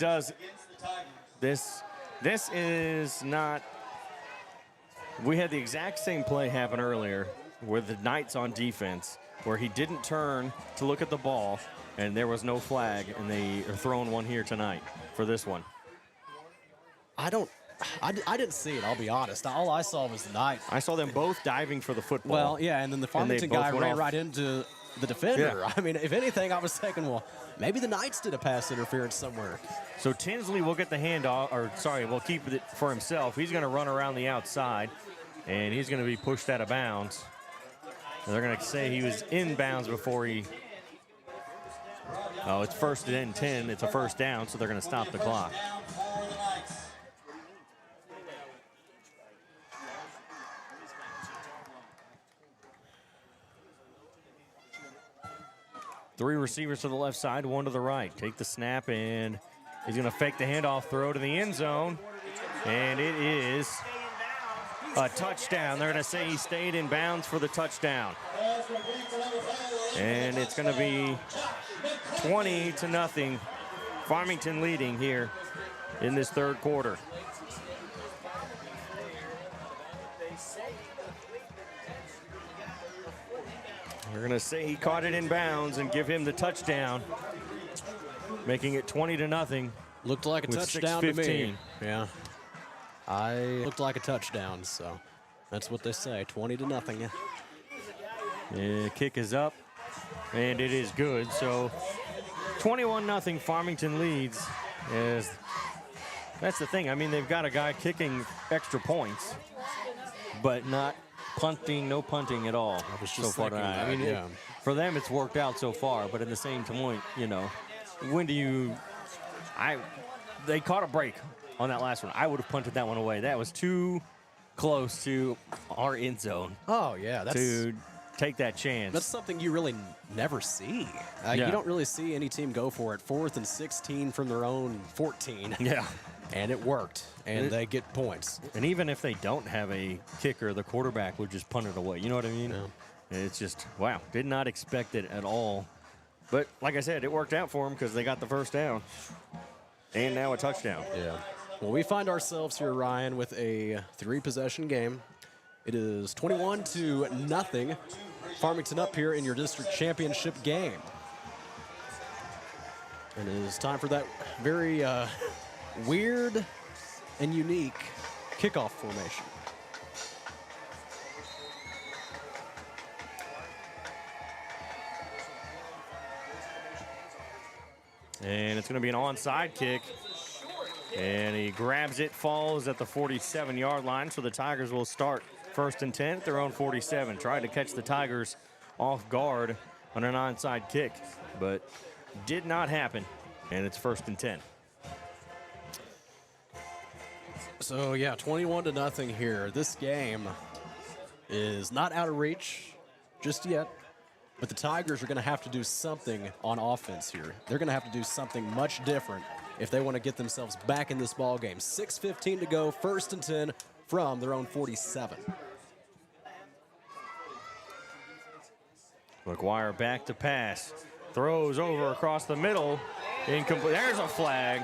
Speaker 4: is not... We had the exact same play happen earlier with the Knights on defense where he didn't turn to look at the ball and there was no flag, and they are throwing one here tonight for this one.
Speaker 5: I didn't see it, I'll be honest. All I saw was the Knights.
Speaker 4: I saw them both diving for the football.
Speaker 5: Well, yeah, and then the Farmington guy ran right into the defender.
Speaker 4: Yeah.
Speaker 5: I mean, if anything, I was thinking, well, maybe the Knights did a pass interference somewhere.
Speaker 4: So Tinsley will get the handoff, will keep it for himself. He's going to run around the outside, and he's going to be pushed out of bounds. And they're going to say he was in bounds before he... Oh, it's 1st and 10. It's a 1st down, so they're going to stop the clock. Three receivers to the left side, one to the right. Take the snap, and he's going to fake the handoff, throw to the end zone. And it is a touchdown. They're going to say he stayed in bounds for the touchdown. And it's going to be 20-0. Farmington leading here in this 3rd quarter. We're going to say he caught it in bounds and give him the touchdown, making it 20-0.
Speaker 5: Looked like a touchdown to me. Yeah. Looked like a touchdown, so that's what they say, 20-0.
Speaker 4: Yeah, kick is up, and it is good. So 21-0, Farmington leads. That's the thing. I mean, they've got a guy kicking extra points, but not punting, no punting at all so far tonight. I mean, for them, it's worked out so far, but at the same point, when do you... They caught a break on that last one. I would have punted that one away. That was too close to our end zone.
Speaker 5: Oh, yeah.
Speaker 4: To take that chance.
Speaker 5: That's something you really never see. You don't really see any team go for it. 4th and 16 from their own 14.
Speaker 4: Yeah.
Speaker 5: And it worked, and they get points.
Speaker 4: And even if they don't have a kicker, the quarterback would just punt it away. You know what I mean? Yeah. It's just, wow, did not expect it at all. But like I said, it worked out for them because they got the 1st down. And now a touchdown.
Speaker 5: Yeah. Well, we find ourselves here, Ryan, with a 3-possession game. It is 21-0. Farmington up here in your district championship game. And it is time for that very weird and unique kickoff formation.
Speaker 4: And it's going to be an onside kick. And he grabs it, falls at the 47-yard line. So the Tigers will start 1st and 10 at their own 47. Tried to catch the Tigers off guard on an onside kick, but did not happen. And it's 1st and 10.
Speaker 5: So, yeah, 21-0 here. This game is not out of reach just yet, but the Tigers are going to have to do something on offense here. They're going to have to do something much different if they want to get themselves back in this ball game. 6:15 to go, 1st and 10 from their own 47.
Speaker 4: McGuire back to pass. Throws over across the middle. Incomplete. There's a flag.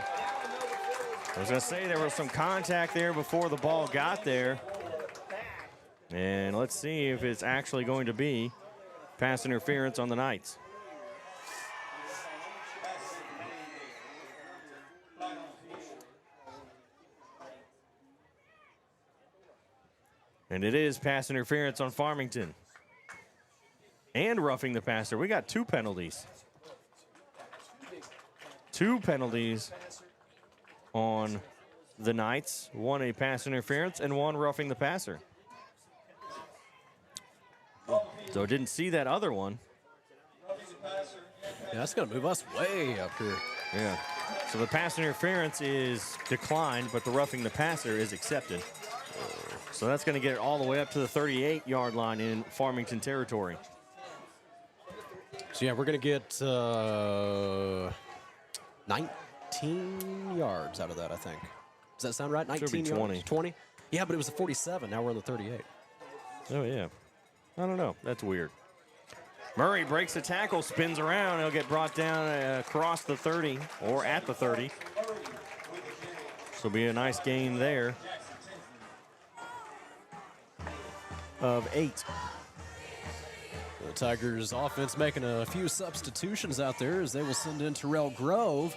Speaker 4: I was going to say there was some contact there before the ball got there. And let's see if it's actually going to be pass interference on the Knights. And it is pass interference on Farmington. And roughing the passer. We got 2 penalties. 2 penalties on the Knights. 1 a pass interference and 1 roughing the passer. So didn't see that other one.
Speaker 5: Yeah, that's going to move us way up here.
Speaker 4: Yeah. So the pass interference is declined, but the roughing the passer is accepted. So that's going to get it all the way up to the 38-yard line in Farmington territory.
Speaker 5: So, yeah, we're going to get 19 yards out of that, I think. Does that sound right? 19
Speaker 4: Should be 20.
Speaker 5: yards? 20? Yeah, but it was a 47. Now we're on the 38.
Speaker 4: Oh, yeah. I don't know. That's weird. Murray breaks the tackle, spins around. He'll get brought down across the 30 or at the 30. This will be a nice gain there of 8.
Speaker 5: The Tigers offense making a few substitutions out there as they will send in Terrell Grove.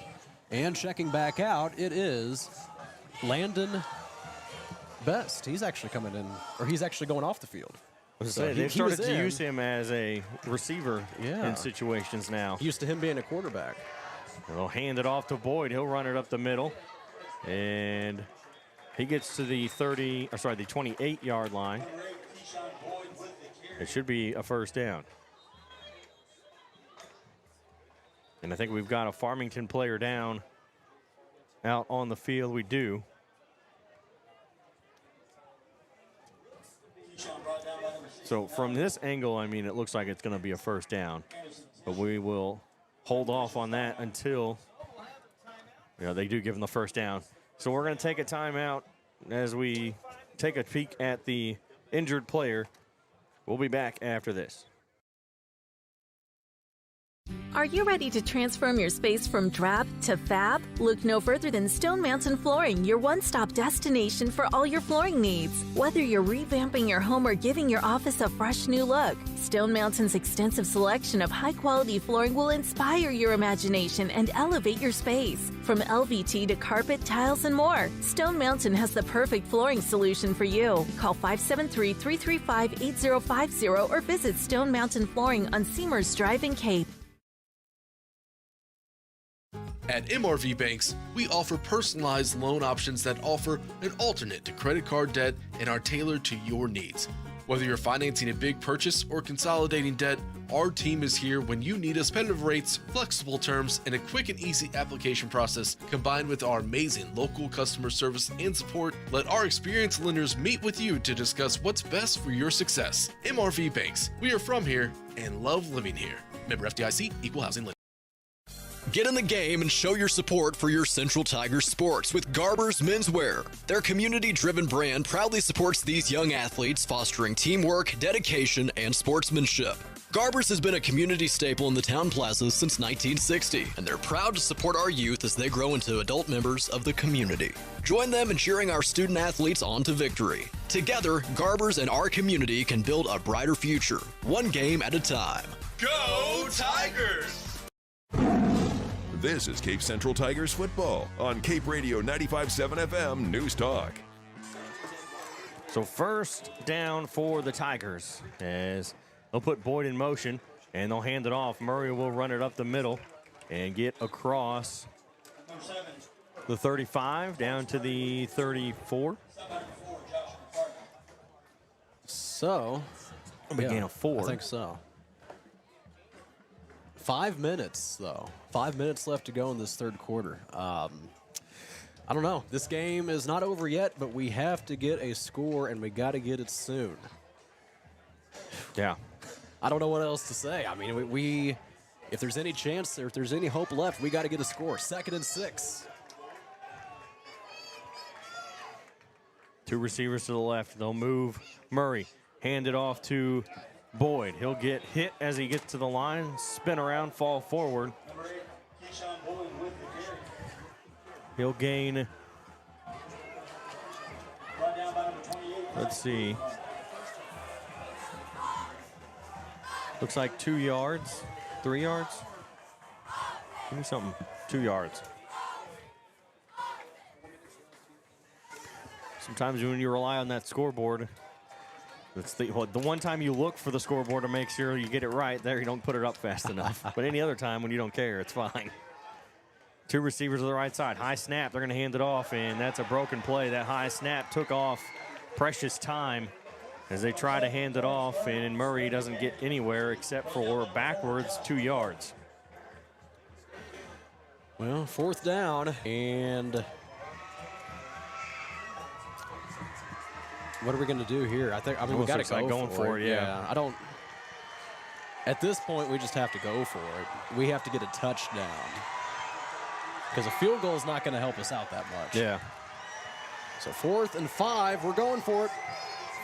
Speaker 5: And checking back out, it is Landon Best. He's actually coming in, or he's actually going off the field.
Speaker 4: They've started to use him as a receiver in situations now.
Speaker 5: Used to him being a quarterback.
Speaker 4: They'll hand it off to Boyd. He'll run it up the middle. And he gets to the 28-yard line. It should be a 1st down. And I think we've got a Farmington player down out on the field. We do. So from this angle, I mean, it looks like it's going to be a 1st down. But we will hold off on that until they do give them the 1st down. So we're going to take a timeout as we take a peek at the injured player. We'll be back after this.
Speaker 10: Are you ready to transform your space from drab to fab? Look no further than Stone Mountain Flooring, your one-stop destination for all your flooring needs. Whether you're revamping your home or giving your office a fresh new look, Stone Mountain's extensive selection of high-quality flooring will inspire your imagination and elevate your space. From LVT to carpet, tiles, and more, Stone Mountain has the perfect flooring solution for you. Call 573-335-8050 or visit Stone Mountain Flooring on Seamers Drive in Cape.
Speaker 11: At MRV Banks, we offer personalized loan options that offer an alternate to credit card debt and are tailored to your needs. Whether you're financing a big purchase or consolidating debt, our team is here when you need us. Competitive rates, flexible terms, and a quick and easy application process combined with our amazing local customer service and support. Let our experienced lenders meet with you to discuss what's best for your success. MRV Banks, we are from here and love living here. Member FDIC, Equal Housing Lender.
Speaker 9: Get in the game and show your support for your Central Tigers sports with Garber's Menswear. Their community-driven brand proudly supports these young athletes, fostering teamwork, dedication, and sportsmanship. Garber's has been a community staple in the town plazas since 1960, and they're proud to support our youth as they grow into adult members of the community. Join them in cheering our student athletes on to victory. Together, Garber's and our community can build a brighter future, one game at a time.
Speaker 2: Go Tigers! This is Cape Central Tigers football on Cape Radio 95.7 FM News Talk.
Speaker 4: So 1st down for the Tigers as they'll put Boyd in motion and they'll hand it off. Murray will run it up the middle and get across the 35 down to the 34.
Speaker 5: So,
Speaker 4: a gain of 4.
Speaker 5: I think so. 5 minutes, though. 5 minutes left to go in this third quarter. I don't know. This game is not over yet, but we have to get a score, and we got to get it soon.
Speaker 4: Yeah.
Speaker 5: I don't know what else to say. I mean, we if there's any chance, or if there's any hope left, we got to get a score. 2nd and 6.
Speaker 4: 2 receivers to the left. They'll move Murray. Hand it off to Boyd. He'll get hit as he gets to the line, spin around, fall forward. He'll gain, let's see, looks like 2 yards, 3 yards. Give me something, 2 yards. Sometimes when you rely on that scoreboard, it's the one time you look for the scoreboard to make sure you get it right, there you don't put it up fast enough. But any other time when you don't care, it's fine. 2 receivers to the right side. High snap. They're going to hand it off, and that's a broken play. That high snap took off precious time as they try to hand it off, and Murray doesn't get anywhere except for backwards 2 yards.
Speaker 5: Well, 4th down, and what are we going to do here? I mean, we got to go
Speaker 4: going for it. Yeah.
Speaker 5: I don't. At this point, we just have to go for it. We have to get a touchdown because a field goal is not going to help us out that much.
Speaker 4: Yeah.
Speaker 5: So 4th and 5, we're going for it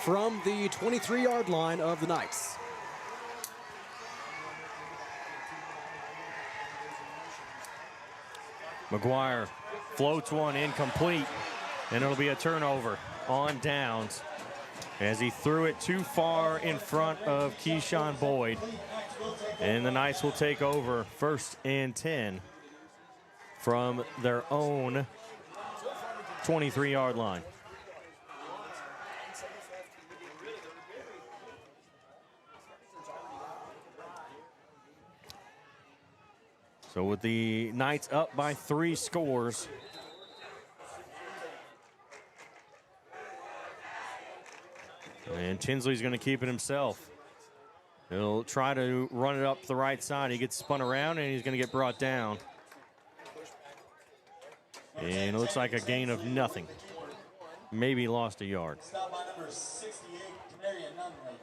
Speaker 5: from the 23-yard line of the Knights.
Speaker 4: McGuire floats one incomplete, and it'll be a turnover on downs as he threw it too far in front of Keyshawn Boyd. And the Knights will take over 1st and 10 from their own 23-yard line. So with the Knights up by 3 scores, and Tinsley's going to keep it himself. He'll try to run it up the right side. He gets spun around, and he's going to get brought down. And it looks like a gain of nothing. Maybe lost a yard.
Speaker 3: Stop by number 68, Marion Nunley.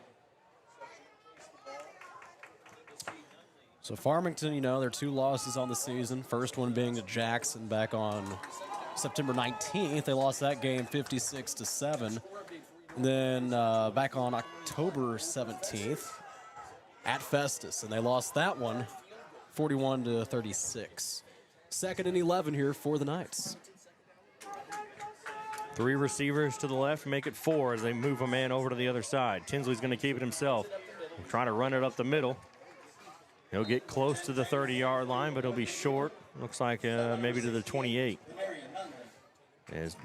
Speaker 5: So Farmington, you know, their 2 losses on the season. First one being to Jackson back on September 19th. They lost that game 56-7. And then back on October 17th at Festus, and they lost that one 41-36. 2nd and 11 here for the Knights.
Speaker 4: 3 receivers to the left, make it 4 as they move a man over to the other side. Tinsley's going to keep it himself. He'll try to run it up the middle. He'll get close to the 30-yard line, but he'll be short. Looks like maybe to the 28. As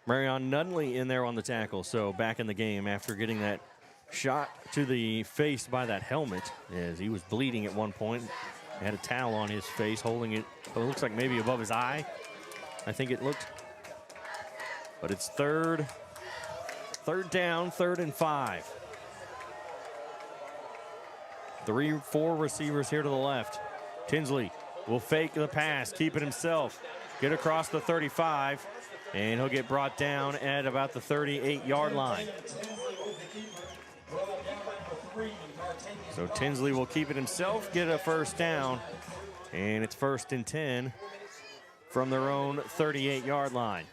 Speaker 4: Marion Nunley in there on the tackle, so back in the game after getting that shot to the face by that helmet, as he was bleeding at one point. He had a towel on his face, holding it, but it looks like maybe above his eye. I think it looked. But it's third down, 3rd and 5. 4 receivers here to the left. Tinsley will fake the pass, keep it himself, get across the 35, and he'll get brought down at about the 38-yard line. So Tinsley will keep it himself, get a 1st down, and it's 1st and 10 from their own 38-yard line.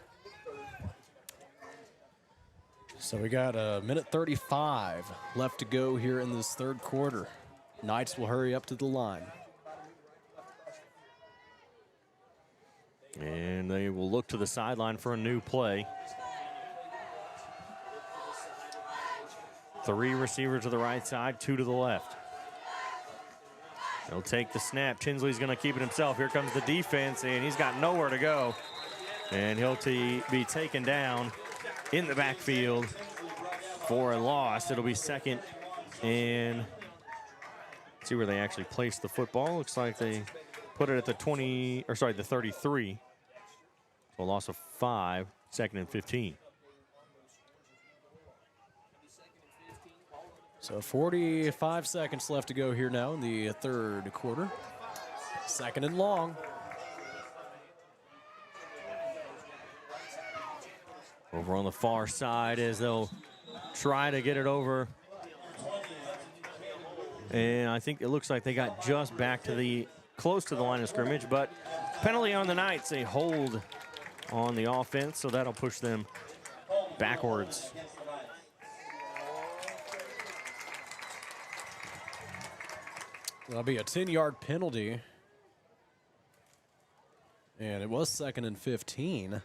Speaker 5: So we got a minute 35 left to go here in this 3rd quarter. Knights will hurry up to the line.
Speaker 4: And they will look to the sideline for a new play. 3 receivers to the right side, 2 to the left. He'll take the snap. Tinsley's going to keep it himself. Here comes the defense, and he's got nowhere to go. And he'll be taken down in the backfield for a loss. It'll be 2nd and see where they actually placed the football. Looks like they put it at the 33. So a loss of 5, 2nd and 15.
Speaker 5: So 45 seconds left to go here now in the third quarter. Second and long.
Speaker 4: Over on the far side as they'll try to get it over. And I think it looks like they got just back to close to the line of scrimmage, but penalty on the Knights, a hold on the offense, so that'll push them backwards.
Speaker 5: That'll be a 10-yard penalty. And it was 2nd and 15.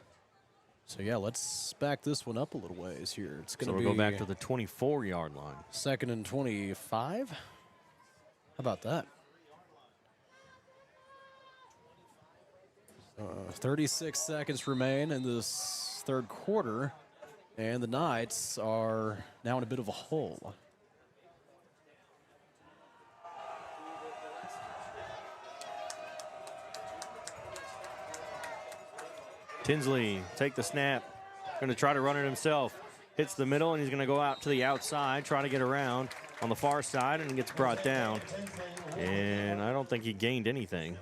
Speaker 5: So, yeah, let's back this one up a little ways here. It's going to
Speaker 4: go back to the 24-yard line.
Speaker 5: 2nd and 25. How about that? 36 seconds remain in this third quarter, and the Knights are now in a bit of a hole.
Speaker 4: Tinsley take the snap, going to try to run it himself. Hits the middle, and he's going to go out to the outside, try to get around on the far side, and gets brought down. And I don't think he gained anything.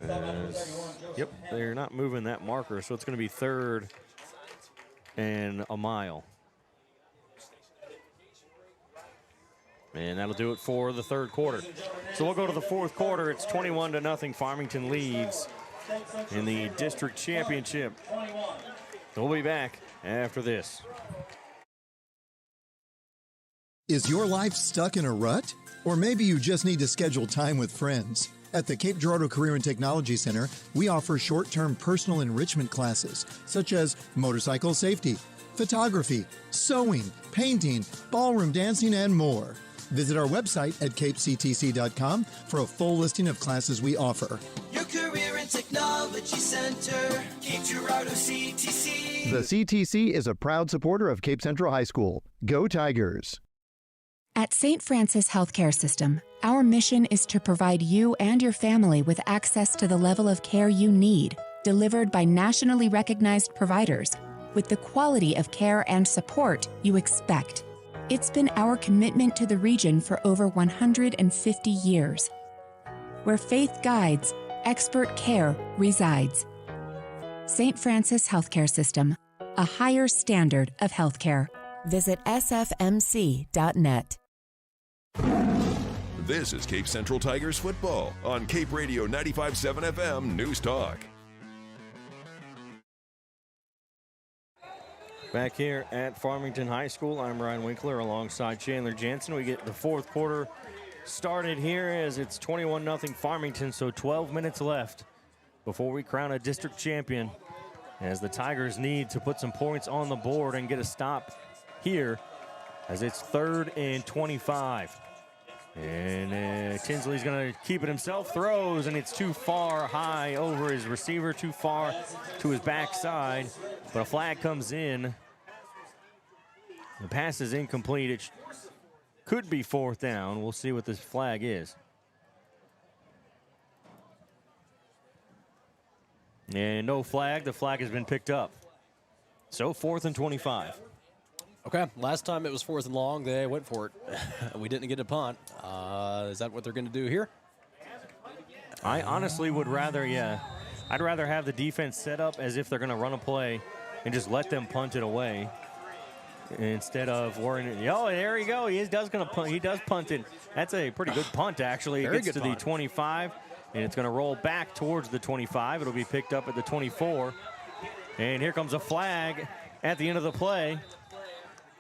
Speaker 4: Yep, they're not moving that marker, so it's going to be 3rd and a mile. And that'll do it for the third quarter. So we'll go to the fourth quarter. It's 21-0. Farmington leads in the district championship. We'll be back after this.
Speaker 19: Is your life stuck in a rut? Or maybe you just need to schedule time with friends. At the Cape Girardeau Career and Technology Center, we offer short-term personal enrichment classes, such as motorcycle safety, photography, sewing, painting, ballroom dancing, and more. Visit our website at capectc.com for a full listing of classes we offer.
Speaker 7: Your Career and Technology Center, Cape Girardeau CTC.
Speaker 8: The CTC is a proud supporter of Cape Central High School. Go Tigers!
Speaker 13: At St. Francis Healthcare System, our mission is to provide you and your family with access to the level of care you need, delivered by nationally recognized providers, with the quality of care and support you expect. It's been our commitment to the region for over 150 years. Where faith guides, expert care resides. St. Francis Healthcare System, a higher standard of healthcare.
Speaker 14: Visit sfmc.net.
Speaker 2: This is Cape Central Tigers football on Cape Radio 95.7 FM News Talk.
Speaker 4: Back here at Farmington High School, I'm Ryan Winkler alongside Chandler Jansen. We get the fourth quarter started here as it's 21-0 Farmington, so 12 minutes left before we crown a district champion, as the Tigers need to put some points on the board and get a stop here as it's 3rd and 25. And Tinsley's going to keep it himself, throws, and it's too far high over his receiver, too far to his backside, but a flag comes in. The pass is incomplete. It could be 4th down. We'll see what this flag is. And no flag. The flag has been picked up. So 4th and 25.
Speaker 5: Okay, last time it was 4th and long, they went for it. We didn't get a punt. Is that what they're going to do here?
Speaker 4: I honestly would rather, I'd rather have the defense set up as if they're going to run a play and just let them punt it away instead of worrying. Oh, there you go. He does punt it. That's a pretty good punt, actually. It gets to the 25, and it's going to roll back towards the 25. It'll be picked up at the 24. And here comes a flag at the end of the play.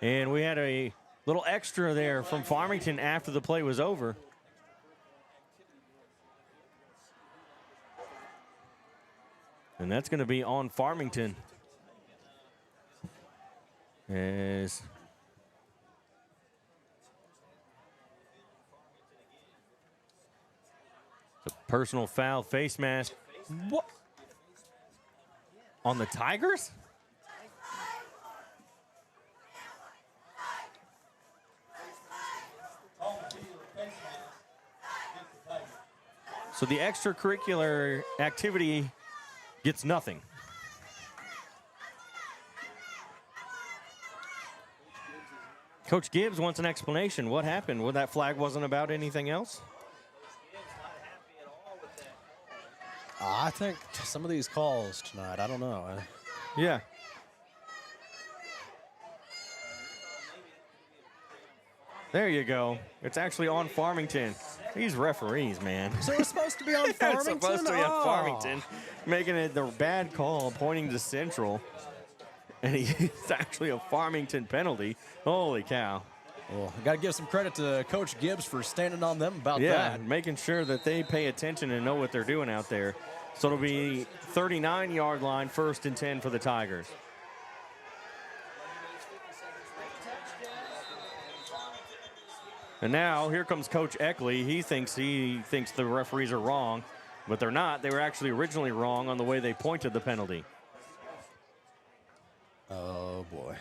Speaker 4: And we had a little extra there from Farmington after the play was over. And that's going to be on Farmington. As the personal foul, face mask. What? On the Tigers? So the extracurricular activity gets nothing. Coach Gibbs wants an explanation. What happened? Well, that flag wasn't about anything else?
Speaker 5: I think some of these calls tonight, I don't know.
Speaker 4: Yeah. There you go. It's actually on Farmington. These referees, man.
Speaker 5: So it's supposed to be on Farmington?
Speaker 4: It's supposed to be on Farmington, making it the bad call, pointing to Central. And it's actually a Farmington penalty. Holy cow.
Speaker 5: Well, got to give some credit to Coach Gibbs for standing on them about that.
Speaker 4: Yeah, making sure that they pay attention and know what they're doing out there. So it'll be 39-yard line, 1st and 10 for the Tigers. And now here comes Coach Eckley. He thinks the referees are wrong, but they're not. They were actually originally wrong on the way they pointed the penalty.
Speaker 5: Oh, boy.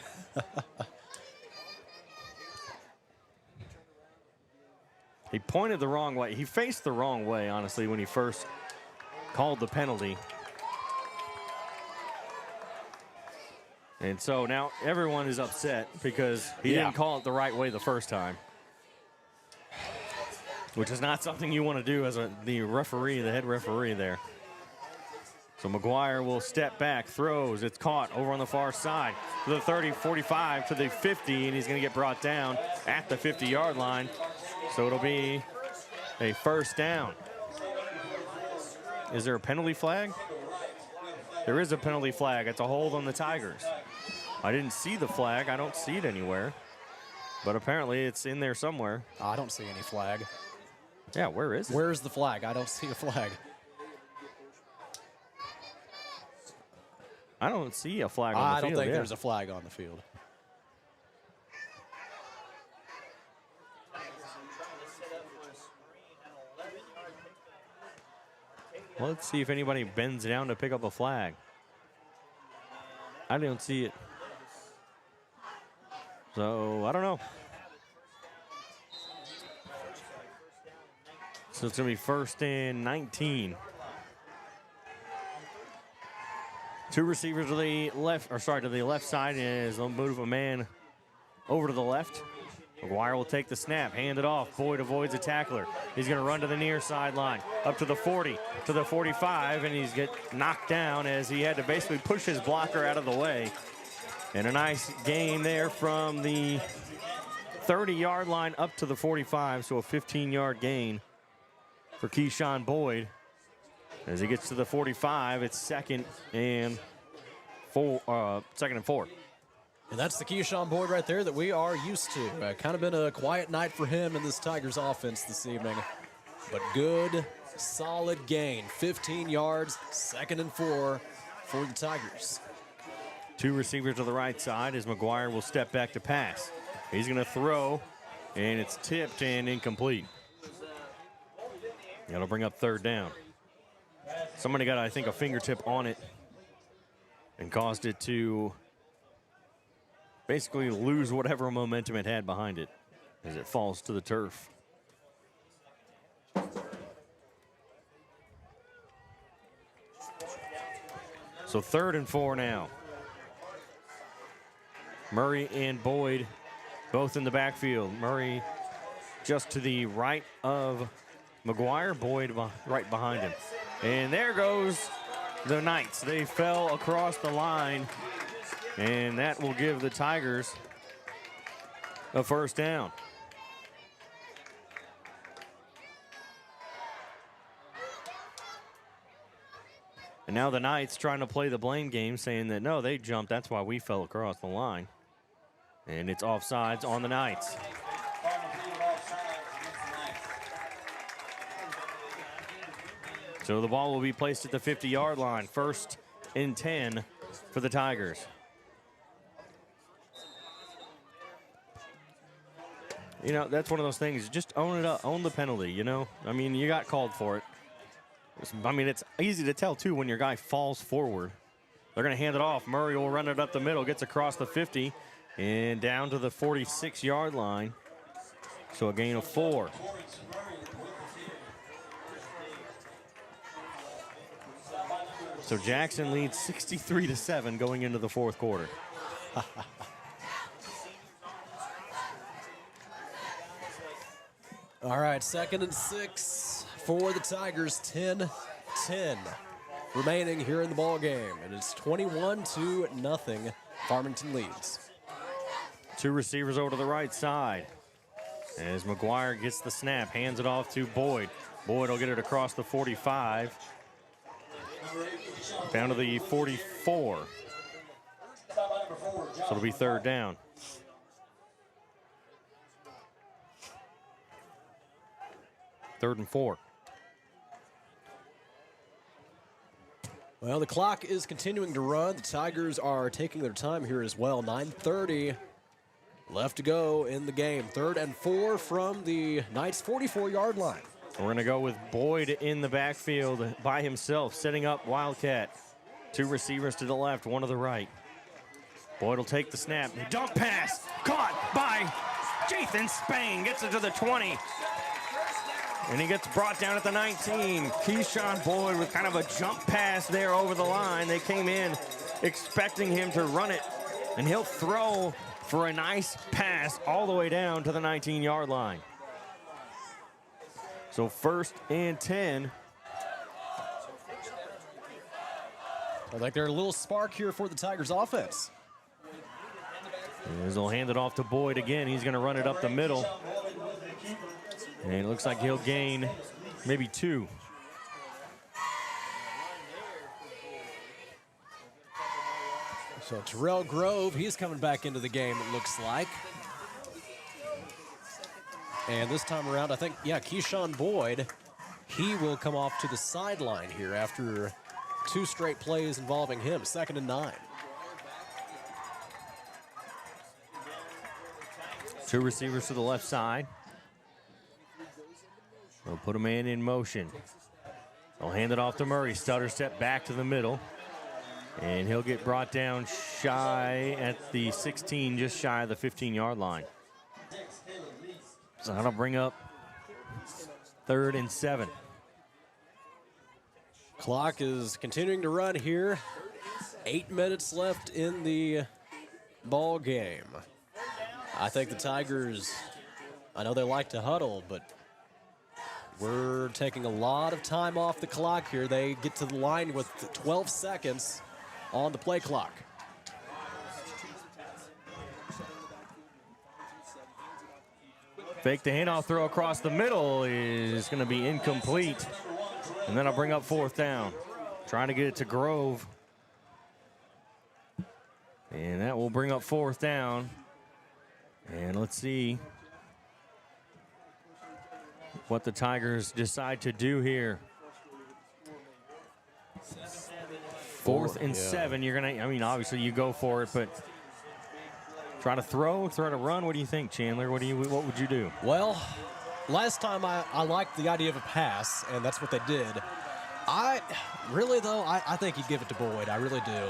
Speaker 4: He pointed the wrong way. He faced the wrong way, honestly, when he first called the penalty. And so now everyone is upset because he didn't call it the right way the first time, which is not something you want to do as the referee, the head referee there. So McGuire will step back, throws, it's caught over on the far side to the 30, 45, to the 50, and he's going to get brought down at the 50-yard line. So it'll be a 1st down. Is there a penalty flag? There is a penalty flag. It's a hold on the Tigers. I didn't see the flag. I don't see it anywhere. But apparently it's in there somewhere.
Speaker 5: I don't see any flag.
Speaker 4: Yeah, where is it?
Speaker 5: Where's the flag? I don't see a flag.
Speaker 4: I don't see a flag on the field.
Speaker 5: I don't think there's a flag on the field.
Speaker 4: Well, let's see if anybody bends down to pick up a flag. I don't see it. So, I don't know. So it's going to be 1st and 19. 2 receivers to the left, to the left side as they'll move a man over to the left. McGuire will take the snap, hand it off. Boyd avoids a tackler. He's going to run to the near sideline, up to the 40, to the 45, and he's get knocked down as he had to basically push his blocker out of the way. And a nice gain there from the 30-yard line up to the 45, so a 15-yard gain for Keyshawn Boyd. As he gets to the 45, it's 2nd and 4.
Speaker 5: And that's the Keyshawn Boyd right there that we are used to. Kind of been a quiet night for him in this Tigers offense this evening. But good, solid gain. 15 yards, 2nd and 4 for the Tigers.
Speaker 4: 2 receivers to the right side as McGuire will step back to pass. He's going to throw, and it's tipped and incomplete. That'll bring up 3rd down. Somebody got, I think, a fingertip on it and caused it to basically lose whatever momentum it had behind it as it falls to the turf. So 3rd and 4 now. Murray and Boyd both in the backfield. Murray just to the right of McGuire, Boyd right behind him. And there goes the Knights. They fell across the line, and that will give the Tigers a 1st down. And now the Knights trying to play the blame game, saying that, no, they jumped. That's why we fell across the line. And it's offsides on the Knights. So the ball will be placed at the 50-yard line. 1st and 10 for the Tigers. You know, that's one of those things. Just own it up. Own the penalty, you know. I mean, you got called for it. I mean, it's easy to tell, too, when your guy falls forward. They're going to hand it off. Murray will run it up the middle, gets across the 50, and down to the 46-yard line. So a gain of 4. So Jackson leads 63-7 going into the 4th quarter.
Speaker 5: All right, 2nd and 6 for the Tigers. 10-10 remaining here in the ball game, and it's 21-0. Farmington leads.
Speaker 4: 2 receivers over to the right side. As McGuire gets the snap, hands it off to Boyd. Boyd will get it across the 45. Down to the 44. So it'll be 3rd down. Third and 4.
Speaker 5: Well, the clock is continuing to run. The Tigers are taking their time here as well. 9:30 left to go in the game. 3rd and 4 from the Knights' 44-yard line.
Speaker 4: We're going to go with Boyd in the backfield by himself, setting up Wildcat. 2 receivers to the left, 1 to the right. Boyd will take the snap. Dump pass, caught by Jathan Spain. Gets it to the 20. And he gets brought down at the 19. Keyshawn Boyd with kind of a jump pass there over the line. They came in expecting him to run it, and he'll throw for a nice pass all the way down to the 19-yard line. So 1st and 10.
Speaker 5: I think they're a little spark here for the Tigers offense.
Speaker 4: As they'll hand it off to Boyd again. He's going to run it up the middle. And it looks like he'll gain maybe 2.
Speaker 5: So Terrell Grove, he's coming back into the game, it looks like. And this time around, I think, Keyshawn Boyd, he will come off to the sideline here after 2 straight plays involving him. 2nd and 9.
Speaker 4: 2 receivers to the left side. They'll put a man in motion. They'll hand it off to Murray. Stutter step back to the middle. And he'll get brought down shy at the 16, just shy of the 15-yard line. So that'll bring up 3rd and 7.
Speaker 5: Clock is continuing to run here. 8 minutes left in the ball game. I think the Tigers, I know they like to huddle, but we're taking a lot of time off the clock here. They get to the line with 12 seconds on the play clock.
Speaker 4: Fake the handoff throw across the middle is going to be incomplete. And then I'll bring up 4th down. Trying to get it to Grove. And that will bring up 4th down. And let's see what the Tigers decide to do here. 4th and 7. You're going to, I mean, obviously you go for it, but try to throw to run. What do you think, Chandler? What would you do?
Speaker 5: Well, last time I liked the idea of a pass, and that's what they did. I think he'd give it to Boyd. I really do.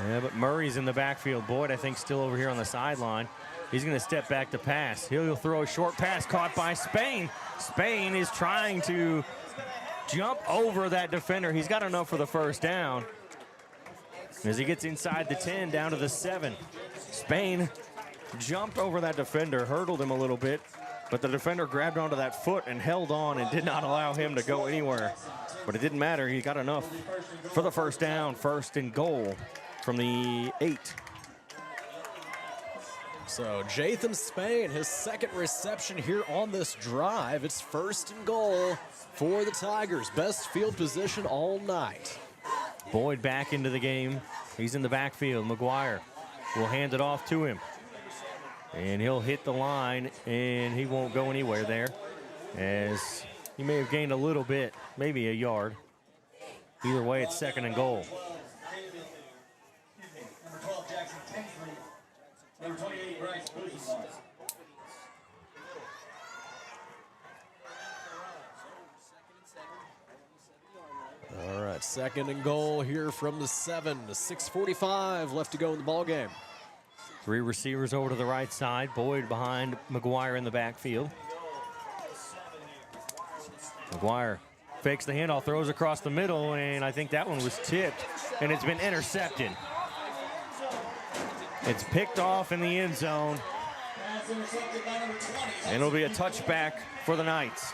Speaker 4: Yeah, but Murray's in the backfield. Boyd, I think, still over here on the sideline. He's going to step back to pass. He'll throw a short pass caught by Spain. Spain is trying to jump over that defender. He's got enough for the 1st down. As he gets inside the 10, down to the 7. Spain jumped over that defender, hurdled him a little bit, but the defender grabbed onto that foot and held on and did not allow him to go anywhere. But it didn't matter. He got enough for the 1st down, 1st and goal from the 8.
Speaker 5: So Jathan Spain, his 2nd reception here on this drive. It's 1st and goal for the Tigers. Best field position all night.
Speaker 4: Boyd back into the game. He's in the backfield. McGuire will hand it off to him. And he'll hit the line, and he won't go anywhere there, as he may have gained a little bit, maybe a yard. Either way, it's 2nd and goal.
Speaker 3: Number 12, Jackson Tinsley. Number 28, Bryce Booth.
Speaker 5: All right, 2nd and goal here from the 7. 6:45 left to go in the ball game.
Speaker 4: 3 receivers over to the right side. Boyd behind McGuire in the backfield. McGuire fakes the handoff, throws across the middle, and I think that one was tipped, and it's been intercepted. It's picked off in the end zone.
Speaker 3: intercepted by number 20.
Speaker 4: And it'll be a touchback for the Knights.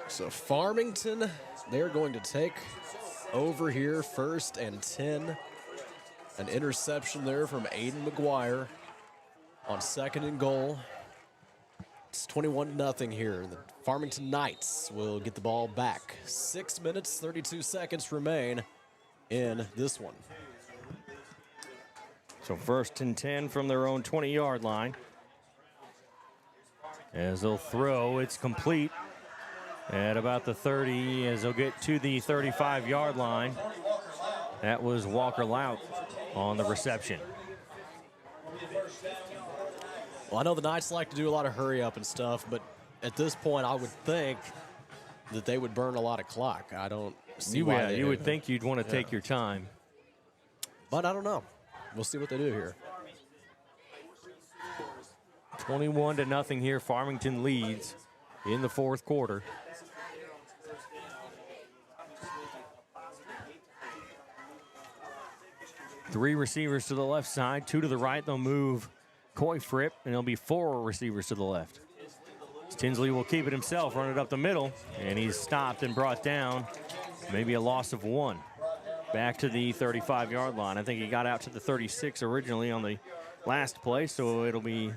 Speaker 5: So Farmington, they're going to take over here, 1st and 10. An interception there from Aiden McGuire on 2nd and goal. It's 21-0 here. The Farmington Knights will get the ball back. 6 minutes, 32 seconds remain in this one.
Speaker 4: So 1st and 10 from their own 20-yard line. As they'll throw, it's complete at about the 30 as they'll get to the 35-yard line. That was Walker Lout on the reception.
Speaker 5: Well, I know the Knights like to do a lot of hurry up and stuff, but at this point, I would think that they would burn a lot of clock. I don't see why
Speaker 4: you would think you'd want to take your time.
Speaker 5: But I don't know. We'll see what they do here.
Speaker 4: 21-0 here. Farmington leads in the 4th quarter. Three receivers to the left side, 2 to the right. They'll move Coy Fripp, and there'll be 4 receivers to the left. Tinsley will keep it himself, run it up the middle, and he's stopped and brought down. Maybe a loss of 1. Back to the 35-yard line. I think he got out to the 36 originally on the last play, so it'll be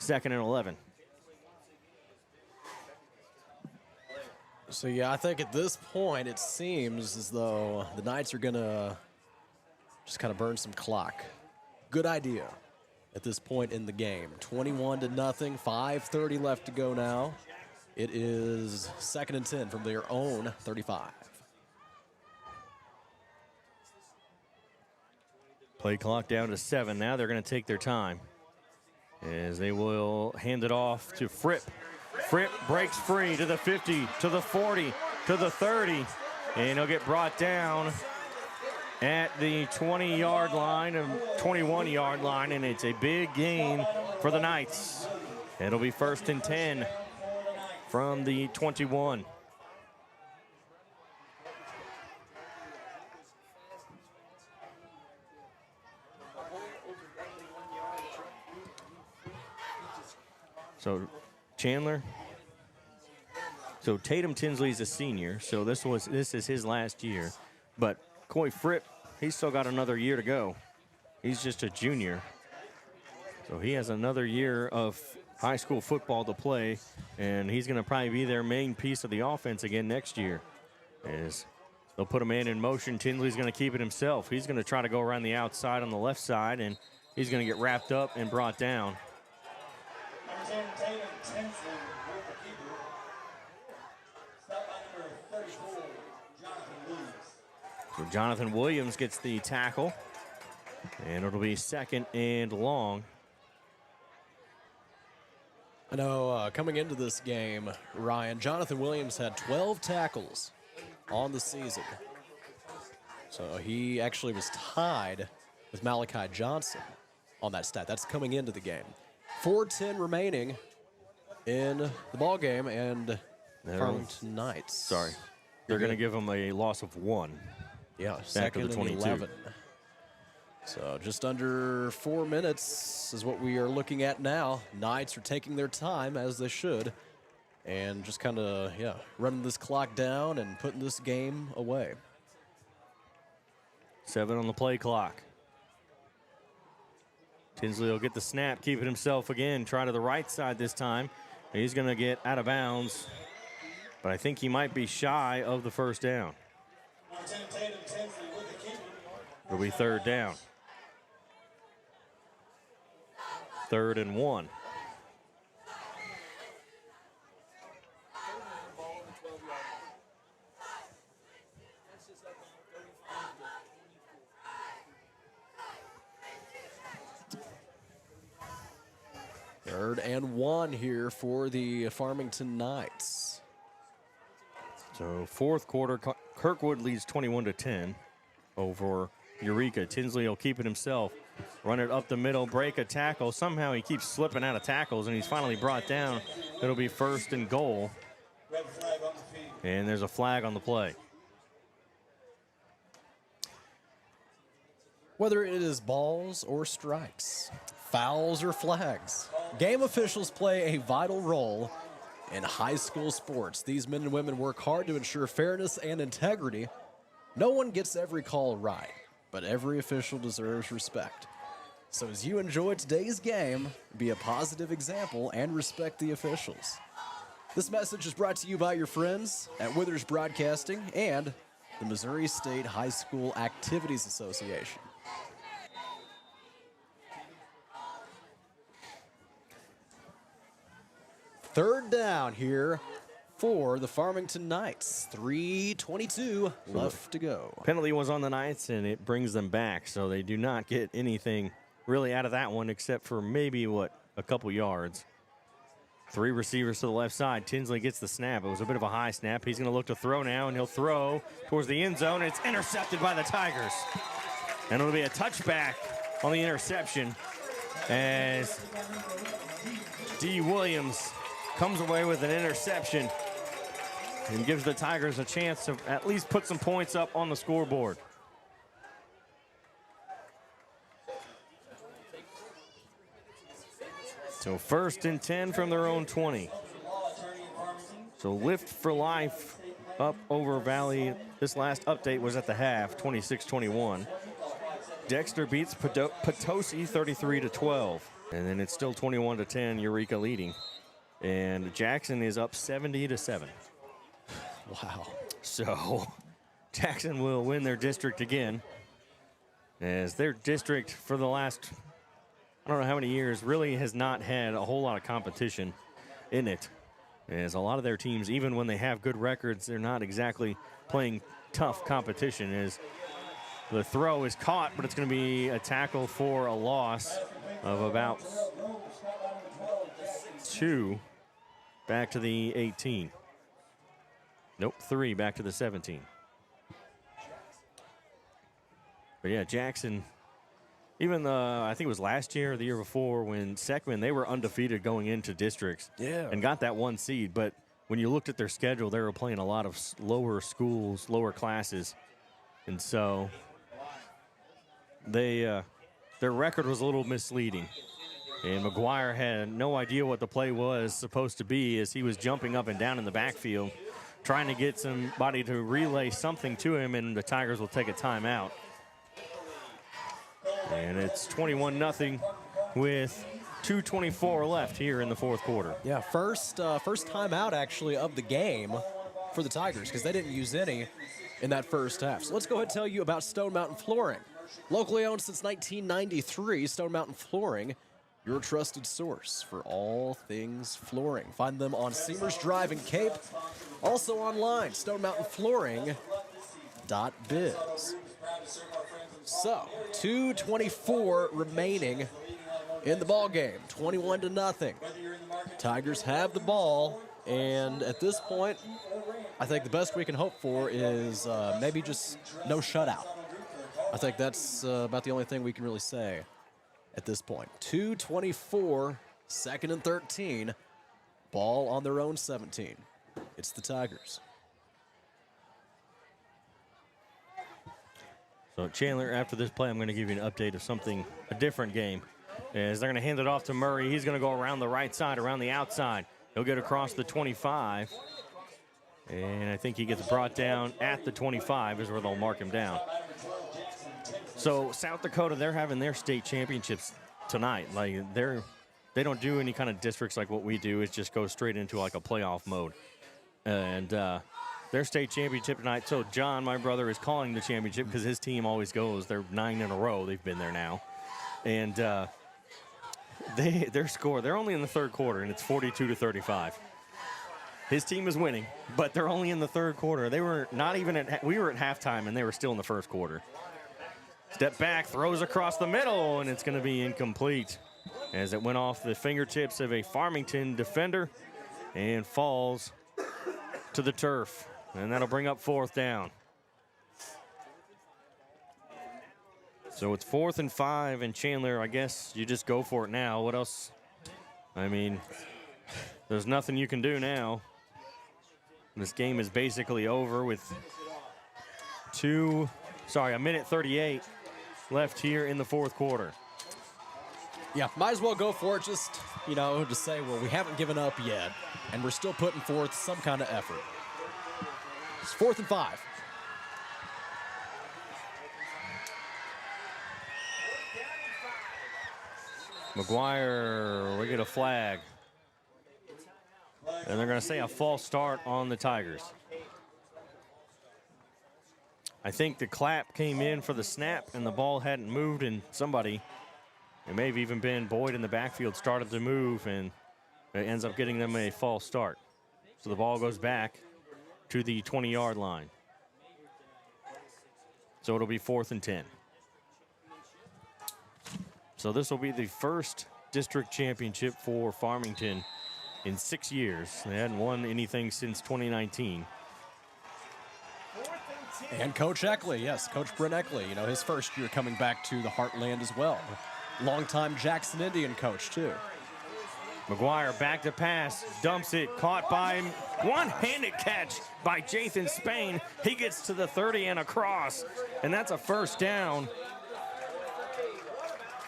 Speaker 4: 2nd and 11.
Speaker 5: So, yeah, I think at this point it seems as though the Knights are going to just kind of burn some clock. Good idea at this point in the game. 21-0, 5:30 left to go now. It is 2nd and 10 from their own 35.
Speaker 4: Play clock down to 7 now. They're going to take their time as they will hand it off to Fripp. Fripp breaks free to the 50, to the 40, to the 30, and he'll get brought down at the 20-yard line and 21-yard line, and it's a big gain for the Knights. It'll be 1st and 10 from the 21. So Chandler. So Tatum Tinsley's a senior, so this is his last year. But Coy Fripp, he's still got another year to go. He's just a junior. So he has another year of high school football to play, and he's going to probably be their main piece of the offense again next year. As they'll put a man in motion, Tinsley's going to keep it himself. He's going to try to go around the outside on the left side, and he's going to get wrapped up and brought down. So Jonathan Williams gets the tackle, and it'll be 2nd and long.
Speaker 5: I know coming into this game, Ryan, Jonathan Williams had 12 tackles on the season. So he actually was tied with Malachi Johnson on that stat. That's coming into the game. 4:10 remaining in the ball game, and Farmington Knights.
Speaker 4: Sorry. They're going to give him a loss of 1.
Speaker 5: Yeah,
Speaker 4: back to
Speaker 5: 2nd
Speaker 4: the 22.
Speaker 5: and 11. So just under 4 minutes is what we are looking at now. Knights are taking their time, as they should, and just kind of, running this clock down and putting this game away.
Speaker 4: 7 on the play clock. Tinsley will get the snap, keep it himself again, try to the right side this time. He's going to get out of bounds, but I think he might be shy of the first down. It'll be 3rd down. 3rd and 1.
Speaker 5: Third and 1 here for the Farmington Knights.
Speaker 4: So 4th quarter, Kirkwood leads 21-10 over Eureka. Tinsley will keep it himself. run it up the middle, break a tackle. Somehow he keeps slipping out of tackles, and he's finally brought down. It'll be 1st and goal. And there's a flag on the play.
Speaker 5: Whether it is balls or strikes, fouls or flags, game officials play a vital role in high school sports. These men and women work hard to ensure fairness and integrity. No one gets every call right, but every official deserves respect. So as you enjoy today's game, be a positive example and respect the officials. This message is brought to you by your friends at Withers Broadcasting and the Missouri State High School Activities Association. Third down here for the Farmington Knights. 3:22 left to go.
Speaker 4: Penalty was on the Knights, and it brings them back, so they do not get anything really out of that one except for maybe, a couple yards. 3 receivers to the left side. Tinsley gets the snap. It was a bit of a high snap. He's going to look to throw now, and he'll throw towards the end zone. It's intercepted by the Tigers. And it'll be a touchback on the interception as D. Williams comes away with an interception and gives the Tigers a chance to at least put some points up on the scoreboard. So 1st and 10 from their own 20. So Lift for Life up over Valley. This last update was at the half, 26-21. Dexter beats Potosi 33-12. And then it's still 21-10, Eureka leading. And Jackson is up 70-7.
Speaker 5: Wow.
Speaker 4: So Jackson will win their district again, as their district for the last, I don't know how many years, really has not had a whole lot of competition in it. As a lot of their teams, even when they have good records, they're not exactly playing tough competition. As the throw is caught, but it's going to be a tackle for a loss of about 2 back to the 18. Nope, 3 back to the 17. But yeah, Jackson, even I think it was last year or the year before when Seckman, they were undefeated going into districts.
Speaker 5: Yeah.
Speaker 4: And got that 1 seed. But when you looked at their schedule, they were playing a lot of lower schools, lower classes. And so their record was a little misleading. And McGuire had no idea what the play was supposed to be as he was jumping up and down in the backfield, trying to get somebody to relay something to him, and the Tigers will take a timeout. And it's 21-0 with 2:24 left here in the 4th quarter.
Speaker 5: Yeah, first timeout actually of the game for the Tigers because they didn't use any in that first half. So let's go ahead and tell you about Stone Mountain Flooring. Locally owned since 1993, Stone Mountain Flooring, your trusted source for all things flooring. Find them on Seamers Drive in Cape. Also online, stonemountainflooring.biz. So, 2:24 remaining in the ball game, 21-0. Tigers have the ball, and at this point, I think the best we can hope for is maybe just no shutout. I think that's about the only thing we can really say at this point. 2:24, 2nd and 13. Ball on their own 17. It's the Tigers.
Speaker 4: So Chandler, after this play, I'm going to give you an update of something, a different game. As they're going to hand it off to Murray. He's going to go around the right side, around the outside. He'll get across the 25. And I think he gets brought down at the 25 is where they'll mark him down. So South Dakota, they're having their state championships tonight. Like they don't do any kind of districts like what we do. It just goes straight into like a playoff mode. And their state championship tonight. So John, my brother, is calling the championship because his team always goes. They're 9 in a row. They've been there now. And their score, they're only in the 3rd quarter, and it's 42-35. His team is winning, but they're only in the 3rd quarter. They were not even we were at halftime, and they were still in the 1st quarter. Step back, throws across the middle, and it's going to be incomplete as it went off the fingertips of a Farmington defender and falls to the turf. And that'll bring up 4th down. So it's 4th and 5, and Chandler, I guess you just go for it now. What else? I mean, there's nothing you can do now. This game is basically over with a minute 38 left here in the fourth quarter.
Speaker 5: Yeah, might as well go for it. Just, to say, well, we haven't given up yet, and we're still putting forth some kind of effort. It's 4th and 5.
Speaker 4: McGuire, we get a flag. And they're going to say a false start on the Tigers. I think the clap came in for the snap, and the ball hadn't moved, and somebody, it may have even been Boyd in the backfield, started to move, and it ends up getting them a false start. So the ball goes back to the 20-yard line. So it'll be 4th and 10. So this will be the first district championship for Farmington in 6 years. They hadn't won anything since 2019.
Speaker 5: And Coach Eckley, yes, Coach Brent Eckley, his first year coming back to the Heartland as well. Longtime Jackson Indian coach, too.
Speaker 4: McGuire back to pass, dumps it, caught by one-handed catch by Jathan Spain. He gets to the 30 and across, and that's a first down.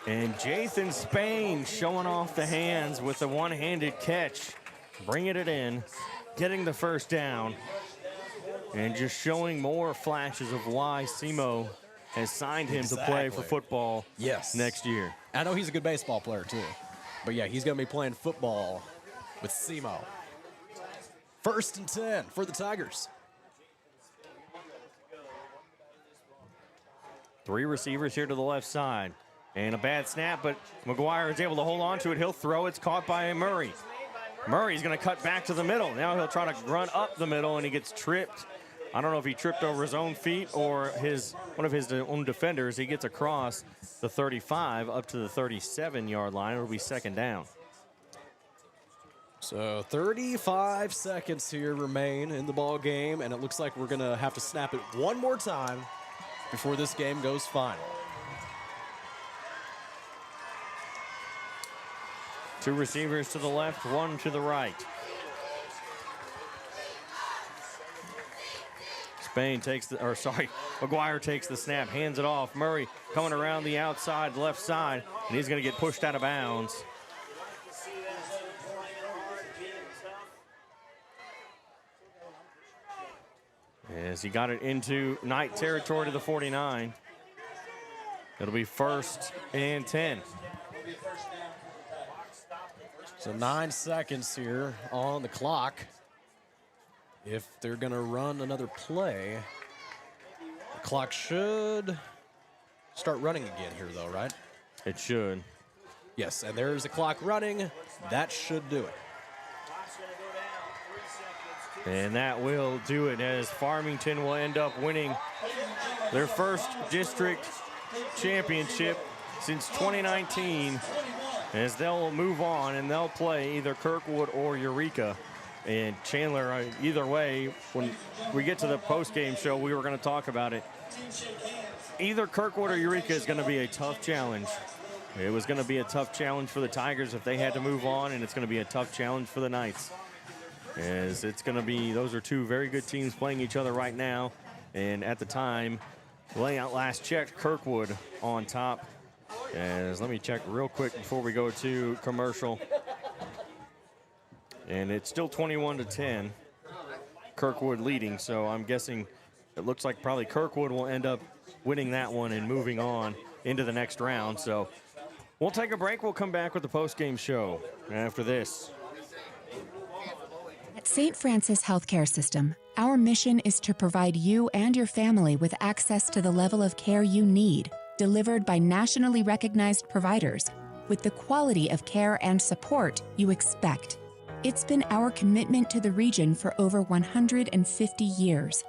Speaker 4: And Jathan Spain showing off the hands with the one-handed catch, bringing it in, getting the first down, and just showing more flashes of why SEMO has signed him to play for football next year.
Speaker 5: I know he's a good baseball player, too. But, yeah, he's going to be playing football with SEMO. 1st and 10 for the Tigers.
Speaker 4: 3 receivers here to the left side. And a bad snap, but McGuire is able to hold on to it. He'll throw. It's caught by Murray. Murray's going to cut back to the middle. Now he'll try to run up the middle, and he gets tripped. I don't know if he tripped over his own feet or one of his own defenders. He gets across the 35 up to the 37-yard line. It'll be 2nd down.
Speaker 5: So 35 seconds here remain in the ball game, and it looks like we're going to have to snap it one more time before this game goes final.
Speaker 4: 2 receivers to the left, 1 to the right. McGuire takes the snap, hands it off. Murray coming around the outside, left side, and he's going to get pushed out of bounds. As he got it into Knight territory to the 49. It'll be 1st and 10.
Speaker 5: So 9 seconds here on the clock. If they're going to run another play, the clock should start running again here, though, right?
Speaker 4: It should.
Speaker 5: Yes, and there's the clock running. That should do it.
Speaker 4: And that will do it, as Farmington will end up winning their first district championship since 2019, as they'll move on and they'll play either Kirkwood or Eureka. And Chandler, either way, when we get to the post-game show, we were going to talk about it. Either Kirkwood or Eureka is going to be a tough challenge. It was going to be a tough challenge for the Tigers if they had to move on, and it's going to be a tough challenge for the Knights. As it's going to be, those are 2 very good teams playing each other right now. And at the time, layout last checked, Kirkwood on top. As let me check real quick before we go to commercial. And it's still 21-10. Kirkwood leading, so I'm guessing it looks like probably Kirkwood will end up winning that one and moving on into the next round. So we'll take a break. We'll come back with the post-game show after this.
Speaker 13: At St. Francis Healthcare System, our mission is to provide you and your family with access to the level of care you need, delivered by nationally recognized providers, with the quality of care and support you expect. It's been our commitment to the region for over 150 years.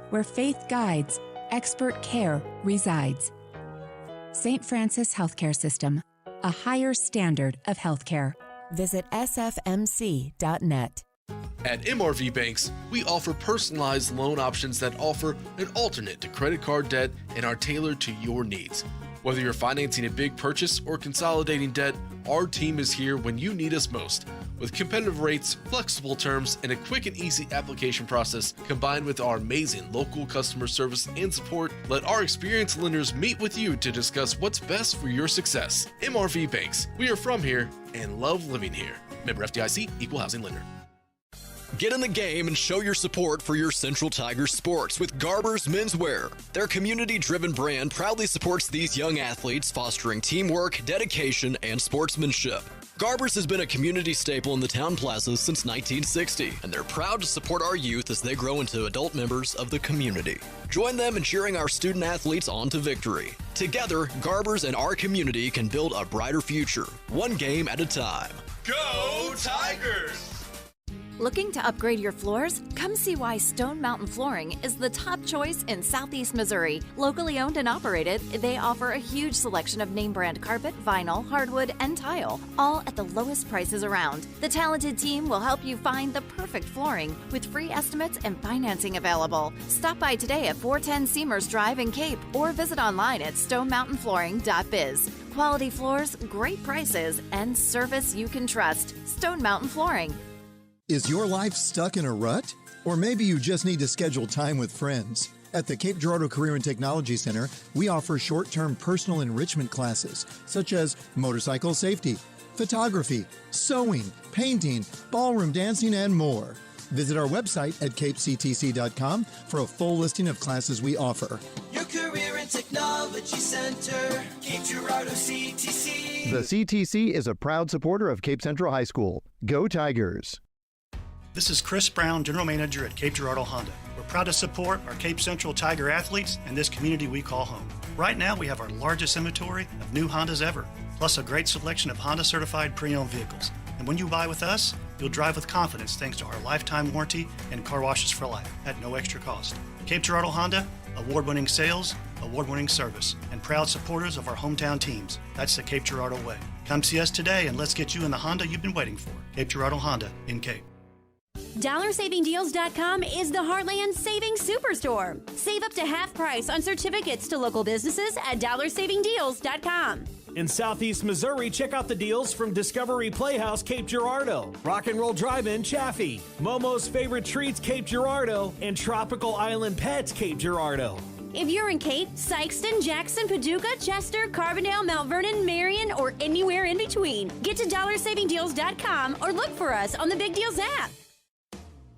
Speaker 13: Where faith guides, expert care resides. St. Francis Healthcare System, a higher standard of healthcare.
Speaker 14: Visit sfmc.net.
Speaker 11: At MRV Banks, we offer personalized loan options that offer an alternate to credit card debt and are tailored to your needs. Whether you're financing a big purchase or consolidating debt, our team is here when you need us most. With competitive rates, flexible terms, and a quick and easy application process, combined with our amazing local customer service and support, let our experienced lenders meet with you to discuss what's best for your success. MRV Banks, we are from here and love living here. Member FDIC, Equal Housing Lender.
Speaker 9: Get in the game and show your support for your Central Tigers sports with Garber's Menswear. Their community-driven brand proudly supports these young athletes, fostering teamwork, dedication, and sportsmanship. Garber's has been a community staple in the town plaza since 1960, and they're proud to support our youth as they grow into adult members of the community. Join them in cheering our student athletes on to victory. Together, Garber's and our community can build a brighter future, one game at a time.
Speaker 7: Go Tigers!
Speaker 10: Looking to upgrade your floors? Come see why Stone Mountain Flooring is the top choice in Southeast Missouri. Locally owned and operated, they offer a huge selection of name brand carpet, vinyl, hardwood, and tile, all at the lowest prices around. The talented team will help you find the perfect flooring with free estimates and financing available. Stop by today at 410 Seamers Drive in Cape or visit online at stonemountainflooring.biz. Quality floors, great prices, and service you can trust. Stone Mountain Flooring.
Speaker 19: Is your life stuck in a rut? Or maybe you just need to schedule time with friends. At the Cape Girardeau Career and Technology Center, we offer short-term personal enrichment classes, such as motorcycle safety, photography, sewing, painting, ballroom dancing, and more. Visit our website at capectc.com for a full listing of classes we offer.
Speaker 7: Your Career and Technology Center, Cape Girardeau CTC.
Speaker 8: The CTC is a proud supporter of Cape Central High School. Go Tigers!
Speaker 12: This is Chris Brown, General Manager at Cape Girardeau Honda. We're proud to support our Cape Central Tiger athletes and this community we call home. Right now, we have our largest inventory of new Hondas ever, plus a great selection of Honda certified pre-owned vehicles. And when you buy with us, you'll drive with confidence thanks to our lifetime warranty and car washes for life at no extra cost. Cape Girardeau Honda, award-winning sales, award-winning service, and proud supporters of our hometown teams. That's the Cape Girardeau way. Come see us today and let's get you in the Honda you've been waiting for. Cape Girardeau Honda in Cape.
Speaker 15: DollarSavingDeals.com is the Heartland Savings Superstore. Save up to half price on certificates to local businesses at DollarSavingDeals.com.
Speaker 16: In Southeast Missouri, check out the deals from Discovery Playhouse, Cape Girardeau, Rock and Roll Drive-In, Chaffee, Momo's Favorite Treats, Cape Girardeau, and Tropical Island Pets, Cape Girardeau.
Speaker 15: If you're in Cape, Sykeston, Jackson, Paducah, Chester, Carbondale, Mount Vernon, Marion, or anywhere in between, get to DollarSavingDeals.com or look for us on the Big Deals app.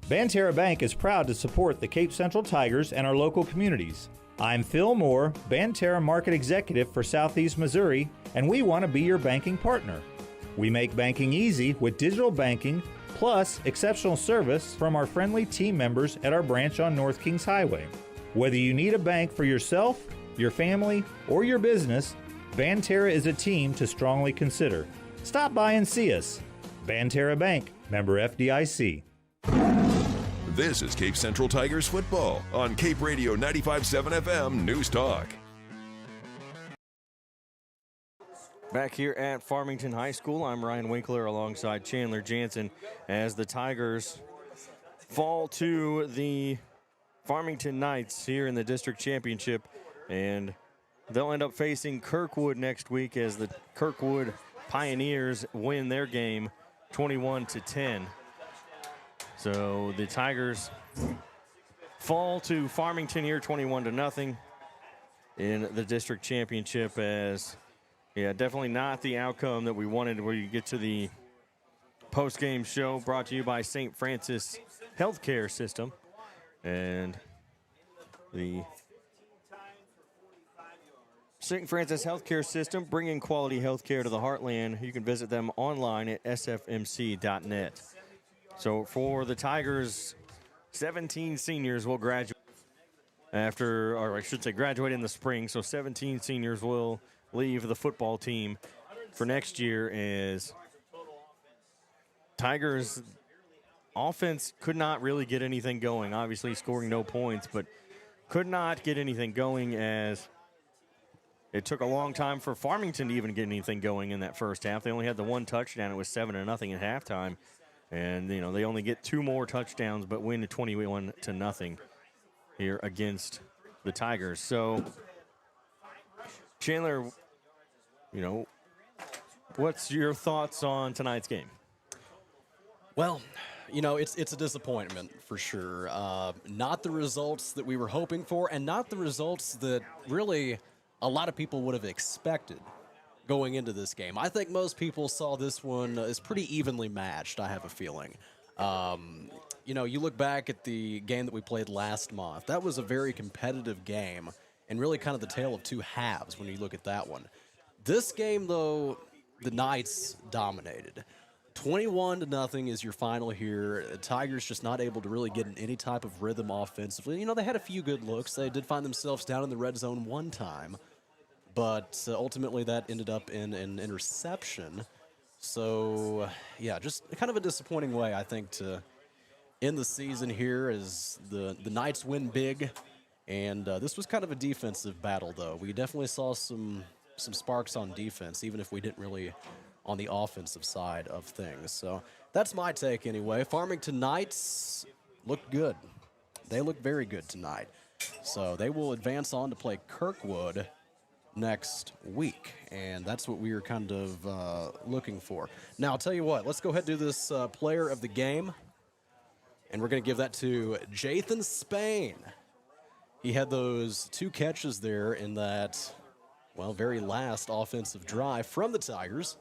Speaker 17: Banterra Bank is proud to support the Cape Central Tigers and our local communities. I'm Phil Moore, Banterra Market Executive for Southeast Missouri, and we want to be your banking partner. We make banking easy with digital banking, plus exceptional service from our friendly team members at our branch on North Kings Highway. Whether you need a bank for yourself, your family, or your business, Banterra is a team to strongly consider. Stop by and see us. Banterra Bank, member FDIC.
Speaker 2: This is Cape Central Tigers football on Cape Radio 95.7 FM News Talk.
Speaker 4: Back here at Farmington High School, I'm Ryan Winkler alongside Chandler Jansen as the Tigers fall to the Farmington Knights here in the district championship, and they'll end up facing Kirkwood next week as the Kirkwood Pioneers win their game 21-10. So the Tigers fall to Farmington here 21-0 in the district championship, as definitely not the outcome that we wanted. Where you get to the post-game show brought to you by St. Francis Healthcare System, and the St. Francis Healthcare System bringing quality healthcare to the heartland. You can visit them online at sfmc.net. So for the Tigers, 17 seniors will graduate after, or I should say graduate in the spring. So 17 seniors will leave the football team for next year, as Tigers offense could not really get anything going. Obviously scoring no points, but could not get anything going, as it took a long time for Farmington to even get anything going in that first half. They only had the one touchdown. It was 7-0 at halftime. And, you know, they only get 2 more touchdowns but win 21-0 here against the Tigers. So, Chandler, you know, what's your thoughts on tonight's game?
Speaker 5: Well, you know, it's a disappointment for sure. Not the results that we were hoping for, and not the results that really a lot of people would have expected going into this game. I think most people saw this one as pretty evenly matched, I have a feeling. You know, you look back at the game that we played last month. That was a very competitive game and really kind of the tale of 2 halves when you look at that one. This game, though, the Knights dominated. 21-0 is your final here. The Tigers just not able to really get in any type of rhythm offensively. You know, they had a few good looks. They did find themselves down in the red zone one time, but ultimately that ended up in an interception. So, yeah, just kind of a disappointing way, I think, to end the season here as the Knights win big. And this was kind of a defensive battle, though. We definitely saw some sparks on defense, even if we didn't really on the offensive side of things. So that's my take anyway. Farmington Knights looked good. They look very good tonight. So they will advance on to play Kirkwood next week, and that's what we were kind of looking for. Now, I'll tell you what, let's go ahead and do this player of the game, and we're going to give that to Jathan Spain. He had those 2 catches there in that, well, very last offensive drive from the Tigers.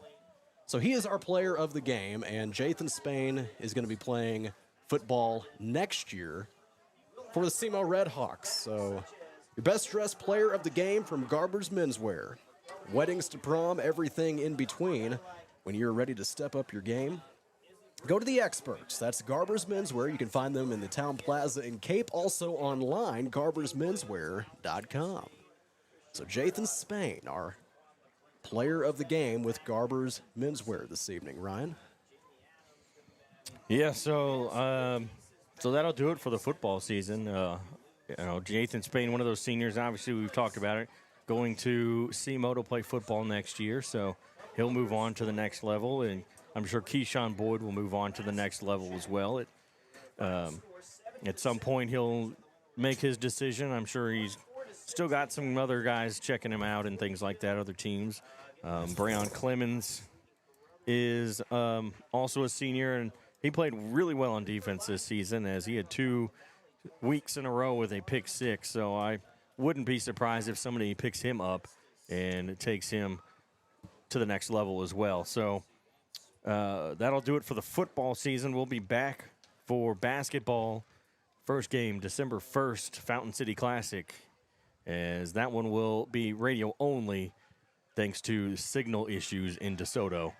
Speaker 5: So he is our player of the game, and Jathan Spain is going to be playing football next year for the SEMO Redhawks. So your best dressed player of the game from Garber's Menswear. Weddings to prom, everything in between. When you're ready to step up your game, go to the experts. That's Garber's Menswear. You can find them in the Town Plaza in Cape, also online, garbersmenswear.com. So Jathan Spain, our player of the game with Garber's Menswear this evening. Ryan?
Speaker 4: Yeah, so that'll do it for the football season. You know, Jathan Spain, one of those seniors, obviously we've talked about it, going to SEMO to play football next year, so he'll move on to the next level, and I'm sure Keyshawn Boyd will move on to the next level as well. At some point, he'll make his decision. I'm sure he's still got some other guys checking him out and things like that, other teams. Breon Clemens is also a senior, and he played really well on defense this season as he had 2 weeks in a row with a pick 6. So I wouldn't be surprised if somebody picks him up and takes him to the next level as well. So that'll do it for the football season. We'll be back for basketball. First game, December 1st, Fountain City Classic, as that one will be radio only thanks to signal issues in DeSoto.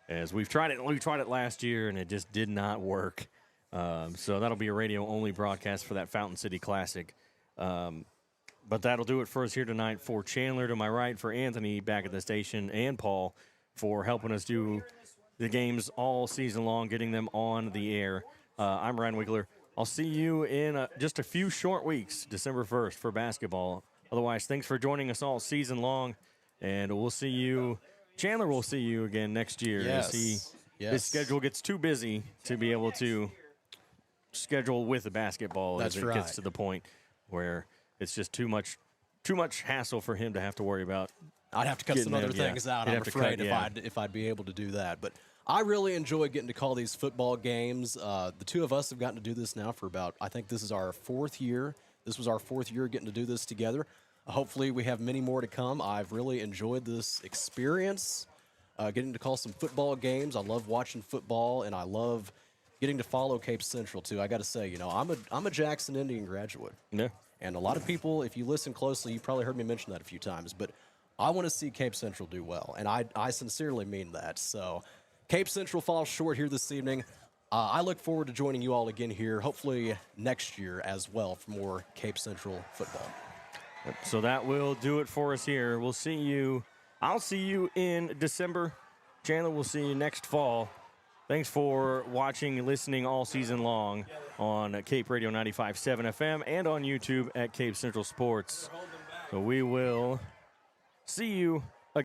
Speaker 4: As we tried it last year, and it just did not work. So that'll be a radio-only broadcast for that Fountain City Classic. But that'll do it for us here tonight. For Chandler to my right, for Anthony back at the station, and Paul for helping us do the games all season long, getting them on the air. I'm Ryan Winkler. I'll see you in just a few short weeks, December 1st, for basketball. Otherwise, thanks for joining us all season long, and we'll see you. Chandler will see you again next year as his schedule gets too busy to be able to schedule with the basketball.
Speaker 5: That's
Speaker 4: as it gets to the point where it's just too much hassle for him to have to worry about.
Speaker 5: I'd have to cut some other things out, I'm afraid, if I'd be able to do that. But I really enjoy getting to call these football games. The 2 of us have gotten to do this now for about, I think this is our 4th year. This was our 4th year getting to do this together. Hopefully we have many more to come. I've really enjoyed this experience, getting to call some football games. I love watching football, and I love getting to follow Cape Central, too. I got to say, you know, I'm a Jackson Indian graduate.
Speaker 4: Yeah.
Speaker 5: And a lot of people, if you listen closely, you probably heard me mention that a few times, but I want to see Cape Central do well, and I sincerely mean that. So Cape Central falls short here this evening. I look forward to joining you all again here, hopefully next year as well, for more Cape Central football.
Speaker 4: So that will do it for us here. We'll see you. I'll see you in December. Chandler, we'll see you next fall. Thanks for watching and listening all season long on Cape Radio 95.7 FM and on YouTube at Cape Central Sports. So we will see you